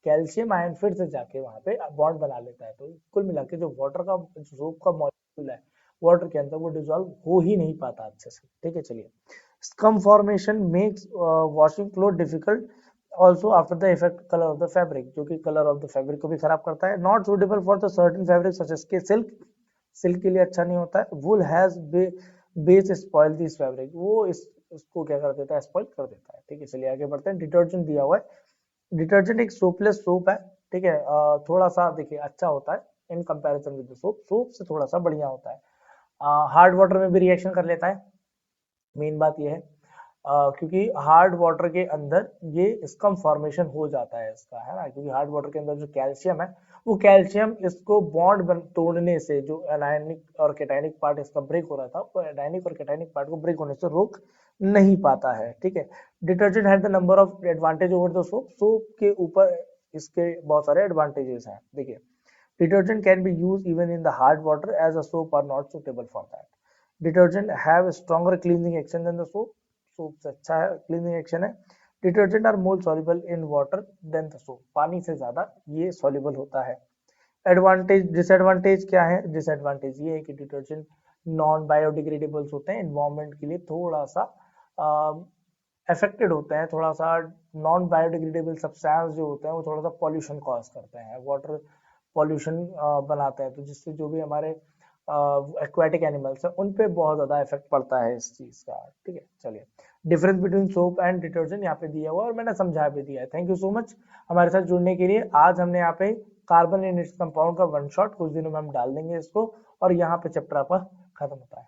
कैल्शियम आयन फिर से जाके वहां पे बॉन्ड बना लेता है। तो कुल मिला के जो वाटर का, सोप का मॉलिक्यूल है वाटर के अंदर, वो डिसॉल्व हो ही नहीं पाता अच्छे से। ठीक है, चलिए scum formation makes washing cloth difficult also after the effect colour of the fabric, जो कि कलर ऑफ द फैब्रिक को भी खराब करता है। Not suitable for the certain fabric such as के सिल्क, सिल्क के लिए अच्छा नहीं होता है। Wool has base spoil this fabric, वो इसको क्या कर देता है, स्पॉइल कर देता है। ठीक है, चलिए आगे बढ़ते हैं। डिटर्जेंट दिया हुआ है, डिटर्जेंट एक सोपलेस सोप है। ठीक है, थोड़ा सा देखिए अच्छा होता है in comparison with soap, soap से थोड़ा सा बढ़िया होता है। हार्ड वाटर में भी रिएक्शन कर लेता है, मेन बात ये है। क्योंकि हार्ड वाटर के अंदर ये स्कम फॉर्मेशन हो जाता है इसका, है ना, क्योंकि हार्ड वाटर के अंदर जो कैल्शियम है, वो कैल्शियम इसको बॉन्ड तोड़ने से, जो एनायनिक और कैटायनिक पार्ट इसका ब्रेक हो रहा था, वो एनायनिक और कैटायनिक पार्ट को ब्रेक होने से रोक नहीं पाता है। ठीक है, detergent had the number of advantage over the soap, soap के ऊपर इसके बहुत सारे एडवांटेजेस हैं। देखिए, detergent can be used even in the hard water as a soap are not suitable for that. Detergent have a stronger cleaning action than the soap. Soap से अच्छा है क्लीनिंग एक्शन है। Detergent are more soluble in water than the soap, पानी से ज्यादा ये soluble होता है। एडवांटेज, डिसएडवांटेज क्या है, डिसएडवांटेज ये है कि डिटर्जेंट नॉन बायोडिग्रेडेबल्स होते हैं, एनवायरमेंट के लिए थोड़ा सा अफेक्टेड होते हैं, थोड़ा सा नॉन बायोडिग्रेडेबल सब्सटेंस जो होते हैं वो थोड़ा सा पॉल्यूशन कॉज करते हैं, वाटर पॉल्यूशन बनाते हैं, तो जिससे जो भी हमारे एक्वाटिक एनिमल्स है उन पे बहुत ज्यादा इफेक्ट पड़ता है इस चीज का। ठीक है, चलिए difference between soap and detergent यहाँ पे दिया हुआ और मैंने समझा भी दिया है। थैंक यू सो मच हमारे साथ जुड़ने के लिए। आज हमने यहाँ पे कार्बन इन इट्स कंपाउंड का वन शॉट कुछ दिनों में हम डाल देंगे इसको, और यहाँ पे चैप्टर आपका खत्म होता है।